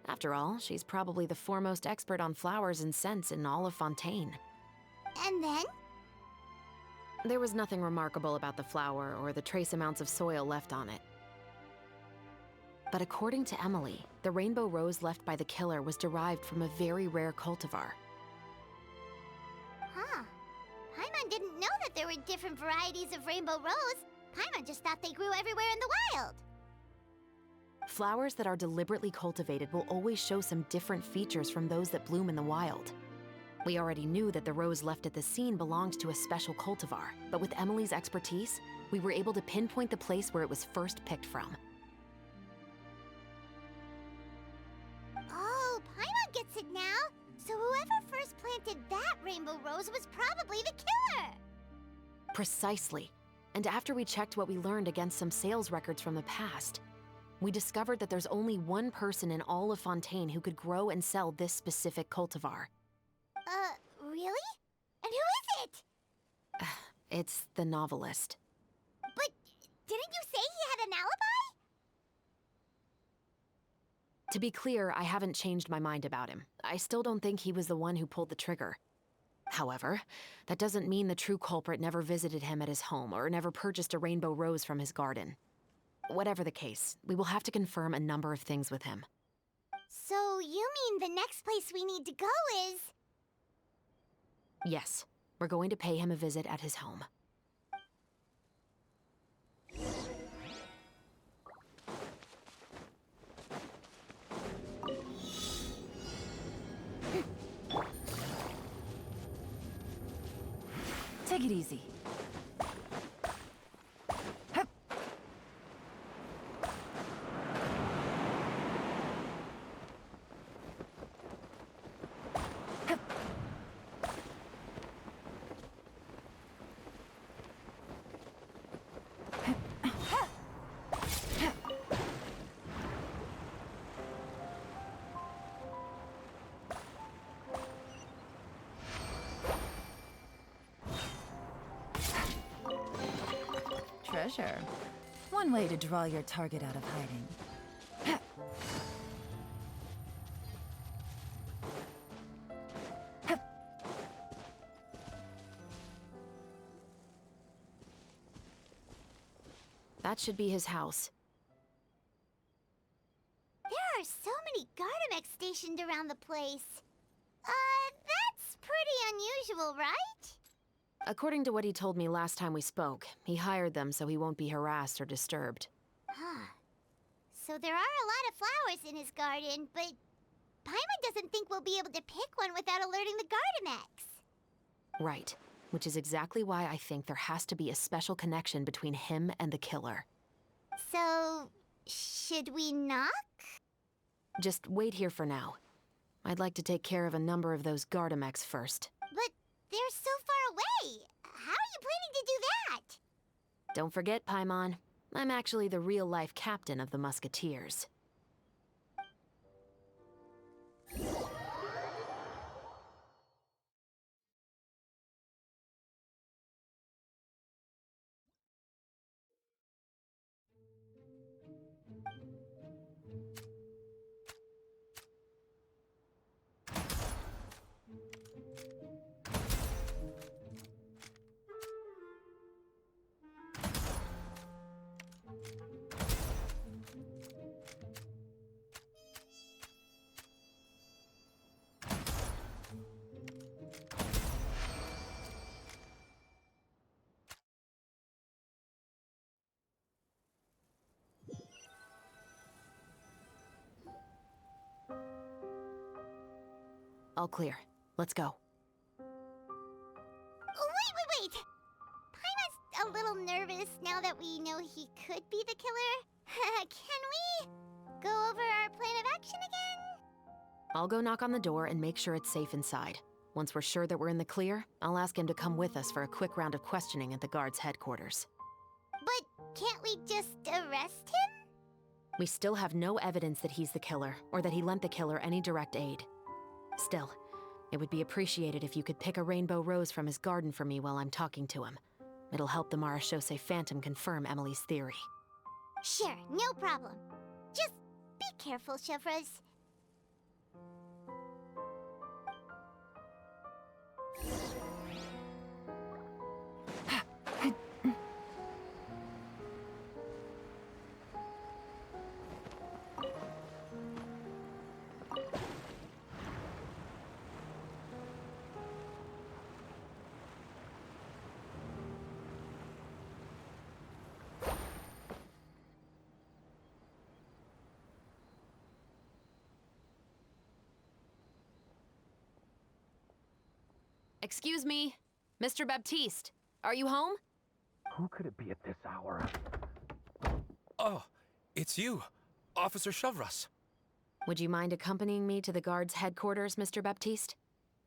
After all, she's probably the foremost expert on flowers and scents in all of Fontaine.
And then?
There was nothing remarkable about the flower or the trace amounts of soil left on it. But according to Emily, the rainbow rose left by the killer was derived from a very rare cultivar.
Huh. Paimon didn't know that there were different varieties of rainbow rose. Paimon just thought they grew everywhere in the wild.
Flowers that are deliberately cultivated will always show some different features from those that bloom in the wild. We already knew that the rose left at the scene belonged to a special cultivar, but with Emily's expertise, we were able to pinpoint the place where it was first picked from.
Oh, Paimon gets it now. So whoever first planted that rainbow rose was probably the killer.
Precisely. And after we checked what we learned against some sales records from the past, we discovered that there's only one person in all of Fontaine who could grow and sell this specific cultivar.
Really? And who is it?
It's the novelist.
But didn't you say he had an alibi?
To be clear, I haven't changed my mind about him. I still don't think he was the one who pulled the trigger. However, that doesn't mean the true culprit never visited him at his home or never purchased a rainbow rose from his garden. Whatever the case, we will have to confirm a number of things with him.
So you mean the next place we need to go is...
Yes, we're going to pay him a visit at his home.
Take it easy. Hup. Hup. Treasure. One way to draw your target out of hiding.
That should be his house.
There are so many Gardamex stationed around the place. That's pretty unusual, right?
According to what he told me last time we spoke, he hired them so he won't be harassed or disturbed.
Huh. So there are a lot of flowers in his garden, but Paimon doesn't think we'll be able to pick one without alerting the Gardamex.
Right. Which is exactly why I think there has to be a special connection between him and the killer.
So, should we knock?
Just wait here for now. I'd like to take care of a number of those Gardamex first.
But they're so far away. How are you planning to do that?
Don't forget, Paimon, I'm actually the real-life captain of the Musketeers. All clear. Let's go.
Wait! Paimon's a little nervous now that we know he could be the killer. Can we go over our plan of action again?
I'll go knock on the door and make sure it's safe inside. Once we're sure that we're in the clear, I'll ask him to come with us for a quick round of questioning at the guard's headquarters.
But can't we just arrest him?
We still have no evidence that he's the killer, or that he lent the killer any direct aid. Still, it would be appreciated if you could pick a rainbow rose from his garden for me while I'm talking to him. It'll help the Marachose Phantom confirm Emily's theory.
Sure, no problem. Just be careful, Chevreuse.
Excuse me, Mr. Baptiste, are you home?
Who could it be at this hour?
Oh, it's you, Officer Chevreuse.
Would you mind accompanying me to the guard's headquarters, Mr. Baptiste?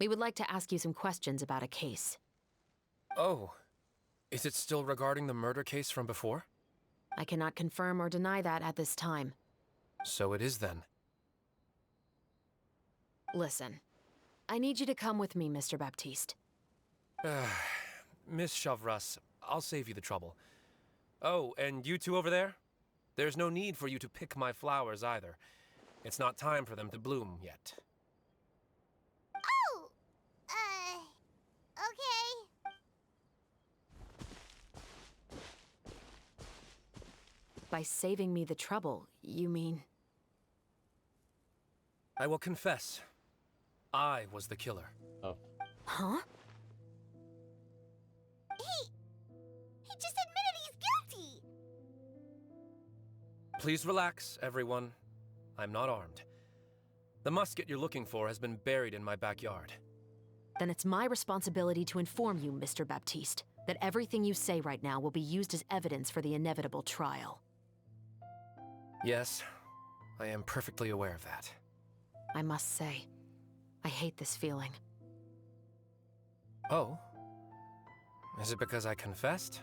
We would like to ask you some questions about a case.
Oh, Is it still regarding the murder case from before?
I cannot confirm or deny that at this time.
So it is then.
Listen, I need you to come with me, Mr. Baptiste.
Miss Chevreuse, I'll save you the trouble. Oh, and you two over there? There's no need for you to pick my flowers either. It's not time for them to bloom yet.
Oh! Okay.
By saving me the trouble, you mean...
I will confess. I was the killer.
Oh.
Huh?
He just admitted he's guilty!
Please relax, everyone. I'm not armed. The musket you're looking for has been buried in my backyard.
Then it's my responsibility to inform you, Mr. Baptiste, that everything you say right now will be used as evidence for the inevitable trial.
Yes, I am perfectly aware of that.
I must say, I hate this feeling.
Oh? Is it because I confessed?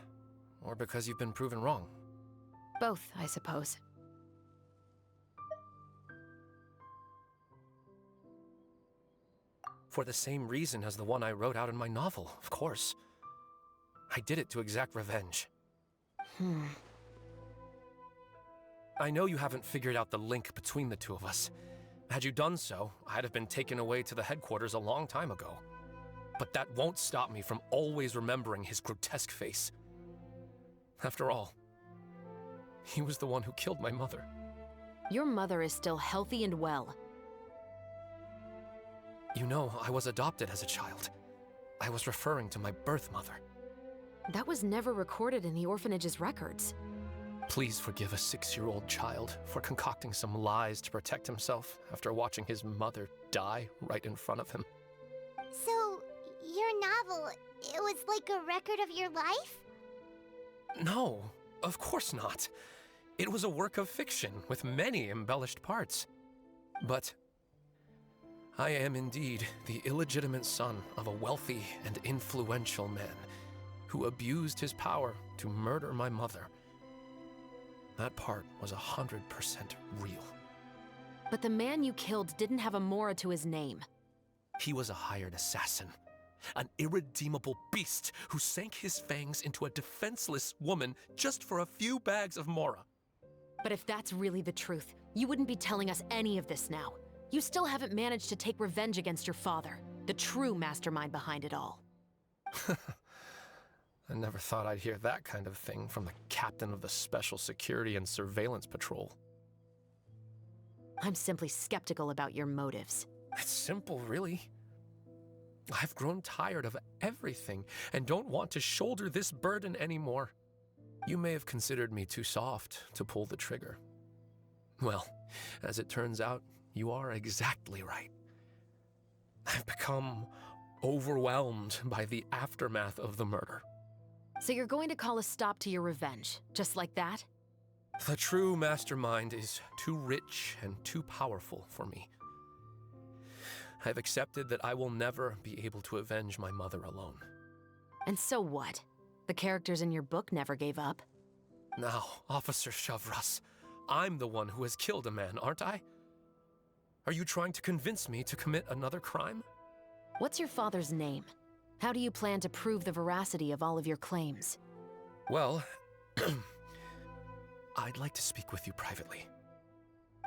Or because you've been proven wrong?
Both, I suppose.
For the same reason as the one I wrote out in my novel, of course. I did it to exact revenge. I know you haven't figured out the link between the two of us. Had you done so, I'd have been taken away to the headquarters a long time ago. But that won't stop me from always remembering his grotesque face. After all, he was the one who killed my mother.
Your mother is still healthy and well.
You know, I was adopted as a child. I was referring to my birth mother.
That was never recorded in the orphanage's records.
Please forgive a 6-year-old child for concocting some lies to protect himself after watching his mother die right in front of him.
So, your novel, it was like a record of your life?
No, of course not. It was a work of fiction with many embellished parts. But I am indeed the illegitimate son of a wealthy and influential man who abused his power to murder my mother. That part was 100% real.
But the man you killed didn't have a Mora to his name.
He was a hired assassin, an irredeemable beast who sank his fangs into a defenseless woman just for a few bags of Mora.
But if that's really the truth, you wouldn't be telling us any of this now. You still haven't managed to take revenge against your father, the true mastermind behind it all.
I never thought I'd hear that kind of thing from the captain of the Special Security and Surveillance Patrol.
I'm simply skeptical about your motives.
It's simple, really. I've grown tired of everything and don't want to shoulder this burden anymore. You may have considered me too soft to pull the trigger. Well, as it turns out, you are exactly right. I've become overwhelmed by the aftermath of the murder.
So you're going to call a stop to your revenge, just like that?
The true mastermind is too rich and too powerful for me. I've accepted that I will never be able to avenge my mother alone.
And so what? The characters in your book never gave up.
Now, Officer Chevreuse, I'm the one who has killed a man, aren't I? Are you trying to convince me to commit another crime?
What's your father's name? How do you plan to prove the veracity of all of your claims?
Well, I'd like to speak with you privately.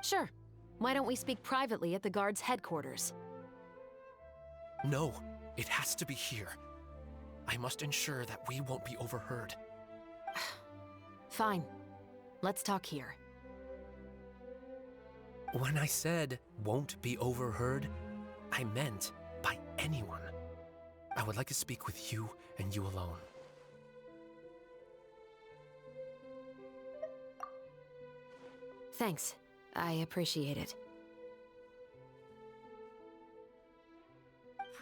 Sure. Why don't we speak privately at the guard's headquarters?
No, it has to be here. I must ensure that we won't be overheard.
Fine. Let's talk here.
When I said won't be overheard, I meant by anyone. I would like to speak with you and you alone.
Thanks. I appreciate it.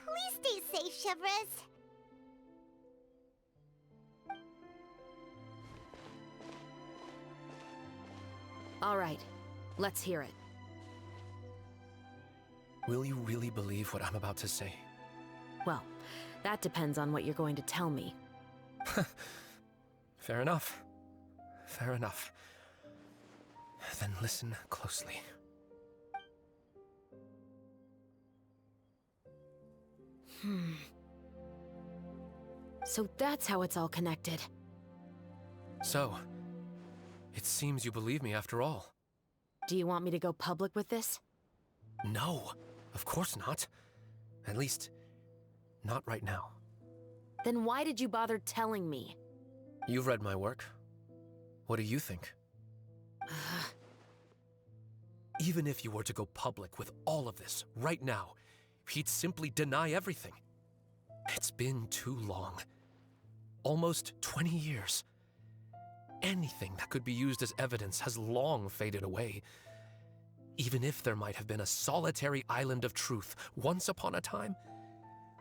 Please stay safe, Chevreuse.
All right. Let's hear it.
Will you really believe what I'm about to say?
Well, that depends on what you're going to tell me.
Fair enough. Fair enough. Then listen closely.
So that's how it's all connected.
So, it seems you believe me after all.
Do you want me to go public with this?
No, of course not. At least, not right now.
Then why did you bother telling me?
You've read my work. What do you think? Even if you were to go public with all of this right now, he'd simply deny everything. It's been too long. Almost 20 years. Anything that could be used as evidence has long faded away. Even if there might have been a solitary island of truth once upon a time,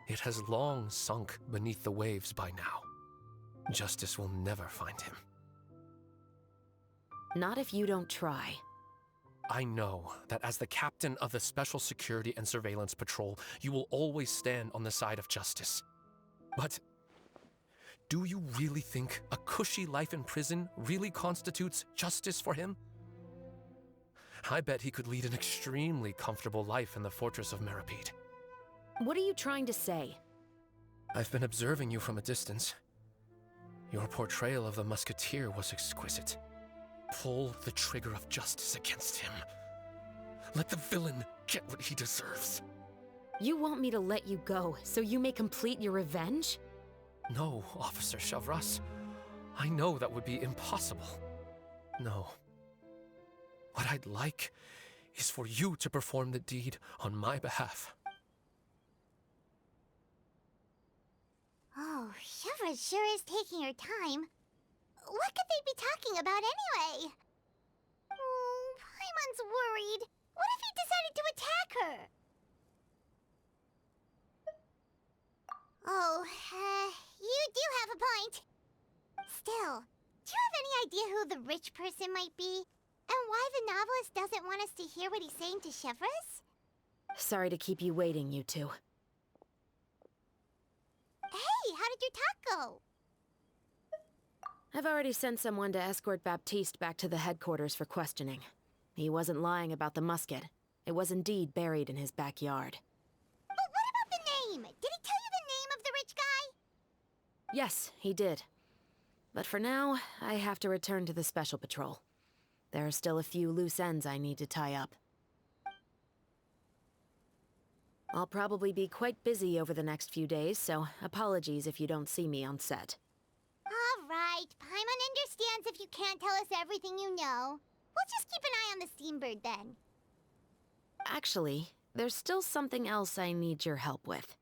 it has long sunk beneath the waves by now. Justice will never find him.
Not if you don't try.
I know that as the captain of the Special Security and Surveillance Patrol, you will always stand on the side of justice. But do you really think a cushy life in prison really constitutes justice for him? I bet he could lead an extremely comfortable life in the fortress of Meripede.
What are you trying to say?
I've been observing you from a distance. Your portrayal of the musketeer was exquisite. Pull the trigger of justice against him. Let the villain get what he deserves.
You want me to let you go so you may complete your revenge?
No, Officer Chevreuse. I know that would be impossible. No. What I'd like is for you to perform the deed on my behalf.
Oh, Chevreuse sure is taking her time. What could they be talking about anyway? Oh, Paimon's worried. What if he decided to attack her? Oh, you do have a point. Still, do you have any idea who the rich person might be? And why the novelist doesn't want us to hear what he's saying to Chevreuse?
Sorry to keep you waiting, you two.
Hey, how did your talk go?
I've already sent someone to escort Baptiste back to the headquarters for questioning. He wasn't lying about the musket. It was indeed buried in his backyard.
But what about the name? Did he tell you the name of the rich guy?
Yes, he did. But for now, I have to return to the Special Patrol. There are still a few loose ends I need to tie up. I'll probably be quite busy over the next few days, so apologies if you don't see me on set.
All right, Paimon understands if you can't tell us everything you know. We'll just keep an eye on the steambird then.
Actually, there's still something else I need your help with.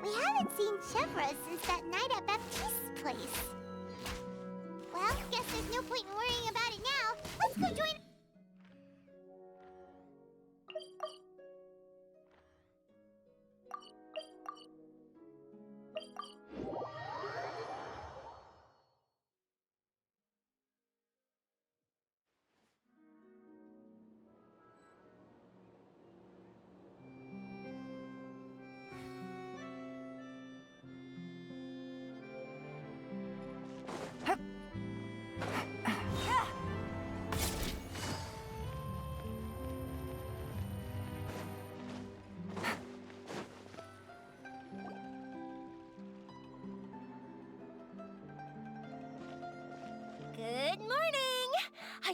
We haven't seen Chevreuse since that night at Baptiste's place. Well, guess there's no point in worrying about it now. Let's go join...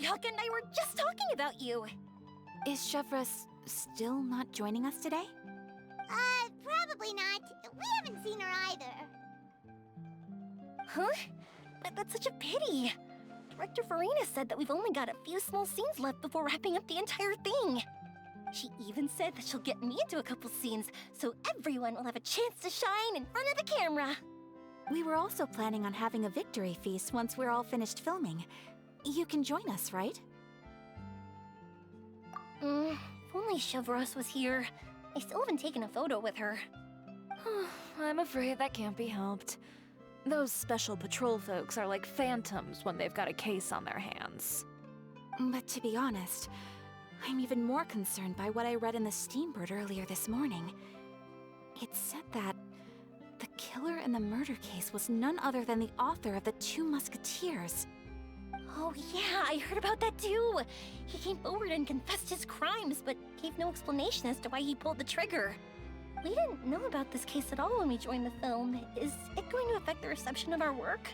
Taka and I were just talking about you.
Is Chevreuse still not joining us today?
Probably not. We haven't seen her either.
Huh? That's such a pity. Director Farina said that we've only got a few small scenes left before wrapping up the entire thing. She even said that she'll get me into a couple scenes, so everyone will have a chance to shine in front of the camera.
We were also planning on having a victory feast once we're all finished filming. You can join us, right?
If only Chevreuse was here. I still haven't taken a photo with her.
I'm afraid that can't be helped. Those special patrol folks are like phantoms when they've got a case on their hands.
But to be honest, I'm even more concerned by what I read in the Steambird earlier this morning. It said that the killer in the murder case was none other than the author of the Two Musketeers.
Oh yeah, I heard about that too. He came forward and confessed his crimes, but gave no explanation as to why he pulled the trigger. We didn't know about this case at all when we joined the film. Is it going to affect the reception of our work?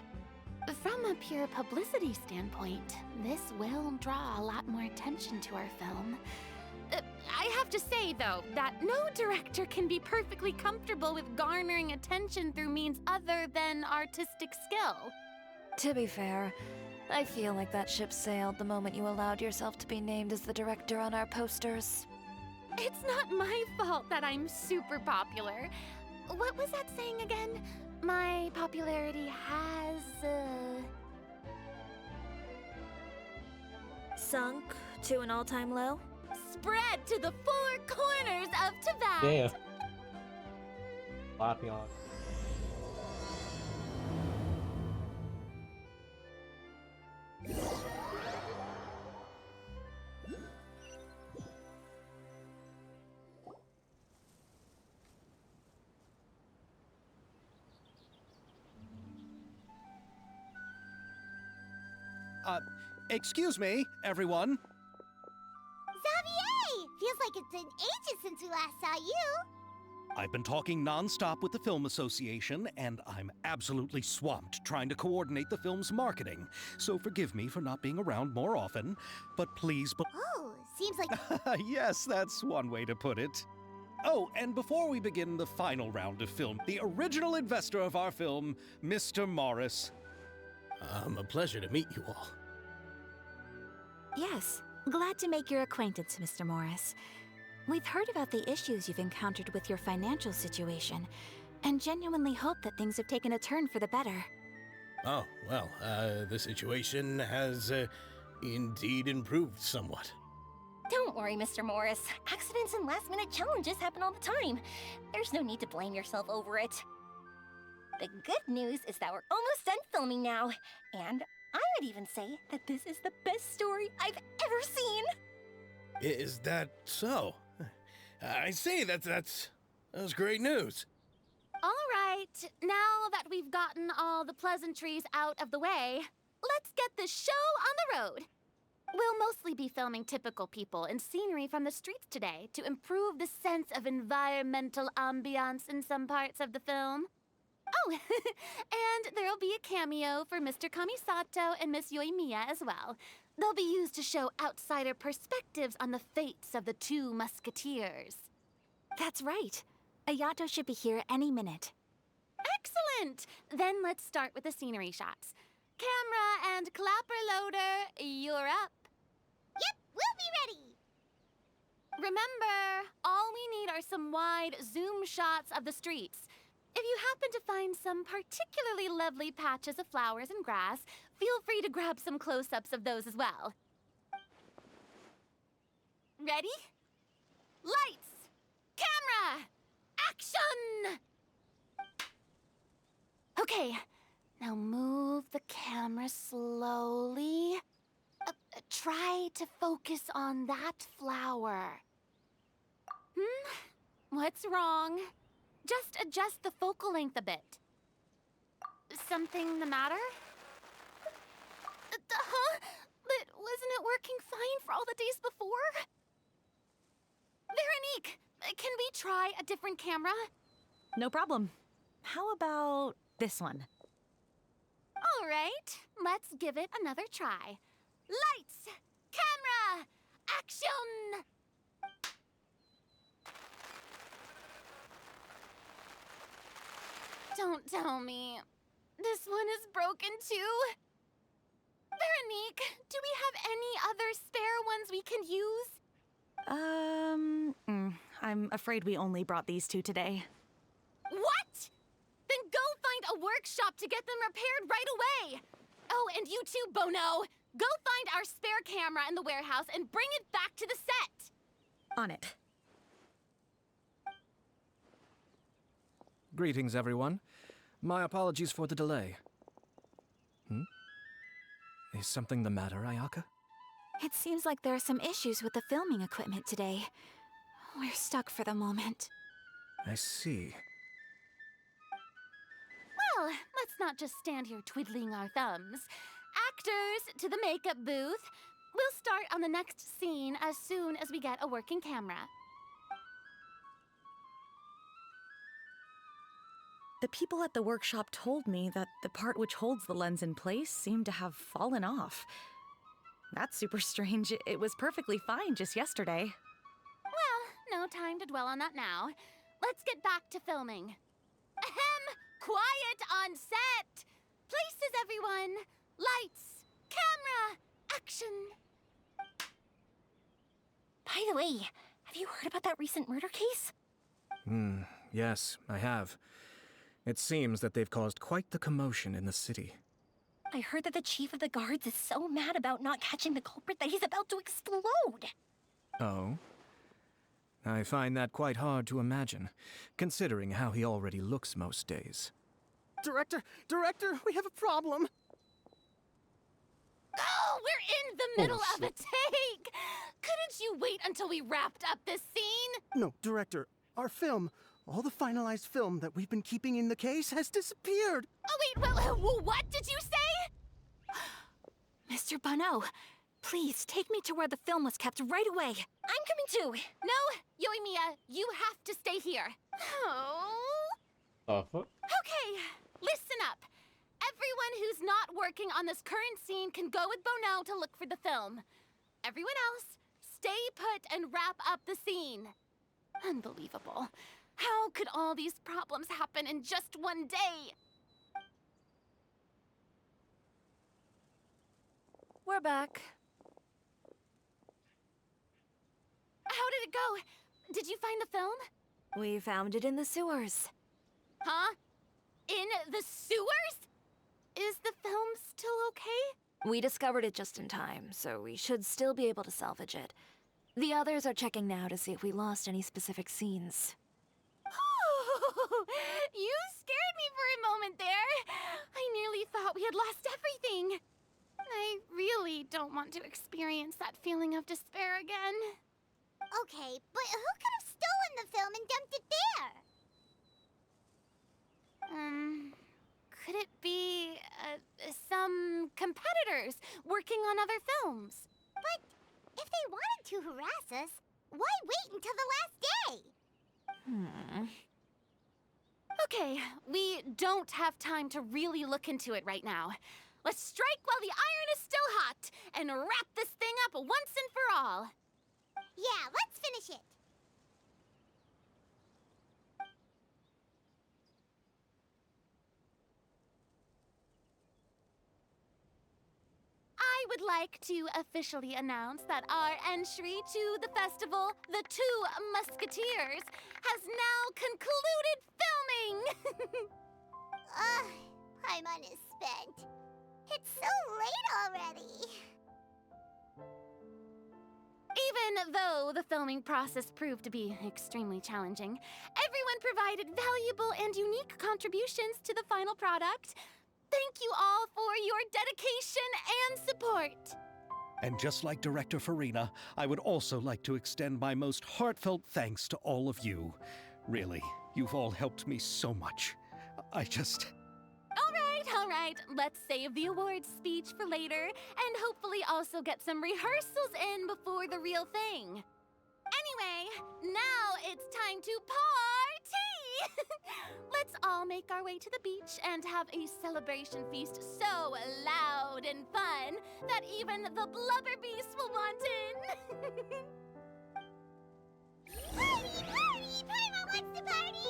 From a pure publicity standpoint, this will draw a lot more attention to our film. I have to say, though, that no director can be perfectly comfortable with garnering attention through means other than artistic skill.
To be fair, I feel like that ship sailed the moment you allowed yourself to be named as the director on our posters.
It's not my fault that I'm super popular. What was that saying again? My popularity has,
sunk to an all-time low?
spread to the four corners of Tibet.
Damn. Laughing on.
Excuse me, everyone.
Xavier! Feels like it's been ages since we last saw you.
I've been talking non-stop with the Film Association, and I'm absolutely swamped trying to coordinate the film's marketing. So forgive me for not being around more often, but please...
Oh, seems like...
Yes, that's one way to put it. Oh, and before we begin the final round of film, the original investor of our film, Mr. Morris.
A pleasure to meet you all.
Yes, glad to make your acquaintance, Mr. Morris. We've heard about the issues you've encountered with your financial situation, and genuinely hope that things have taken a turn for the better.
Oh, well, the situation has indeed improved somewhat.
Don't worry, Mr. Morris. Accidents and last-minute challenges happen all the time. There's no need to blame yourself over it. The good news is that we're almost done filming now, and I would even say that this is the best story I've ever seen.
Is that so? I see, that's great news.
All right, now that we've gotten all the pleasantries out of the way, let's get this show on the road. We'll mostly be filming typical people and scenery from the streets today to improve the sense of environmental ambiance in some parts of the film. Oh, and there'll be a cameo for Mr. Kamisato and Miss Yoimiya as well. They'll be used to show outsider perspectives on the fates of the Two Musketeers. That's right. Ayato should be here any minute. Excellent! Then let's start with the scenery shots. Camera and clapper loader, you're up.
Yep, we'll be ready.
Remember, all we need are some wide zoom shots of the streets. If you happen to find some particularly lovely patches of flowers and grass, feel free to grab some close-ups of those as well. Ready? Lights! Camera! Action! Okay, now move the camera slowly. Try to focus on that flower. What's wrong? Just adjust the focal length a bit. Something the matter? Huh? But wasn't it working fine for all the days before? Veronique, can we try a different camera?
No problem. How about this one?
All right, let's give it another try. Lights, Action! Don't tell me. This one is broken too? Veronique, do we have any other spare ones we can use?
I'm afraid we only brought these two today.
What? Then go find a workshop to get them repaired right away. Oh, and you too, Bono. Go find our spare camera in the warehouse and bring it back to the set.
On it.
Greetings, everyone. My apologies for the delay. Is something the matter, Ayaka?
It seems like there are some issues with the filming equipment today. We're stuck for the moment.
I see.
Well, let's not just stand here twiddling our thumbs. Actors, to the makeup booth. We'll start on the next scene as soon as we get a working camera.
The people at the workshop told me that the part which holds the lens in place seemed to have fallen off. That's super strange. It was perfectly fine just yesterday.
Well, no time to dwell on that now. Let's get back to filming. Ahem! Quiet on set! Places, everyone! Lights! Camera! Action!
By the way, have you heard about that recent murder case?
Yes, I have. It seems that they've caused quite the commotion in the city.
I heard that the chief of the guards is so mad about not catching the culprit that he's about to explode.
Oh? I find that quite hard to imagine, considering how he already looks most days.
Director, we have a problem.
Oh, we're in the middle of a take! Couldn't you wait until we wrapped up this scene?
No, Director, our film, all the finalized film that we've been keeping in the case has disappeared.
Oh, wait, what did you say?
Mr. Bono, please take me to where the film was kept right away.
I'm coming too.
No, Yoimiya, you have to stay here. Oh. Okay, listen up. Everyone who's not working on this current scene can go with Bono to look for the film. Everyone else, stay put and wrap up the scene. Unbelievable. How could all these problems happen in just one day?
We're back.
How did it go? Did you find the film?
We found it in the sewers.
Huh? In the sewers? Is the film still okay?
We discovered it just in time, so we should still be able to salvage it. The others are checking now to see if we lost any specific scenes.
You scared me for a moment there. I nearly thought we had lost everything. I really don't want to experience that feeling of despair again.
Okay, but who could have stolen the film and dumped it there?
Could it be some competitors working on other films?
But if they wanted to harass us, why wait until the last day?
Okay, we don't have time to really look into it right now. Let's strike while the iron is still hot and wrap this thing up once and for all.
Yeah, let's finish it.
I would like to officially announce that our entry to the festival, The Two Musketeers, has now concluded filming!
Paimon is spent. It's so late already.
Even though the filming process proved to be extremely challenging, everyone provided valuable and unique contributions to the final product. Thank you all for your dedication and support.
And just like Director Farina, I would also like to extend my most heartfelt thanks to all of you. Really, you've all helped me so much.
All right, let's save the awards speech for later, and hopefully also get some rehearsals in before the real thing. Anyway, now it's time to party! Let's let's all make our way to the beach and have a celebration feast so loud and fun that even the blubber beast will want in.
Party! Party! Paimon wants to party!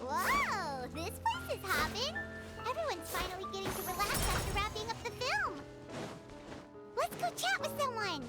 Whoa! This place is hopping! Everyone's finally getting to relax after wrapping up the film! Let's go chat with someone!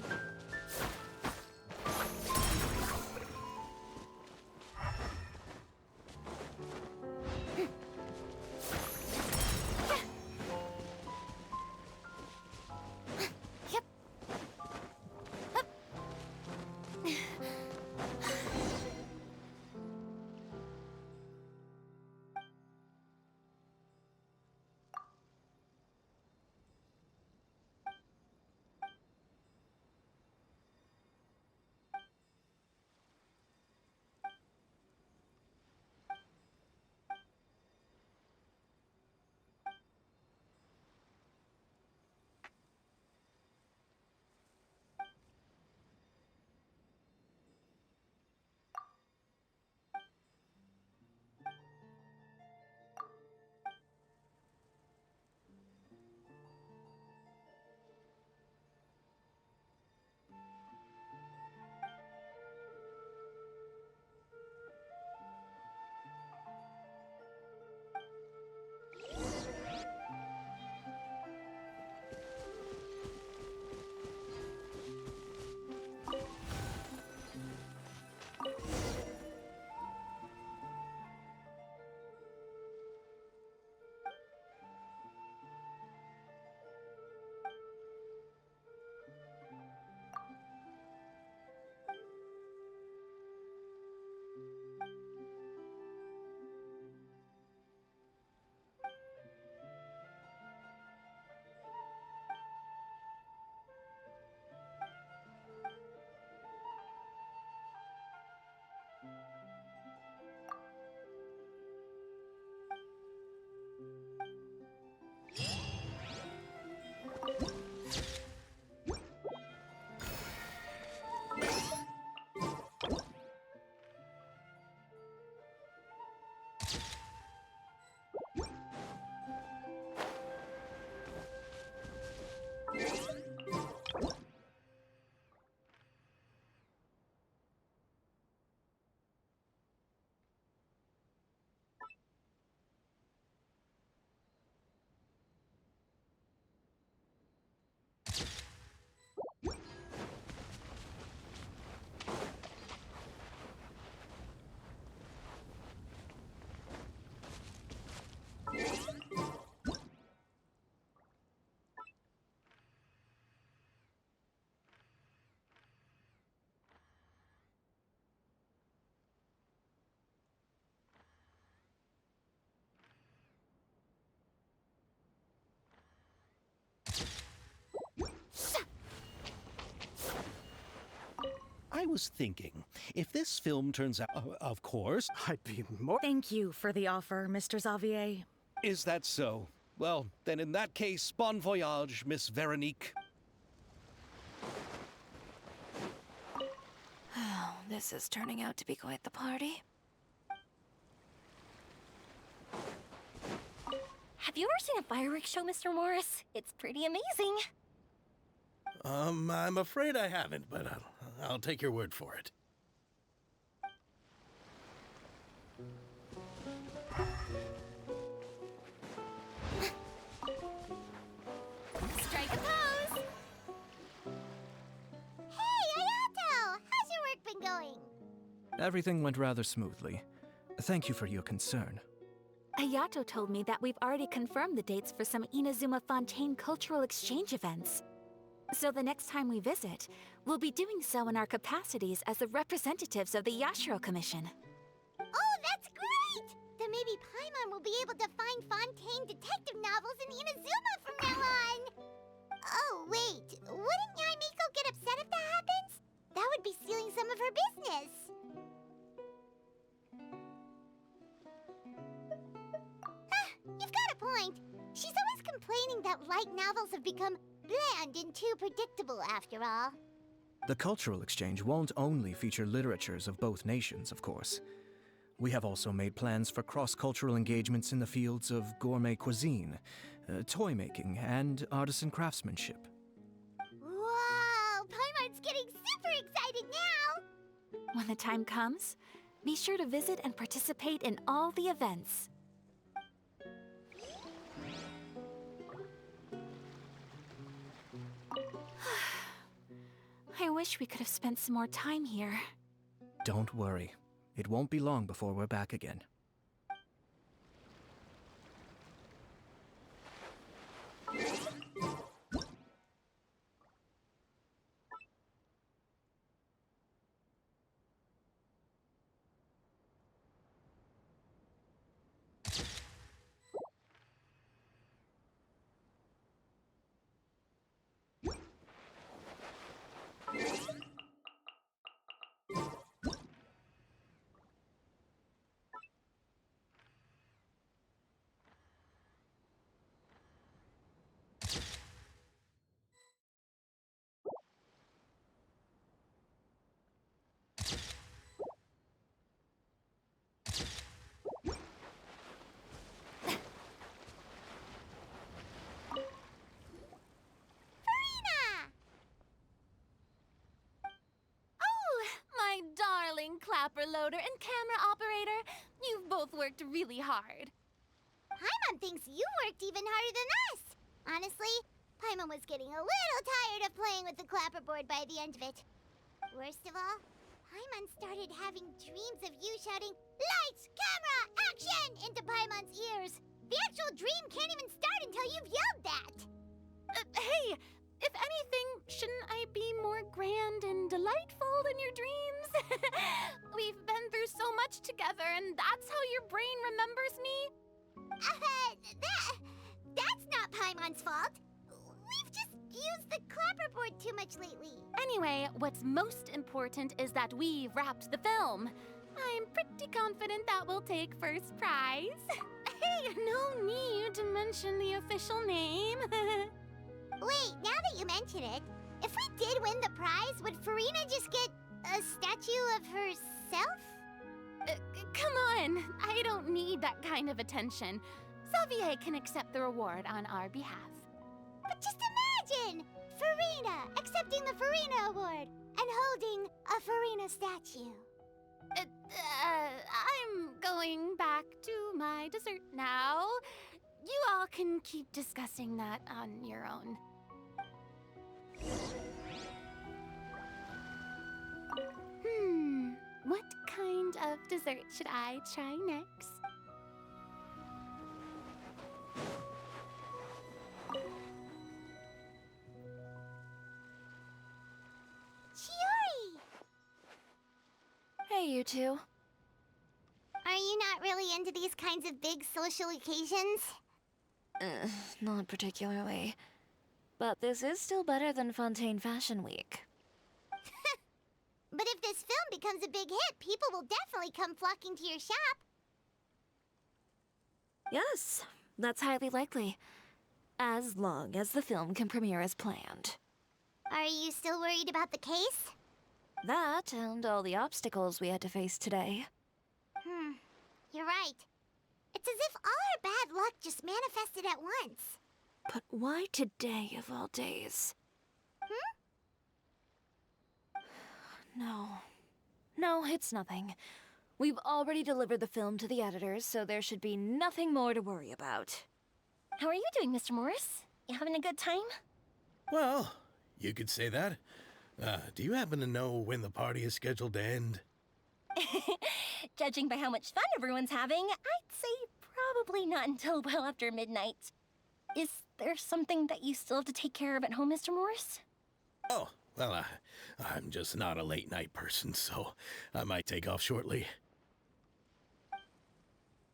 I was thinking, if this film turns out, of course,
I'd be more.
Thank you for the offer, Mr. Xavier.
Is that so? Well, then in that case, bon voyage, Miss Veronique.
Oh, this is turning out to be quite the party.
Have you ever seen a fireworks show, Mr. Morris? It's pretty amazing.
I'm afraid I haven't, but I'll take your word for it.
Strike a pose! Hey, Ayato! How's your work been going?
Everything went rather smoothly. Thank you for your concern.
Ayato told me that we've already confirmed the dates for some Inazuma Fontaine cultural exchange events. So the next time we visit, we'll be doing so in our capacities as the representatives of the Yashiro Commission.
Oh, that's great! Then maybe Paimon will be able to find Fontaine detective novels in Inazuma from now on! Oh, wait. Wouldn't Yaimiko get upset if that happens? That would be stealing some of her business. She's always complaining that light novels have become bland and too predictable after all.
The cultural exchange won't only feature literatures of both nations, of course. We have also made plans for cross-cultural engagements in the fields of gourmet cuisine, toy making, and artisan craftsmanship.
Whoa! Paimon's getting super excited now!
When the time comes, be sure to visit and participate in all the events. I wish we could have spent some more time here.
Don't worry. It won't be long before we're back again.
Clapper loader and camera operator. You've both worked really hard.
Paimon thinks you worked even harder than us. Honestly, Paimon was getting a little tired of playing with the clapperboard by the end of it. Worst of all, Paimon started having dreams of you shouting, "Lights, camera, action!" into Paimon's ears. The actual dream can't even start until you've yelled that.
Hey, if anything, shouldn't I be more grand and delightful than your dreams? We've been through so much together, and that's how your brain remembers me?
That's not Paimon's fault. We've just used the clapperboard too much lately.
Anyway, what's most important is that we've wrapped the film. I'm pretty confident that we'll take first prize. Hey, no need to mention the official name.
Wait, now that you mention it, if we did win the prize, would Farina just get a statue of herself?
Come on, I don't need that kind of attention. Xavier can accept the reward on our behalf.
But just imagine! Farina accepting the Farina Award and holding a Farina statue.
I'm going back to my dessert now. You all can keep discussing that on your own. What kind of dessert should I try next?
Chiori!
Hey, you two.
Are you not really into these kinds of big social occasions?
Not particularly. But this is still better than Fontaine Fashion Week.
But if this film becomes a big hit, people will definitely come flocking to your shop.
Yes, that's highly likely. As long as the film can premiere as planned.
Are you still worried about the case?
That and all the obstacles we had to face today.
You're right. It's as if all our bad luck just manifested at once.
But why today of all days? No, it's nothing. We've already delivered the film to the editors, so there should be nothing more to worry about.
How are you doing, Mr. Morris? You having a good time?
Well, you could say that. Do you happen to know when the party is scheduled to end?
Judging by how much fun everyone's having, I'd say probably not until well after midnight. Is there something that you still have to take care of at home, Mr. Morris?
Oh, well, I'm just not a late night person, so I might take off shortly.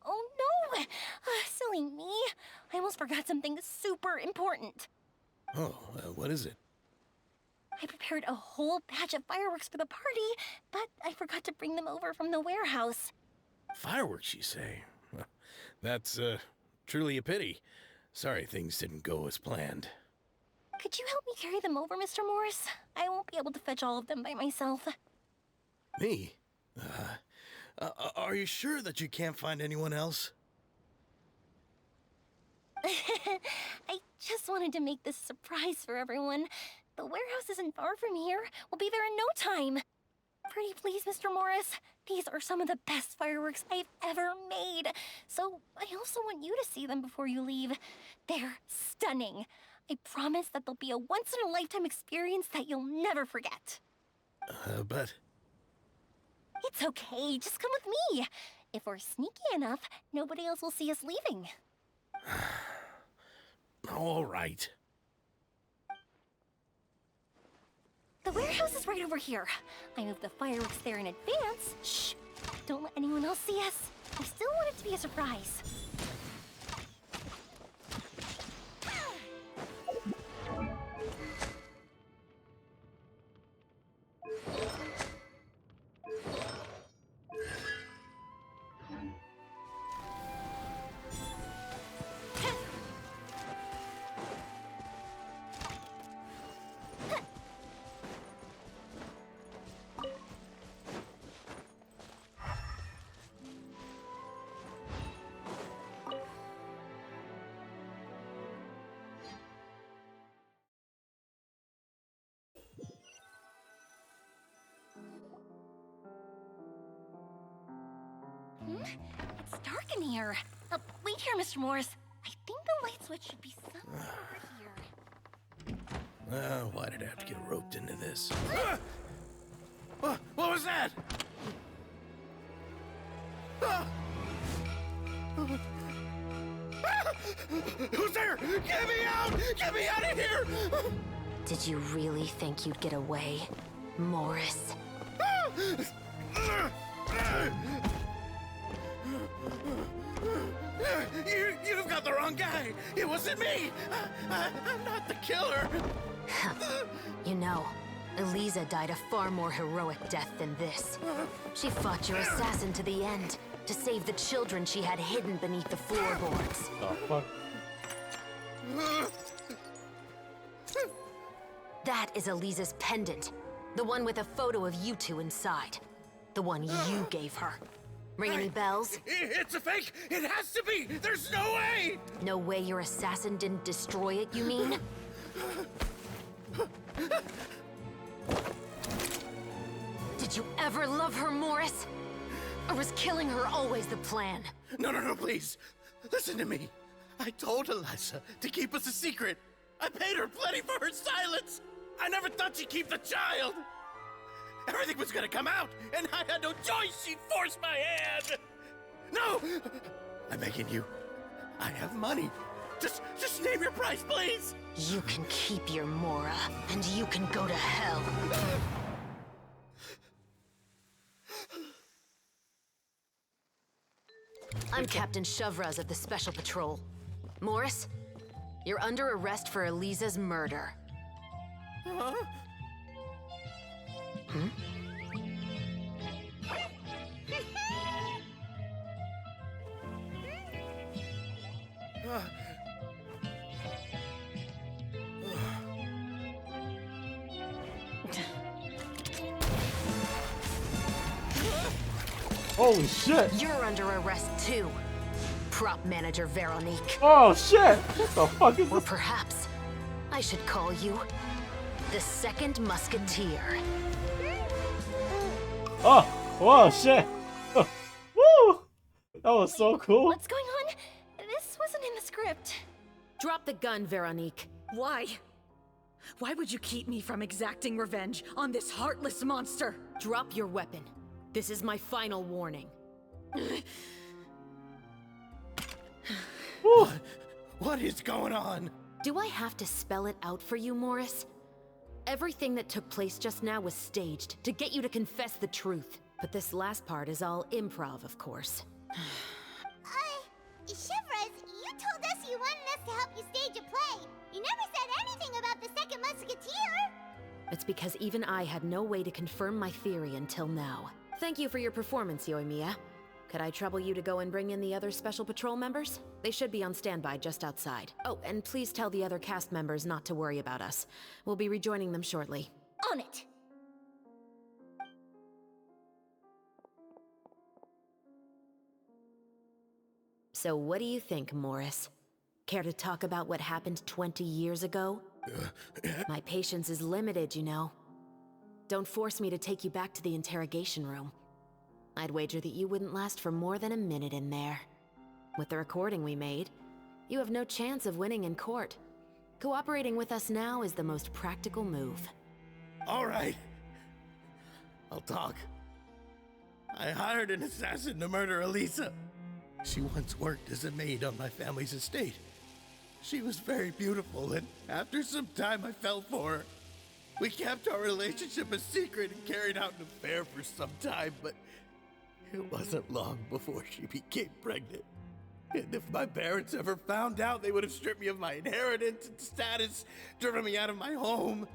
Oh no! Silly me. I almost forgot something super important.
Oh, what is it?
I prepared a whole batch of fireworks for the party, but I forgot to bring them over from the warehouse.
Fireworks, you say? Well, that's truly a pity. Sorry things didn't go as planned.
Could you help me carry them over, Mr. Morris? I won't be able to fetch all of them by myself.
Me? Are you sure that you can't find anyone else?
I just wanted to make this a surprise for everyone. The warehouse isn't far from here. We'll be there in no time. Pretty please, Mr. Morris. These are some of the best fireworks I've ever made. So I also want you to see them before you leave. They're stunning. I promise that they'll be a once-in-a-lifetime experience that you'll never forget.
But...
It's okay. Just come with me. If we're sneaky enough, nobody else will see us leaving.
All right.
The warehouse is right over here. I moved the fireworks there in advance. Shh! Don't let anyone else see us. I still want it to be a surprise. It's dark in here. Wait here, Mr. Morris. I think the light switch should be somewhere over here.
Why did I have to get roped into this? What was that? Who's there? Get me out! Get me out of here!
Did you really think you'd get away, Morris?
You've got the wrong guy. It wasn't me. I'm not the killer.
You know, Eliza died a far more heroic death than this. She fought your assassin to the end to save the children she had hidden beneath the floorboards.
Oh, fuck.
That is Eliza's pendant. The one with a photo of you two inside. The one you gave her. Ring any bells?
It's a fake! It has to be! There's no way!
No way your assassin didn't destroy it, you mean? Did you ever love her, Morris? Or was killing her always the plan?
No, please. Listen to me. I told Eliza to keep us a secret. I paid her plenty for her silence. I never thought she'd keep the child. Everything was gonna come out, and I had no choice. She'd force my hand. No! I'm begging you. I have money. Just name your price, please.
You can keep your Mora, and you can go to hell. I'm Captain Chevreuse of the Special Patrol. Morris, you're under arrest for Eliza's murder.
Huh?
Hmm?
Holy shit!
You're under arrest too, prop manager Veronique.
Oh shit! What the fuck is this?
Or perhaps I should call you the Second Musketeer.
Oh! Whoa, shit! Woo! That was so cool.
What's going on? This wasn't in the script.
Drop the gun, Veronique.
Why? Why would you keep me from exacting revenge on this heartless monster?
Drop your weapon. This is my final warning.
What is going on?
Do I have to spell it out for you, Morris? Everything that took place just now was staged to get you to confess the truth. But this last part is all improv, of course.
Chevreuse, you told us you wanted us to help you stage a play. You never said anything about the Second Musketeer.
It's because even I had no way to confirm my theory until now. Thank you for your performance, Yoimiya. Could I trouble you to go and bring in the other Special Patrol members? They should be on standby just outside. Oh, and please tell the other cast members not to worry about us. We'll be rejoining them shortly.
On it!
So what do you think, Morris? Care to talk about what happened 20 years ago? My patience is limited, you know. Don't force me to take you back to the interrogation room. I'd wager that you wouldn't last for more than a minute in there. With the recording we made, you have no chance of winning in court. Cooperating with us now is the most practical move.
All right. I'll talk. I hired an assassin to murder Elisa. She once worked as a maid on my family's estate. She was very beautiful, and after some time I fell for her. We kept our relationship a secret and carried out an affair for some time, but it wasn't long before she became pregnant. And if my parents ever found out, they would have stripped me of my inheritance and status, driven me out of my home.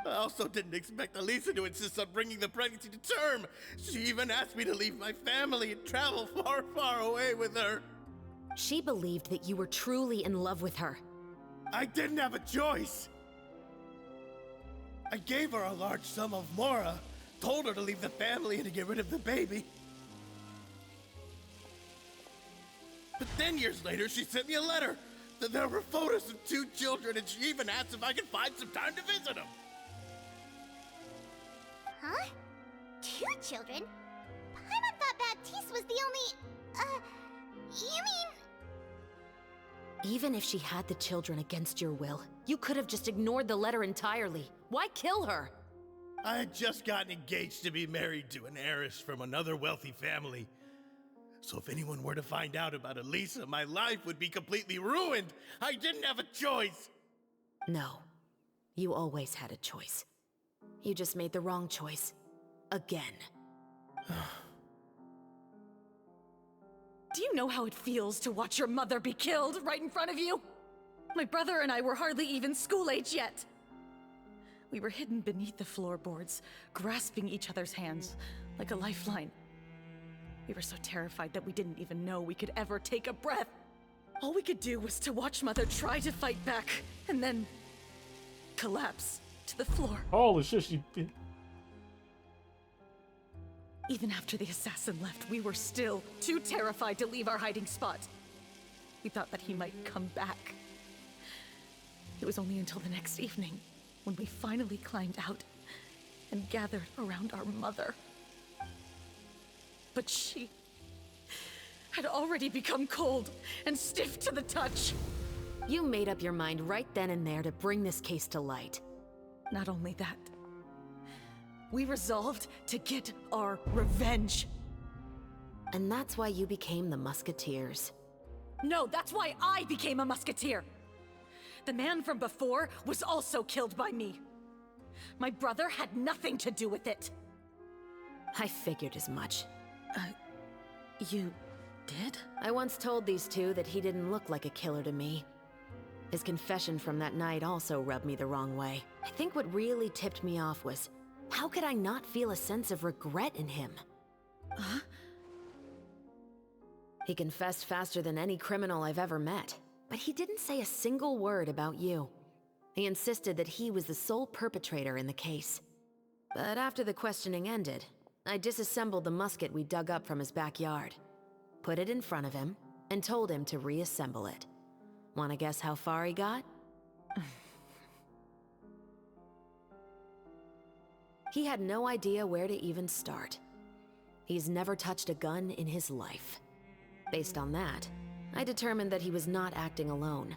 I also didn't expect Elisa to insist on bringing the pregnancy to term. She even asked me to leave my family and travel far, far away with her.
She believed that you were truly in love with her.
I didn't have a choice. I gave her a large sum of mora, told her to leave the family and to get rid of the baby. But then years later, she sent me a letter. There were photos of 2 children, and she even asked if I could find some time to visit them.
Huh? 2 children? Paimon thought Baptiste was the only... you mean...
Even if she had the children against your will, you could have just ignored the letter entirely. Why kill her?
I had just gotten engaged to be married to an heiress from another wealthy family. So if anyone were to find out about Elisa, my life would be completely ruined. I didn't have a choice.
No. You always had a choice. You just made the wrong choice. Again.
Do you know how it feels to watch your mother be killed right in front of you? My brother and I were hardly even school age yet. We were hidden beneath the floorboards, grasping each other's hands like a lifeline. We were so terrified that we didn't even know we could ever take a breath. All we could do was to watch Mother try to fight back, and then collapse to the floor.
Holy shit, she...
Even after the assassin left, we were still too terrified to leave our hiding spot. We thought that he might come back. It was only until the next evening when we finally climbed out and gathered around our mother. But she had already become cold and stiff to the touch.
You made up your mind right then and there to bring this case to light.
Not only that, we resolved to get our revenge.
And that's why you became the Musketeers.
No, that's why I became a musketeer. The man from before was also killed by me. My brother had nothing to do with it.
I figured as much.
You did?
I once told these two that he didn't look like a killer to me. His confession from that night also rubbed me the wrong way. I think what really tipped me off was, how could I not feel a sense of regret in him?
Huh?
He confessed faster than any criminal I've ever met, but he didn't say a single word about you. He insisted that he was the sole perpetrator in the case. But after the questioning ended, I disassembled the musket we dug up from his backyard, put it in front of him, and told him to reassemble it. Wanna guess how far he got? He had no idea where to even start. He's never touched a gun in his life. Based on that, I determined that he was not acting alone.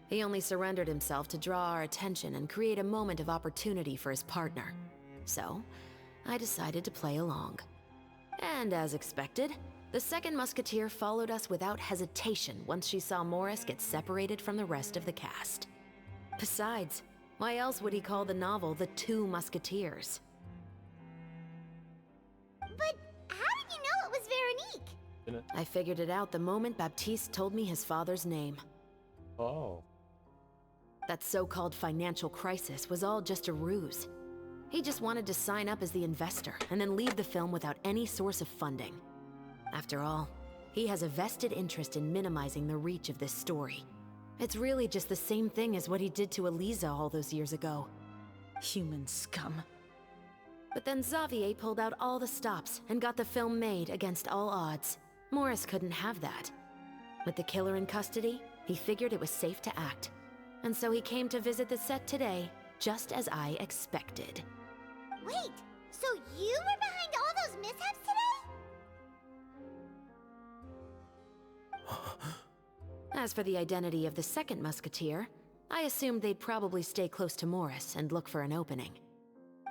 He only surrendered himself to draw our attention and create a moment of opportunity for his partner. So, I decided to play along. And as expected, the second musketeer followed us without hesitation once she saw Morris get separated from the rest of the cast. Besides, why else would he call the novel The Two Musketeers?
But how did you know it was Veronique?
I figured it out the moment Baptiste told me his father's name.
Oh.
That so-called financial crisis was all just a ruse. He just wanted to sign up as the investor and then leave the film without any source of funding. After all, he has a vested interest in minimizing the reach of this story. It's really just the same thing as what he did to Eliza all those years ago.
Human scum.
But then Xavier pulled out all the stops and got the film made against all odds. Morris couldn't have that. With the killer in custody, he figured it was safe to act. And so he came to visit the set today, just as I expected.
Wait, so you were behind all those mishaps today?
As for the identity of the second musketeer, I assumed they'd probably stay close to Morris and look for an opening.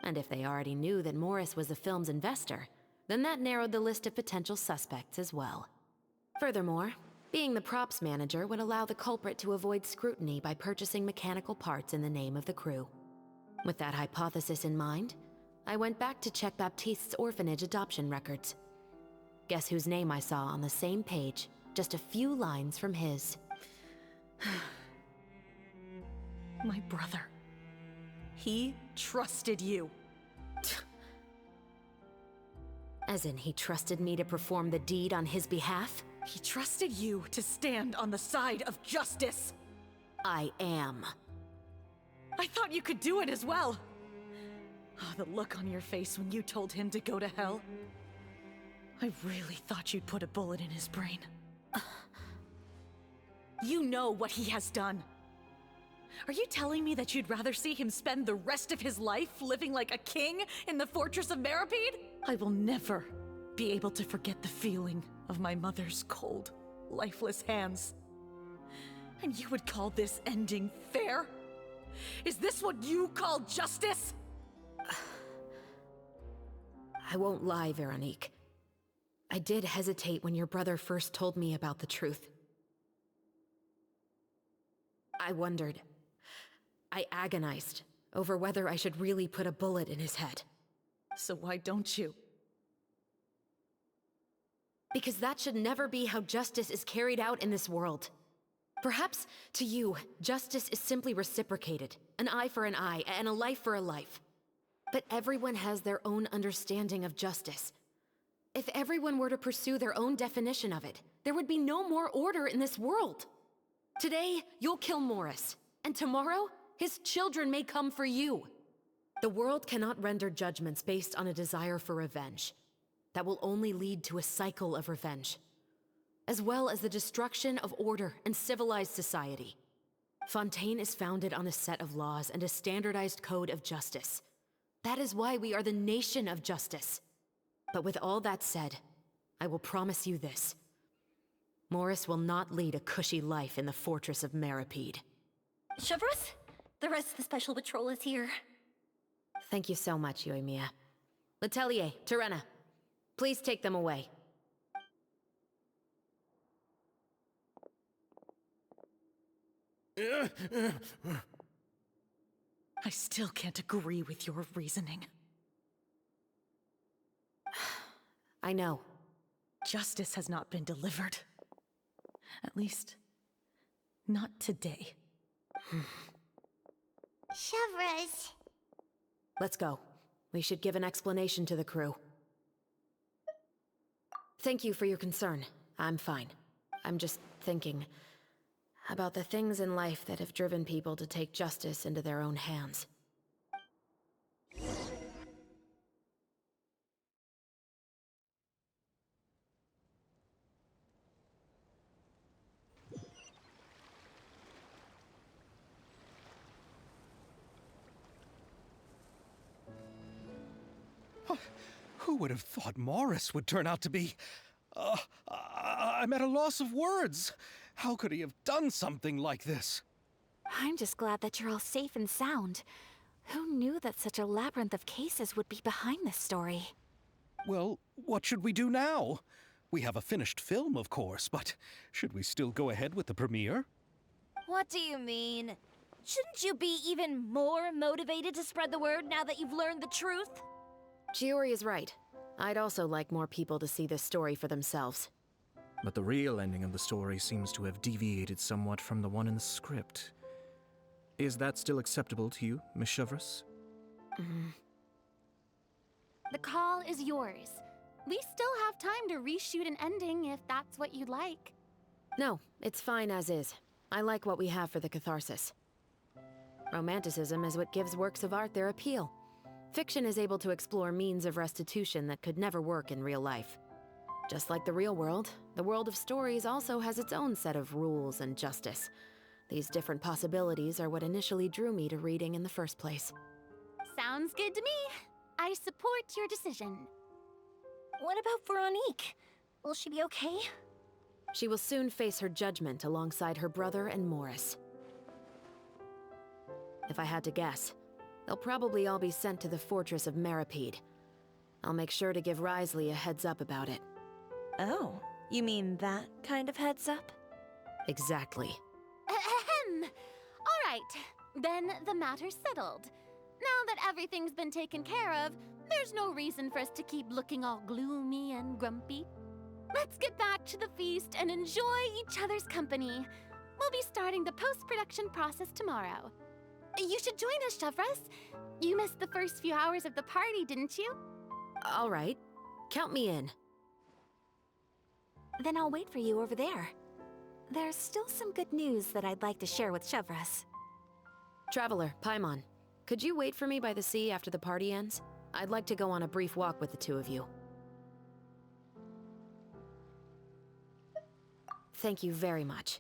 And if they already knew that Morris was the film's investor, then that narrowed the list of potential suspects as well. Furthermore, being the props manager would allow the culprit to avoid scrutiny by purchasing mechanical parts in the name of the crew. With that hypothesis in mind, I went back to check Baptiste's orphanage adoption records. Guess whose name I saw on the same page, just a few lines from his.
My brother. He trusted you.
As in, he trusted me to perform the deed on his behalf?
He trusted you to stand on the side of justice.
I am.
I thought you could do it as well. Oh, the look on your face when you told him to go to hell. I really thought you'd put a bullet in his brain. You know what he has done. Are you telling me that you'd rather see him spend the rest of his life living like a king in the fortress of Meripede? I will never be able to forget the feeling of my mother's cold, lifeless hands. And you would call this ending fair? Is this what you call justice?
I won't lie, Veronique. I did hesitate when your brother first told me about the truth. I wondered. I agonized over whether I should really put a bullet in his head.
So why don't you?
Because that should never be how justice is carried out in this world. Perhaps, to you, justice is simply reciprocated. An eye for an eye, and a life for a life. But everyone has their own understanding of justice. If everyone were to pursue their own definition of it, there would be no more order in this world. Today, you'll kill Morris, and tomorrow, his children may come for you. The world cannot render judgments based on a desire for revenge. That will only lead to a cycle of revenge, as well as the destruction of order and civilized society. Fontaine is founded on a set of laws and a standardized code of justice. That is why we are the nation of justice. But with all that said, I will promise you this. Morris will not lead a cushy life in the fortress of Meripede.
Chevreuse, the rest of the special patrol is here.
Thank you so much, Yoimiya. Letelier, Terena, please take them away.
I still can't agree with your reasoning.
I know.
Justice has not been delivered. At least, not today.
Chevreuse.
Let's go. We should give an explanation to the crew. Thank you for your concern. I'm fine. I'm just thinking about the things in life that have driven people to take justice into their own hands.
Who would have thought Morris would turn out to be... I'm at a loss of words. How could he have done something like this?
I'm just glad that you're all safe and sound. Who knew that such a labyrinth of cases would be behind this story?
Well, what should we do now? We have a finished film, of course, but should we still go ahead with the premiere?
What do you mean? Shouldn't you be even more motivated to spread the word now that you've learned the truth?
Chiori is right. I'd also like more people to see this story for themselves.
But the real ending of the story seems to have deviated somewhat from the one in the script. Is that still acceptable to you, Miss Chevreuse?
The call is yours. We still have time to reshoot an ending if that's what you'd like.
No, it's fine as is. I like what we have for the catharsis. Romanticism is what gives works of art their appeal. Fiction is able to explore means of restitution that could never work in real life. Just like the real world, the world of stories also has its own set of rules and justice. These different possibilities are what initially drew me to reading in the first place.
Sounds good to me. I support your decision.
What about Veronique? Will she be okay?
She will soon face her judgment alongside her brother and Morris. If I had to guess, they'll probably all be sent to the fortress of Meripede. I'll make sure to give Risley a heads up about it.
Oh, you mean that kind of heads up?
Exactly.
Ahem. All right, then the matter's settled. Now that everything's been taken care of, there's no reason for us to keep looking all gloomy and grumpy. Let's get back to the feast and enjoy each other's company. We'll be starting the post-production process tomorrow. You should join us, Chevreuse. You missed the first few hours of the party, didn't you?
All right. Count me in.
Then I'll wait for you over there. There's still some good news that I'd like to share with Chevreuse.
Traveler, Paimon, could you wait for me by the sea after the party ends? I'd like to go on a brief walk with the two of you. Thank you very much.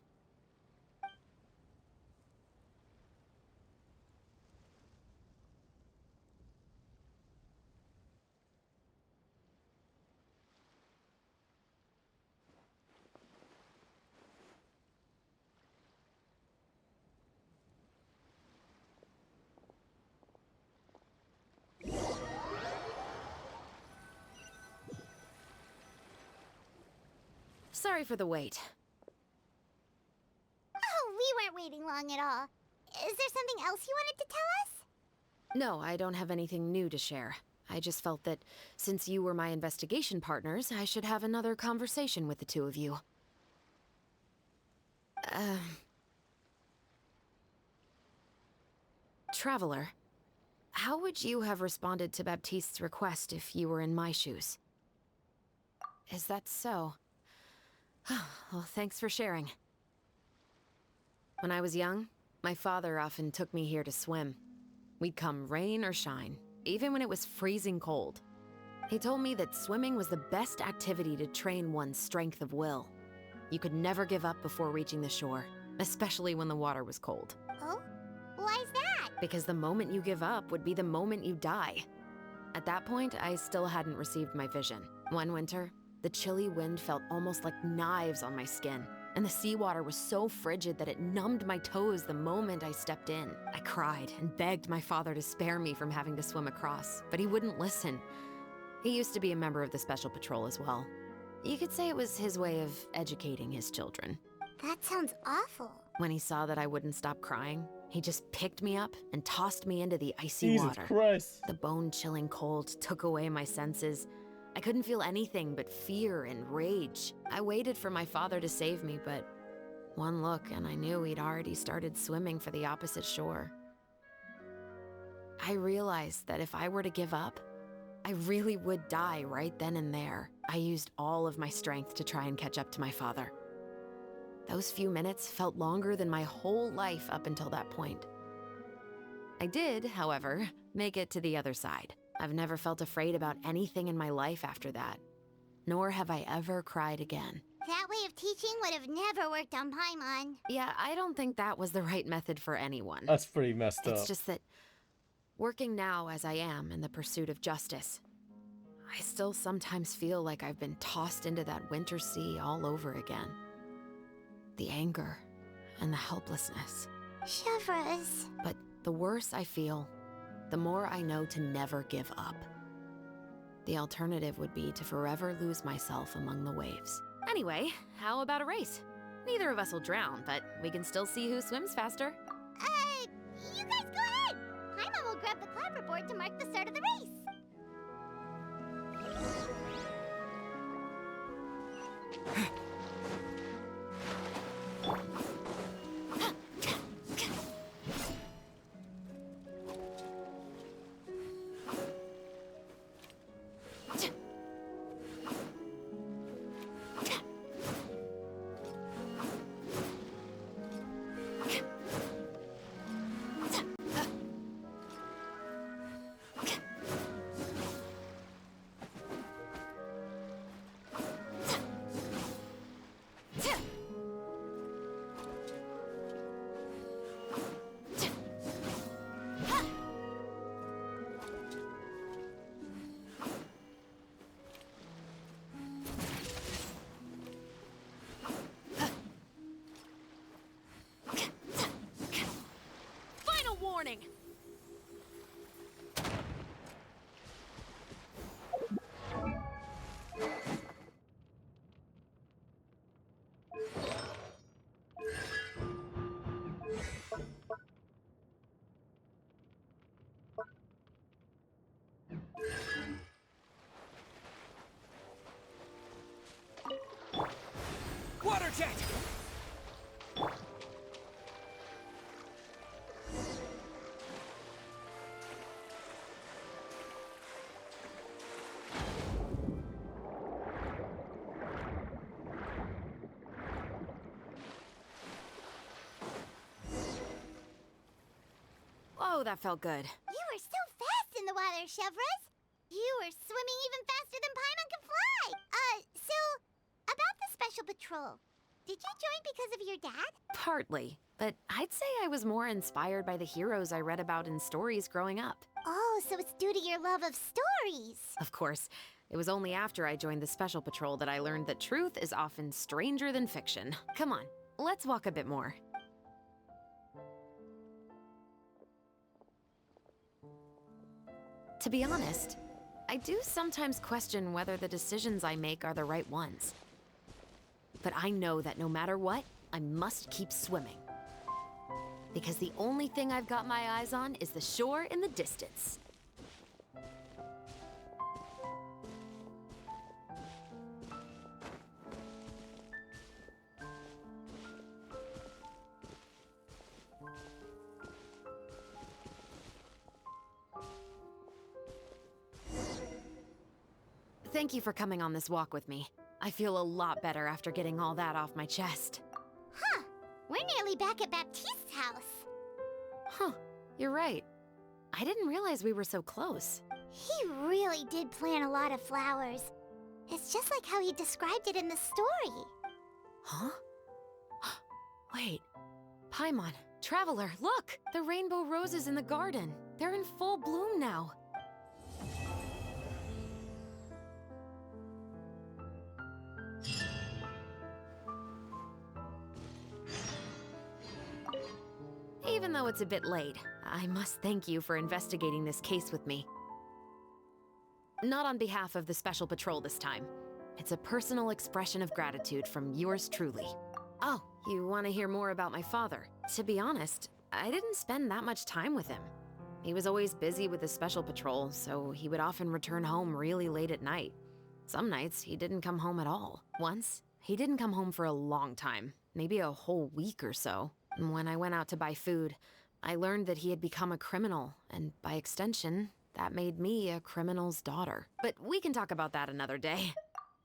Sorry for the wait.
Oh, we weren't waiting long at all. Is there something else you wanted to tell us?
No, I don't have anything new to share. I just felt that since you were my investigation partners, I should have another conversation with the two of you. Traveler, how would you have responded to Baptiste's request if you were in my shoes? Is that so? Well, thanks for sharing. When I was young, my father often took me here to swim. We'd come rain or shine, even when it was freezing cold. He told me that swimming was the best activity to train one's strength of will. You could never give up before reaching the shore, especially when the water was cold.
Oh? Why's that?
Because the moment you give up would be the moment you die. At that point, I still hadn't received my vision. One winter, the chilly wind felt almost like knives on my skin, and the seawater was so frigid that it numbed my toes the moment I stepped in. I cried and begged my father to spare me from having to swim across, but he wouldn't listen. He used to be a member of the Special Patrol as well. You could say it was his way of educating his children.
That sounds awful.
When he saw that I wouldn't stop crying, he just picked me up and tossed me into the icy
Jesus
water.
Christ.
The bone-chilling cold took away my senses. I couldn't feel anything but fear and rage. I waited for my father to save me, but one look and I knew he'd already started swimming for the opposite shore. I realized that if I were to give up, I really would die right then and there. I used all of my strength to try and catch up to my father. Those few minutes felt longer than my whole life up until that point. I did, however, make it to the other side. I've never felt afraid about anything in my life after that, nor have I ever cried again.
That way of teaching would have never worked on Paimon.
Yeah, I don't think that was the right method for anyone.
That's pretty messed up.
It's just that, working now as I am in the pursuit of justice, I still sometimes feel like I've been tossed into that winter sea all over again. The anger and the helplessness.
Chevreuse.
But the worse I feel, the more I know to never give up. The alternative would be to forever lose myself among the waves. Anyway, how about a race? Neither of us will drown, but we can still see who swims faster.
You guys go ahead! Paimon will grab the clapperboard to mark the start of the race.
Shit!
Whoa, that felt good.
You were so fast in the water, Chevreuse. You were swimming even faster than Paimon can fly. So, about the Special Patrol, did you join because of your dad?
Partly, but I'd say I was more inspired by the heroes I read about in stories growing up.
Oh, so it's due to your love of stories.
Of course, it was only after I joined the Special Patrol that I learned that truth is often stranger than fiction. Come on, let's walk a bit more. To be honest, I do sometimes question whether the decisions I make are the right ones. But I know that no matter what, I must keep swimming. Because the only thing I've got my eyes on is the shore in the distance. Thank you for coming on this walk with me. I feel a lot better after getting all that off my chest.
Huh. We're nearly back at Baptiste's house.
Huh, you're right. I didn't realize we were so close.
He really did plant a lot of flowers. It's just like how he described it in the story.
Huh? Wait. Paimon, Traveler, look! The rainbow roses in the garden. They're in full bloom now. Even though it's a bit late, I must thank you for investigating this case with me. Not on behalf of the Special Patrol this time. It's a personal expression of gratitude from yours truly. Oh, you want to hear more about my father? To be honest, I didn't spend that much time with him. He was always busy with the Special Patrol, so he would often return home really late at night. Some nights, he didn't come home at all. Once, he didn't come home for a long time, maybe a whole week or so. When I went out to buy food, I learned that he had become a criminal, and by extension, that made me a criminal's daughter. But we can talk about that another day.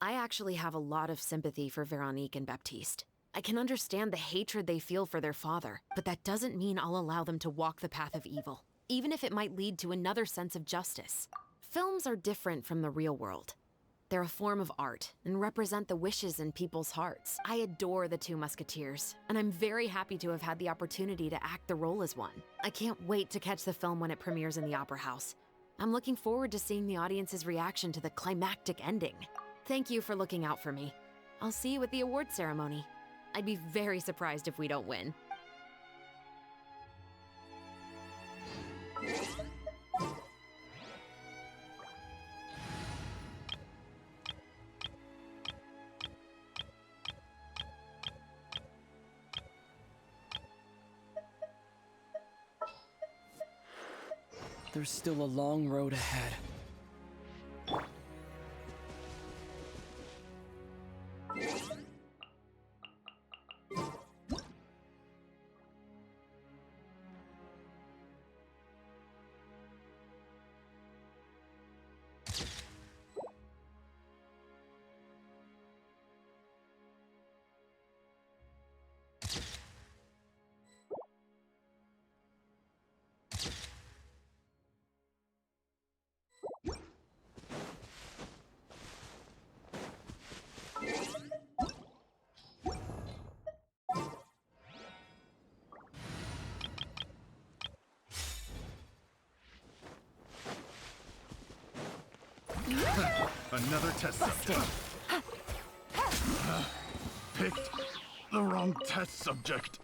I actually have a lot of sympathy for Veronique and Baptiste. I can understand the hatred they feel for their father, but that doesn't mean I'll allow them to walk the path of evil, even if it might lead to another sense of justice. Films are different from the real world. They're a form of art and represent the wishes in people's hearts. I adore the Two Musketeers, and I'm very happy to have had the opportunity to act the role as one. I can't wait to catch the film when it premieres in the Opera House. I'm looking forward to seeing the audience's reaction to the climactic ending. Thank you for looking out for me. I'll see you at the award ceremony. I'd be very surprised if we don't win.
There's still a long road ahead.
Another test subject. Picked the wrong test subject.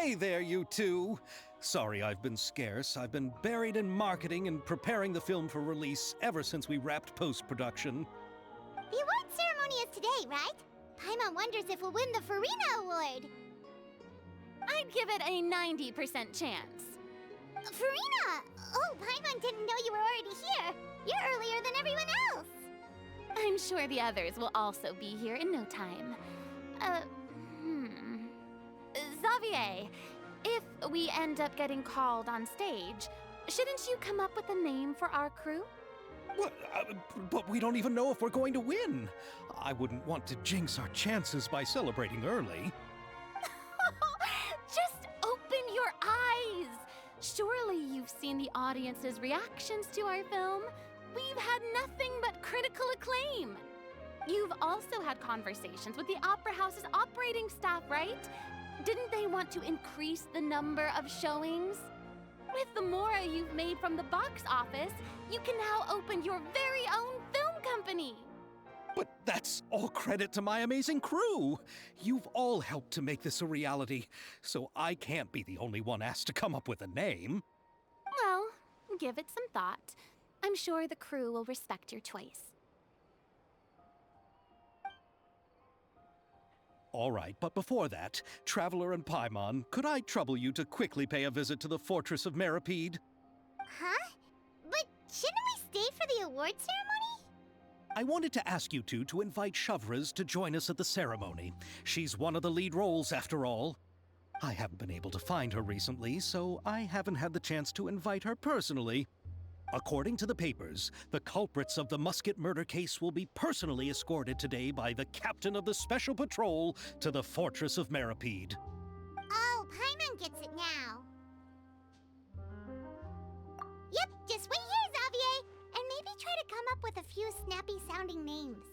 Hey there, you two! Sorry I've been scarce. I've been buried in marketing and preparing the film for release ever since we wrapped post-production.
The award ceremony is today, right? Paimon wonders if we'll win the Farina Award.
I'd give it a 90% chance.
Farina! Oh, Paimon didn't know you were already here. You're earlier than everyone else.
I'm sure the others will also be here in no time. Xavier, if we end up getting called on stage, shouldn't you come up with a name for our crew?
What? But we don't even know if we're going to win. I wouldn't want to jinx our chances by celebrating early.
Just open your eyes! Surely you've seen the audience's reactions to our film. We've had nothing but critical acclaim. You've also had conversations with the Opera House's operating staff, right? Didn't they want to increase the number of showings? With the Mora you've made from the box office, you can now open your very own film company.
But that's all credit to my amazing crew. You've all helped to make this a reality, so I can't be the only one asked to come up with a name.
Well, give it some thought. I'm sure the crew will respect your choice.
All right, but before that, Traveler and Paimon, could I trouble you to quickly pay a visit to the Fortress of Meripede?
Huh? But shouldn't we stay for the award ceremony?
I wanted to ask you two to invite Chevreuse to join us at the ceremony. She's one of the lead roles, after all. I haven't been able to find her recently, so I haven't had the chance to invite her personally. According to the papers, the culprits of the musket murder case will be personally escorted today by the captain of the Special Patrol to the Fortress of Meripede.
Oh, Paimon gets it now. Yep, just wait here, Xavier, and maybe try to come up with a few snappy-sounding names.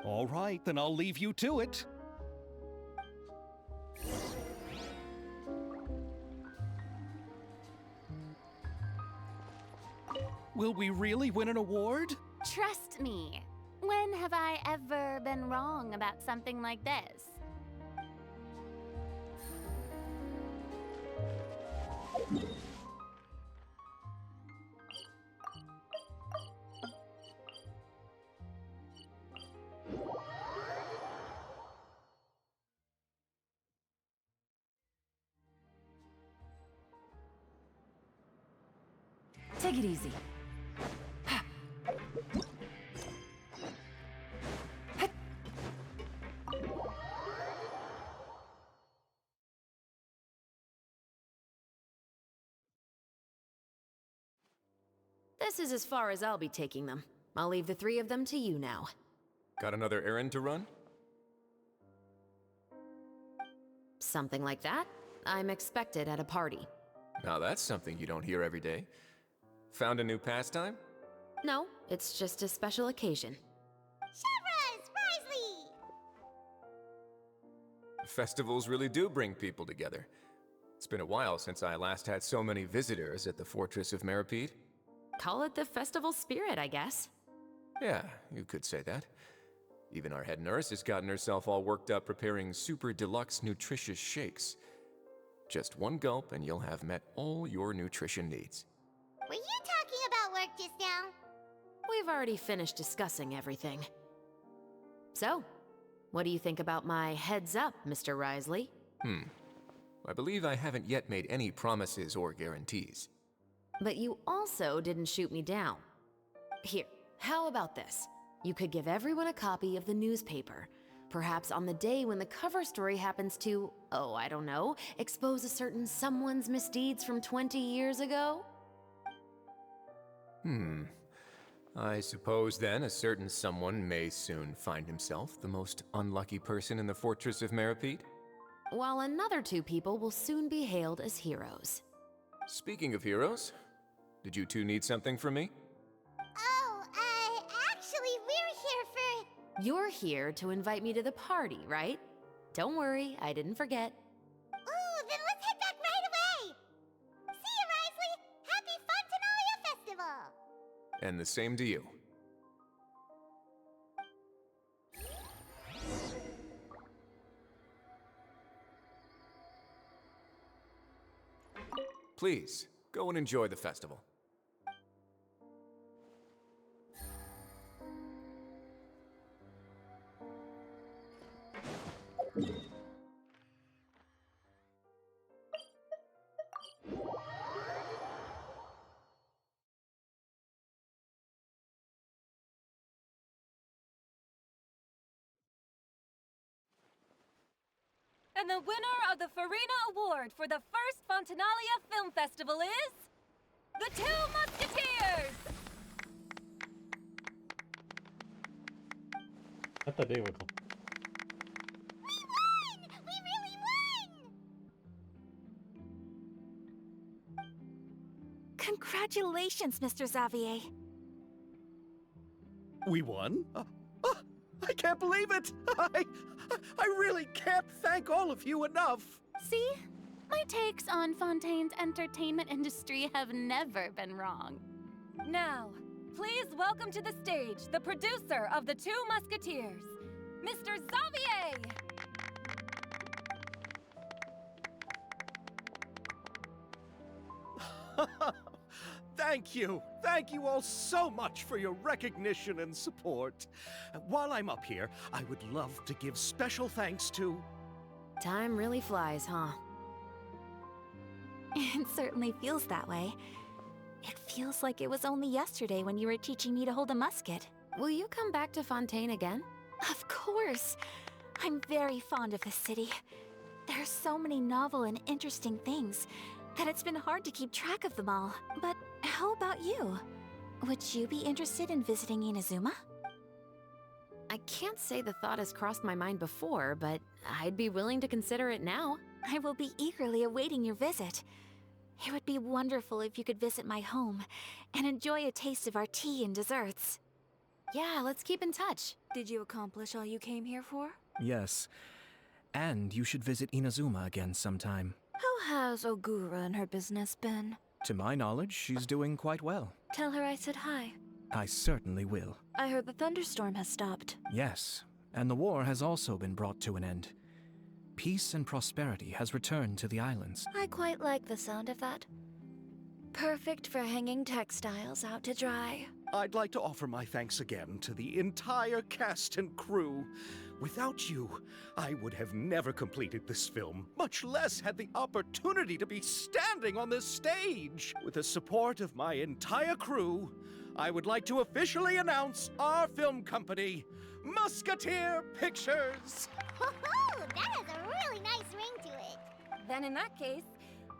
All right, then I'll leave you to it. Will we really win an award?
Trust me. When have I ever been wrong about something like this?
Take it easy.
This is as far as I'll be taking them. I'll leave the three of them to you now.
Got another errand to run?
Something like that. I'm expected at a party.
Now that's something you don't hear every day. Found a new pastime?
No, it's just a special occasion.
Chevreuse! Risley!
Festivals really do bring people together. It's been a while since I last had so many visitors at the Fortress of Meripede.
Call it the festival spirit, I guess.
Yeah, you could say that. Even our head nurse has gotten herself all worked up preparing super deluxe nutritious shakes. Just one gulp and you'll have met all your nutrition needs.
Were you talking about work just now?
We've already finished discussing everything. So, what do you think about my heads up, Mr. Risley?
I believe I haven't yet made any promises or guarantees.
But you also didn't shoot me down. Here, how about this? You could give everyone a copy of the newspaper. Perhaps on the day when the cover story happens to, oh, I don't know, expose a certain someone's misdeeds from 20 years ago?
I suppose then a certain someone may soon find himself the most unlucky person in the Fortress of Meripede?
While another two people will soon be hailed as heroes.
Speaking of heroes, did you two need something from me?
Oh, actually, we're here for...
You're here to invite me to the party, right? Don't worry, I didn't forget.
Ooh, then let's head back right away! See you, Risley! Happy Fontaine Festival!
And the same to you.
Please, go and enjoy the festival.
And the winner of the Farina Award for the first Fontainalia Film Festival is... The Two Musketeers!
I thought they were cool.
We really won!
Congratulations, Mr. Xavier.
We won? I can't believe it! I really can't thank all of you enough!
See? My takes on Fontaine's entertainment industry have never been wrong.
Now, please welcome to the stage the producer of The Two Musketeers, Mr. Xavier!
Thank you! Thank you all so much for your recognition and support. While I'm up here, I would love to give special thanks to...
Time really flies, huh?
It certainly feels that way. It feels like it was only yesterday when you were teaching me to hold a musket.
Will you come back to Fontaine again?
Of course! I'm very fond of this city. There are so many novel and interesting things that it's been hard to keep track of them all. But how about you? Would you be interested in visiting Inazuma?
I can't say the thought has crossed my mind before, but I'd be willing to consider it now.
I will be eagerly awaiting your visit. It would be wonderful if you could visit my home and enjoy a taste of our tea and desserts.
Yeah, let's keep in touch.
Did you accomplish all you came here for?
Yes. And you should visit Inazuma again sometime.
How has Ogura and her business been?
To my knowledge, she's doing quite well.
Tell her I said hi.
I certainly will.
I heard the thunderstorm has stopped.
Yes, and the war has also been brought to an end. Peace and prosperity has returned to the islands.
I quite like the sound of that. Perfect for hanging textiles out to dry.
I'd like to offer my thanks again to the entire cast and crew. Without you, I would have never completed this film, much less had the opportunity to be standing on this stage. With the support of my entire crew, I would like to officially announce our film company, Musketeer Pictures.
Woohoo! That has a really nice ring to it.
Then in that case,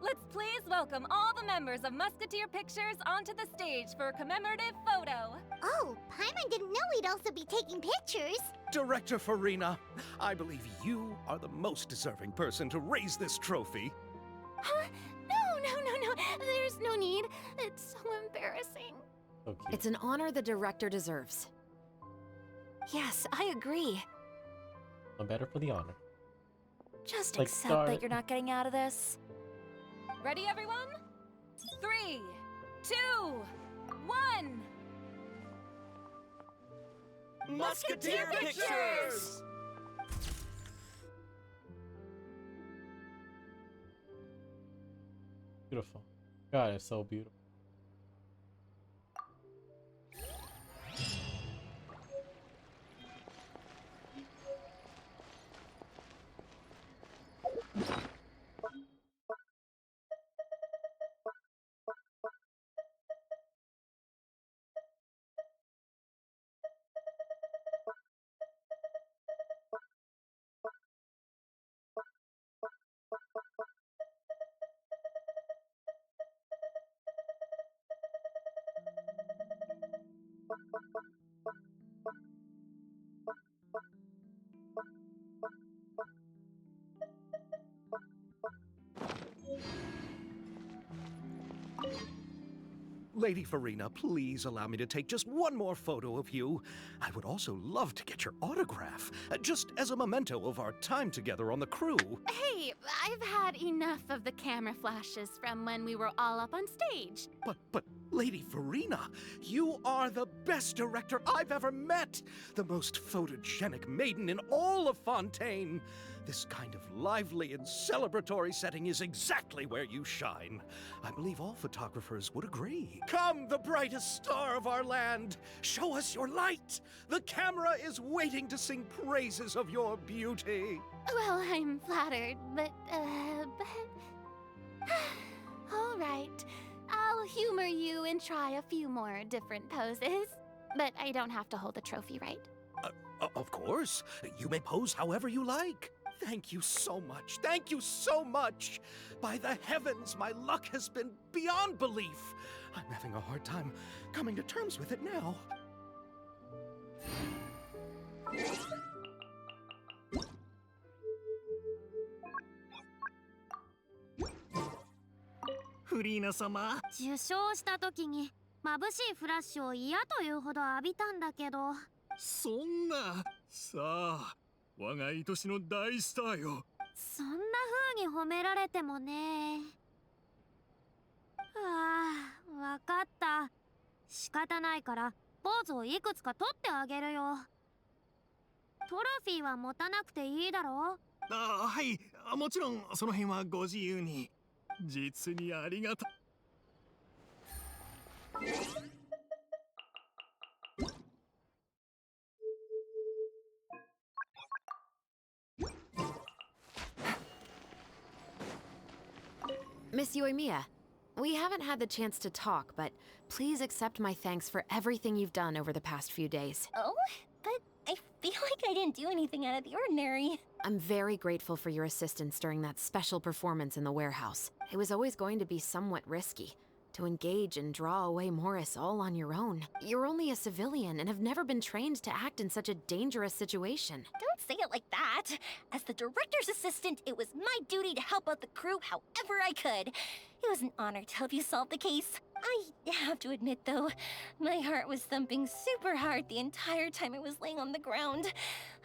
let's please welcome all the members of Musketeer Pictures onto the stage for a commemorative photo.
Oh, Paimon didn't know we'd also be taking pictures.
Director Farina, I believe you are the most deserving person to raise this trophy.
Huh? No. There's no need. It's so embarrassing.
So cute.
It's an honor the director deserves.
Yes, I agree.
No better for the honor.
Just
Like
accept
Star-
that you're not getting out of this. Ready, everyone? 3, 2, 1.
Musketeer Pictures!
Beautiful. God, it's so beautiful.
Lady Farina, please allow me to take just one more photo of you. I would also love to get your autograph, just as a memento of our time together on the crew.
Hey, I've had enough of the camera flashes from when we were all up on stage.
But,
Lady Farina, you are the best director I've ever met! The most photogenic maiden in all of Fontaine! This kind of lively and celebratory setting is exactly where you shine. I believe all photographers would agree. Come, the brightest star of our land! Show us your light! The camera is waiting to sing praises of your beauty!
Well, I'm flattered, but... All right. I'll humor you and try a few more different poses. But I don't have to hold the trophy, right?
Of course. You may pose however you like.
Thank you so much. Thank you so much. By the heavens, my luck has been beyond belief. I'm having a hard time coming to terms with it now.
Furina様。
受賞した時に眩しいフラッシュを嫌というほど浴びたんだけど。
そんな。さあ、我が愛しの大スターよ。
そんな風に褒められてもね。わかった。仕方ないからポーズをいくつか取ってあげるよ。トロフィーは持たなくていいだろう？
はい、もちろんその辺はご自由に。実にありがた。
Miss Yoimiya, we haven't had the chance to talk, but please accept my thanks for everything you've done over the past few days.
Oh, but I feel like I didn't do anything out of the ordinary.
I'm very grateful for your assistance during that special performance in the warehouse. It was always going to be somewhat risky, to engage and draw away Morris all on your own. You're only a civilian and have never been trained to act in such a dangerous situation.
Don't say it like that. As the director's assistant, it was my duty to help out the crew however I could. It was an honor to help you solve the case. I have to admit, though, my heart was thumping super hard the entire time I was laying on the ground.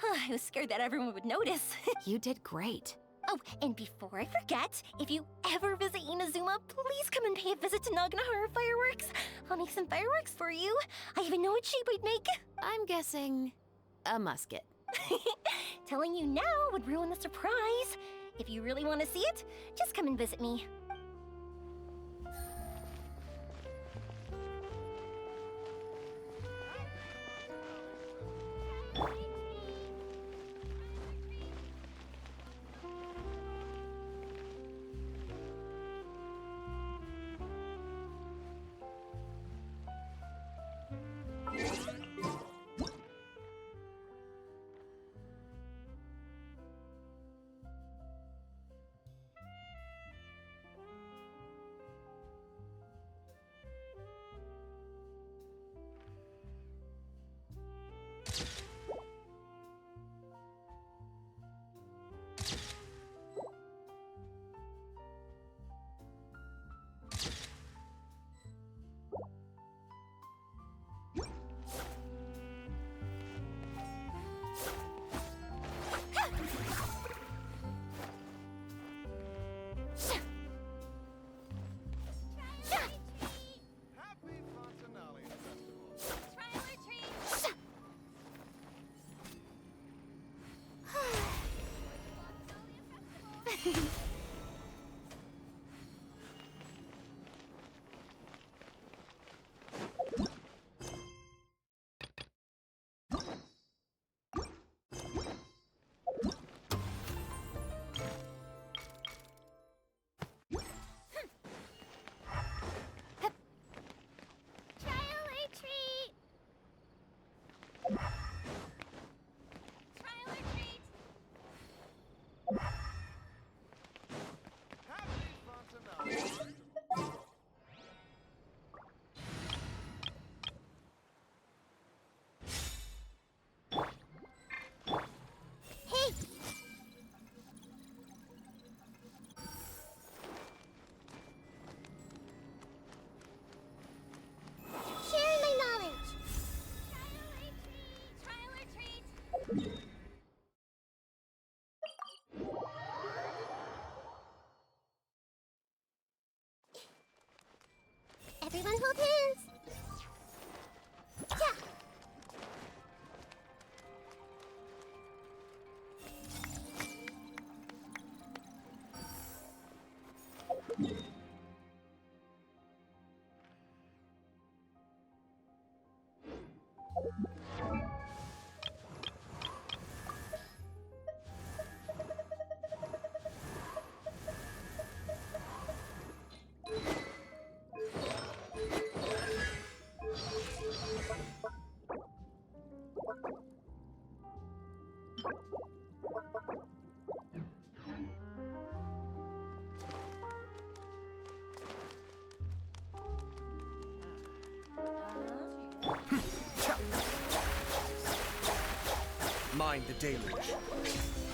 I was scared that everyone would notice.
You did great.
Oh, and before I forget, if you ever visit Inazuma, please come and pay a visit to Naganohara Fireworks. I'll make some fireworks for you. I even know what shape I'd make.
I'm guessing a musket.
Telling you now would ruin the surprise. If you really want to see it, just come and visit me.
find the deluge.